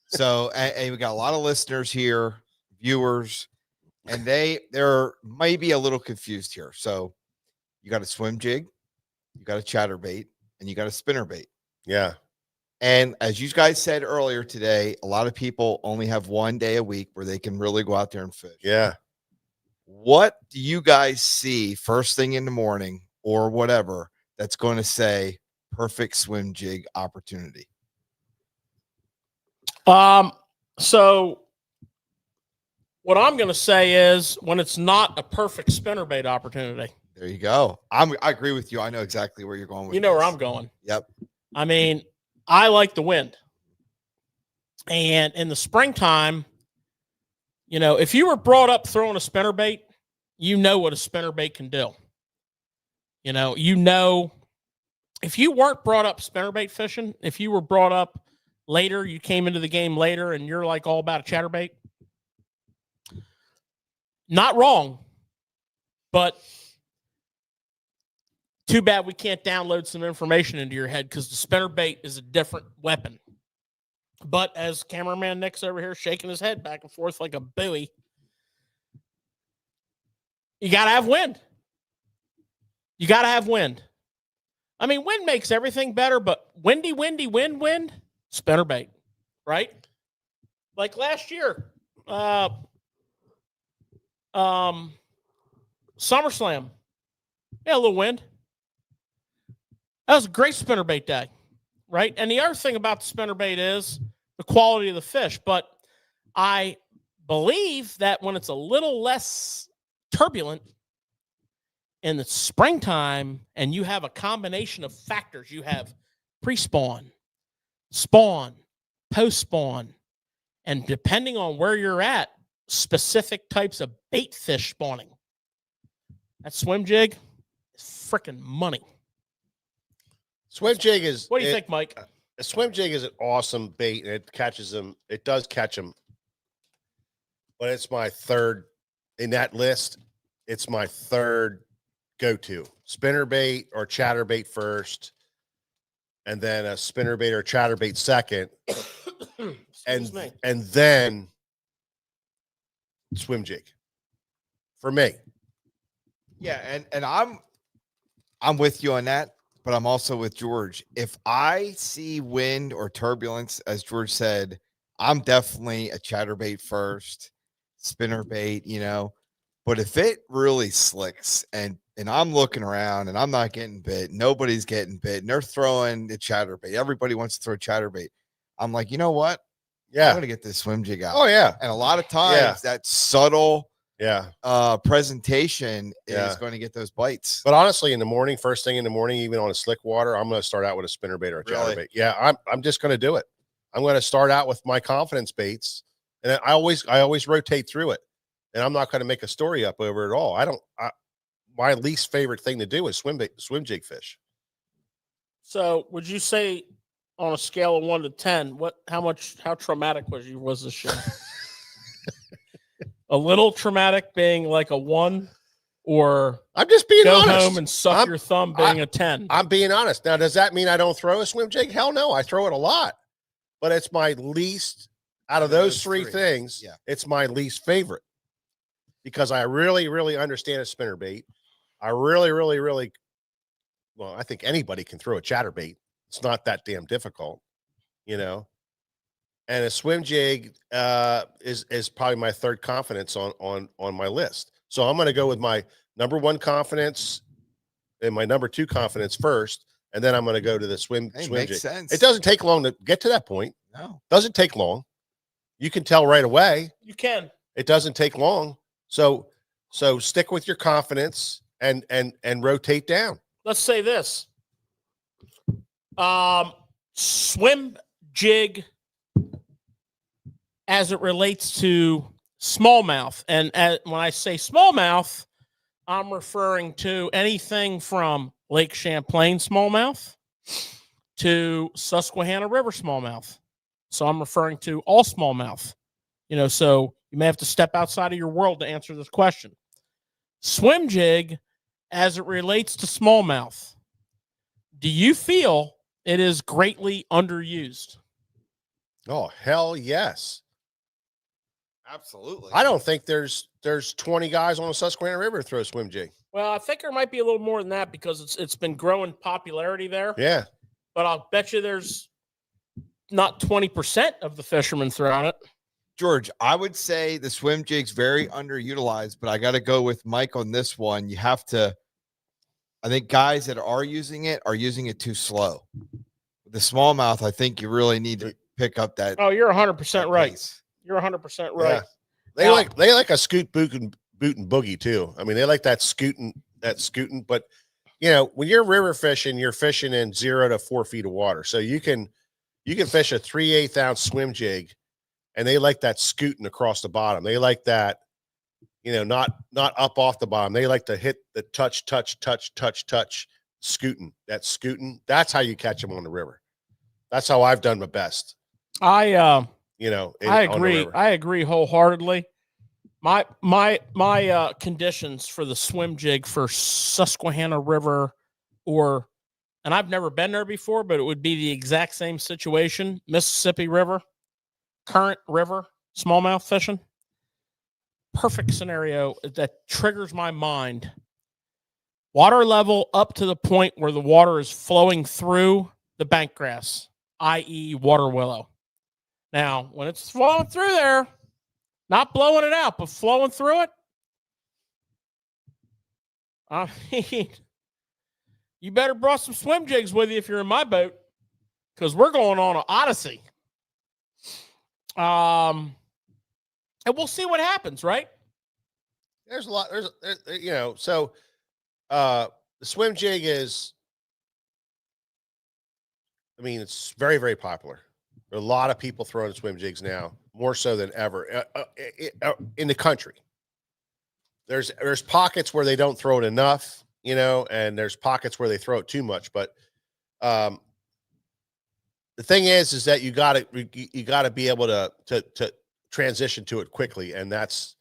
[SPEAKER 3] So and we got a lot of listeners here, viewers, and they're maybe a little confused here. So you got a swim jig, you got a chatterbait, and you got a spinnerbait.
[SPEAKER 1] Yeah.
[SPEAKER 3] And as you guys said earlier today, a lot of people only have 1 day a week where they can really go out there and fish.
[SPEAKER 1] Yeah.
[SPEAKER 3] What do you guys see first thing in the morning or whatever that's going to say perfect swim jig opportunity?
[SPEAKER 4] So what I'm going to say is when it's not a perfect spinnerbait opportunity.
[SPEAKER 3] There you go. I agree with you. I know exactly where you're going with
[SPEAKER 4] You know
[SPEAKER 3] this.
[SPEAKER 4] where I'm going.
[SPEAKER 3] Yep.
[SPEAKER 4] I mean, I like the wind. And in the springtime, you know, if you were brought up throwing a spinnerbait, you know what a spinnerbait can do. You know, if you weren't brought up spinnerbait fishing, if you were brought up later, you came into the game later and you're like all about a chatterbait, not wrong, but too bad we can't download some information into your head because the spinnerbait is a different weapon. But as cameraman Nick's over here shaking his head back and forth like a buoy, you got to have wind. You got to have wind. I mean, wind makes everything better, but wind, spinnerbait, right? Like last year, SummerSlam, yeah, a little wind. That was a great spinnerbait day, right? And the other thing about the spinnerbait is the quality of the fish. But I believe that when it's a little less turbulent in the springtime and you have a combination of factors, you have pre-spawn, spawn, post-spawn, and depending on where you're at, specific types of bait fish spawning. That swim jig is freaking money.
[SPEAKER 1] Swim jig is.
[SPEAKER 4] What do you think, Mike?
[SPEAKER 1] A swim jig is an awesome bait, and it catches them. It does catch them, but it's my third in that list. It's my third go-to: spinnerbait or chatterbait first, and then a spinnerbait or chatterbait second, and then swim jig for me.
[SPEAKER 3] Yeah, and I'm with you on that, but I'm also with George. If I see wind or turbulence, as George said, I'm definitely a chatterbait first, spinnerbait, you know. But if it really slicks and I'm looking around and I'm not getting bit, nobody's getting bit, and they're throwing the chatterbait. Everybody wants to throw chatterbait. I'm like, you know what?
[SPEAKER 1] Yeah,
[SPEAKER 3] I'm gonna get this swim jig out.
[SPEAKER 1] Oh yeah,
[SPEAKER 3] And a lot of times that subtle presentation
[SPEAKER 1] Yeah.
[SPEAKER 3] is going to get those bites.
[SPEAKER 1] But honestly, in the morning, first thing in the morning, even on a slick water, I'm going to start out with a spinnerbait or a
[SPEAKER 3] Really?
[SPEAKER 1] chatterbait. Yeah, I'm just going to do it. I'm going to start out with my confidence baits, and I always rotate through it. And I'm not going to make a story up over it all. My least favorite thing to do is swim jig fish.
[SPEAKER 4] So would you say on a scale of 1 to 10, how traumatic was this show? A little traumatic being like a 1, or
[SPEAKER 1] I'm just being
[SPEAKER 4] go
[SPEAKER 1] honest.
[SPEAKER 4] home and suck your thumb being a 10?
[SPEAKER 1] I'm being honest. Now, does that mean I don't throw a swim jig? Hell no, I throw it a lot. But it's my least out of those three things.
[SPEAKER 3] Yeah.
[SPEAKER 1] It's my least favorite because I really, really understand a spinnerbait. I really, really, really, well, I think anybody can throw a chatterbait. It's not that damn difficult, you know. And a swim jig is probably my third confidence on my list. So I'm going to go with my number 1 confidence and my number 2 confidence first, and then I'm going to go to the swim
[SPEAKER 3] Makes
[SPEAKER 1] jig.
[SPEAKER 3] sense.
[SPEAKER 1] It doesn't take long to get to that point.
[SPEAKER 3] No.
[SPEAKER 1] Doesn't take long. You can tell right away.
[SPEAKER 4] You can.
[SPEAKER 1] It doesn't take long. So stick with your confidence and rotate down.
[SPEAKER 4] Let's say this. Swim jig as it relates to smallmouth. And when I say smallmouth, I'm referring to anything from Lake Champlain smallmouth to Susquehanna River smallmouth. So I'm referring to all smallmouth. So you may have to step outside of your world to answer this question. Swim jig as it relates to smallmouth. Do you feel it is greatly underused?
[SPEAKER 1] Oh, hell yes.
[SPEAKER 3] Absolutely.
[SPEAKER 1] I don't think there's 20 guys on the Susquehanna River throw a swim jig.
[SPEAKER 4] Well, I think there might be a little more than that because it's been growing popularity there.
[SPEAKER 1] Yeah.
[SPEAKER 4] But I'll bet you there's not 20% of the fishermen throwing it.
[SPEAKER 3] George, I would say the swim jig's very underutilized, but I got to go with Mike on this one. You have to, I think guys that are using it too slow. The smallmouth, I think you really need to pick up that.
[SPEAKER 4] Oh, you're 100% right.
[SPEAKER 3] pace.
[SPEAKER 4] You're 100% right.
[SPEAKER 1] Yeah. They like a scoot boot and boogie too. I mean, they like that scooting, but when you're river fishing, you're fishing in 0 to 4 feet of water. So you can fish a 3/8 ounce swim jig, and they like that scooting across the bottom. They like that, not up off the bottom. They like to hit the touch, scooting. That scooting. That's how you catch them on the river. That's how I've done my best.
[SPEAKER 4] I
[SPEAKER 1] I
[SPEAKER 4] agree. I agree wholeheartedly. My conditions for the swim jig for Susquehanna River, and I've never been there before, but it would be the exact same situation. Mississippi River, current river, smallmouth fishing. Perfect scenario that triggers my mind. Water level up to the point where the water is flowing through the bank grass, i.e. water willow. Now, when it's flowing through there, not blowing it out, but flowing through it, I mean, you better brought some swim jigs with you if you're in my boat, because we're going on an odyssey. And we'll see what happens, right?
[SPEAKER 1] There's a lot. So the swim jig is, it's very, very popular. There are a lot of people throwing swim jigs now, more so than ever in the country. There's pockets where they don't throw it enough, and there's pockets where they throw it too much. But the thing is that you got to be able to transition to it quickly, and that's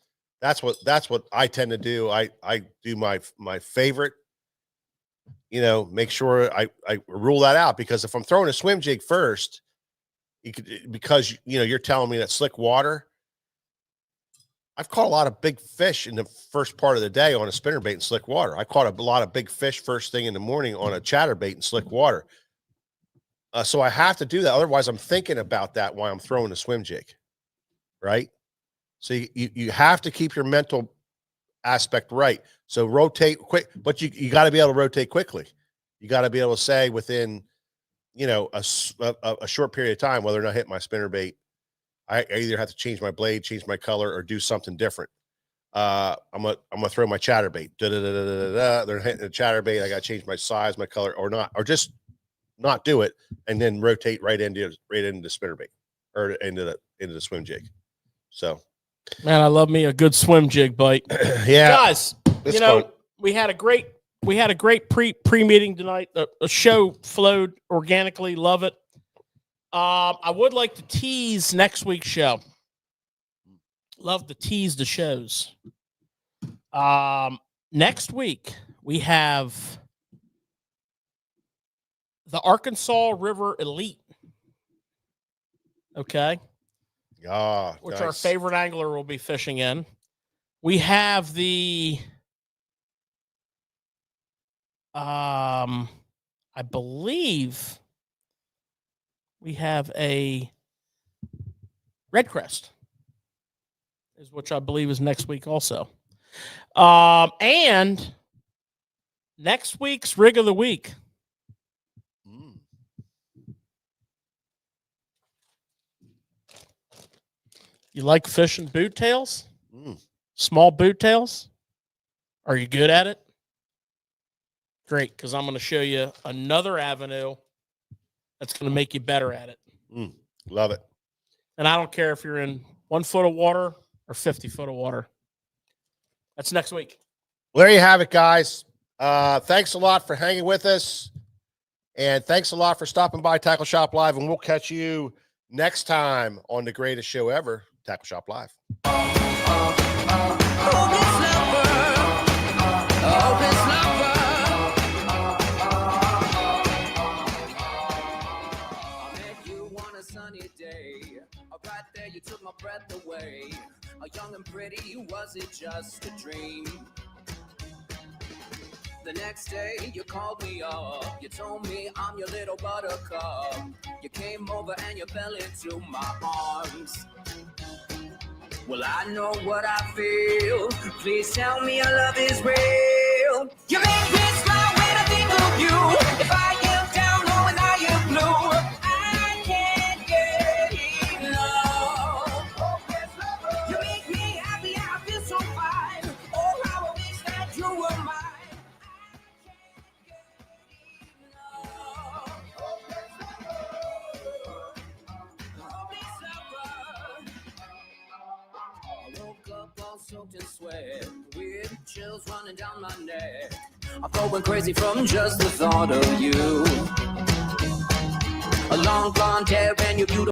[SPEAKER 1] what I tend to do. I do my favorite. Make sure I rule that out, because if I'm throwing a swim jig first, because you're telling me that slick water. I've caught a lot of big fish in the first part of the day on a spinnerbait and slick water. I caught a lot of big fish first thing in the morning on a chatterbait and slick water. So I have to do that. Otherwise, I'm thinking about that while I'm throwing a swim jig, right? So you have to keep your mental aspect right. So rotate quick, but you got to be able to rotate quickly. You got to be able to say within a short period of time whether or not I hit my spinnerbait. I either have to change my blade, change my color, or do something different. I'm gonna throw my chatterbait. They're hitting the chatterbait. I gotta change my size, my color, or not, or just not do it, and then rotate right into the spinnerbait or into the swim jig. So,
[SPEAKER 4] Man, I love me a good swim jig bite.
[SPEAKER 1] yeah,
[SPEAKER 4] Guys,
[SPEAKER 1] it's
[SPEAKER 4] you know,
[SPEAKER 1] fun.
[SPEAKER 4] we had a great pre-meeting tonight. The show flowed organically. Love it. I would like to tease next week's show. Love to tease the shows. Next week we have the Arkansas River Elite. Okay.
[SPEAKER 1] Yeah,
[SPEAKER 4] Which
[SPEAKER 1] nice.
[SPEAKER 4] our favorite angler will be fishing in. We have the I believe we have a Red Crest, is which I believe is next week also. And next week's rig of the week. You like fishing boot tails? Small boot tails? Are you good at it? Great, because I'm going to show you another avenue that's going to make you better at it.
[SPEAKER 1] Love it.
[SPEAKER 4] And I don't care if you're in 1 foot of water or 50 foot of water. That's next week.
[SPEAKER 1] Well, there you have it, guys. Thanks a lot for hanging with us. And thanks a lot for stopping by Tackle Shop Live. And we'll catch you next time on the greatest show ever, Tackle Shop Live.
[SPEAKER 2] Right there, you took my breath away. A young and pretty, was it just a dream? The next day, you called me up. You told me I'm your little buttercup. You came over and you fell into my arms. Well, I know what I feel. Please tell me your love is real. You make me smile when I think of you. If I am down, knowing I am blue, I can't get enough. You make me happy, I feel so fine. Oh, how I wish that you were mine. Soaked in sweat, with chills running down my neck. I'm going crazy from just the thought of you. A long blonde hair and your beautiful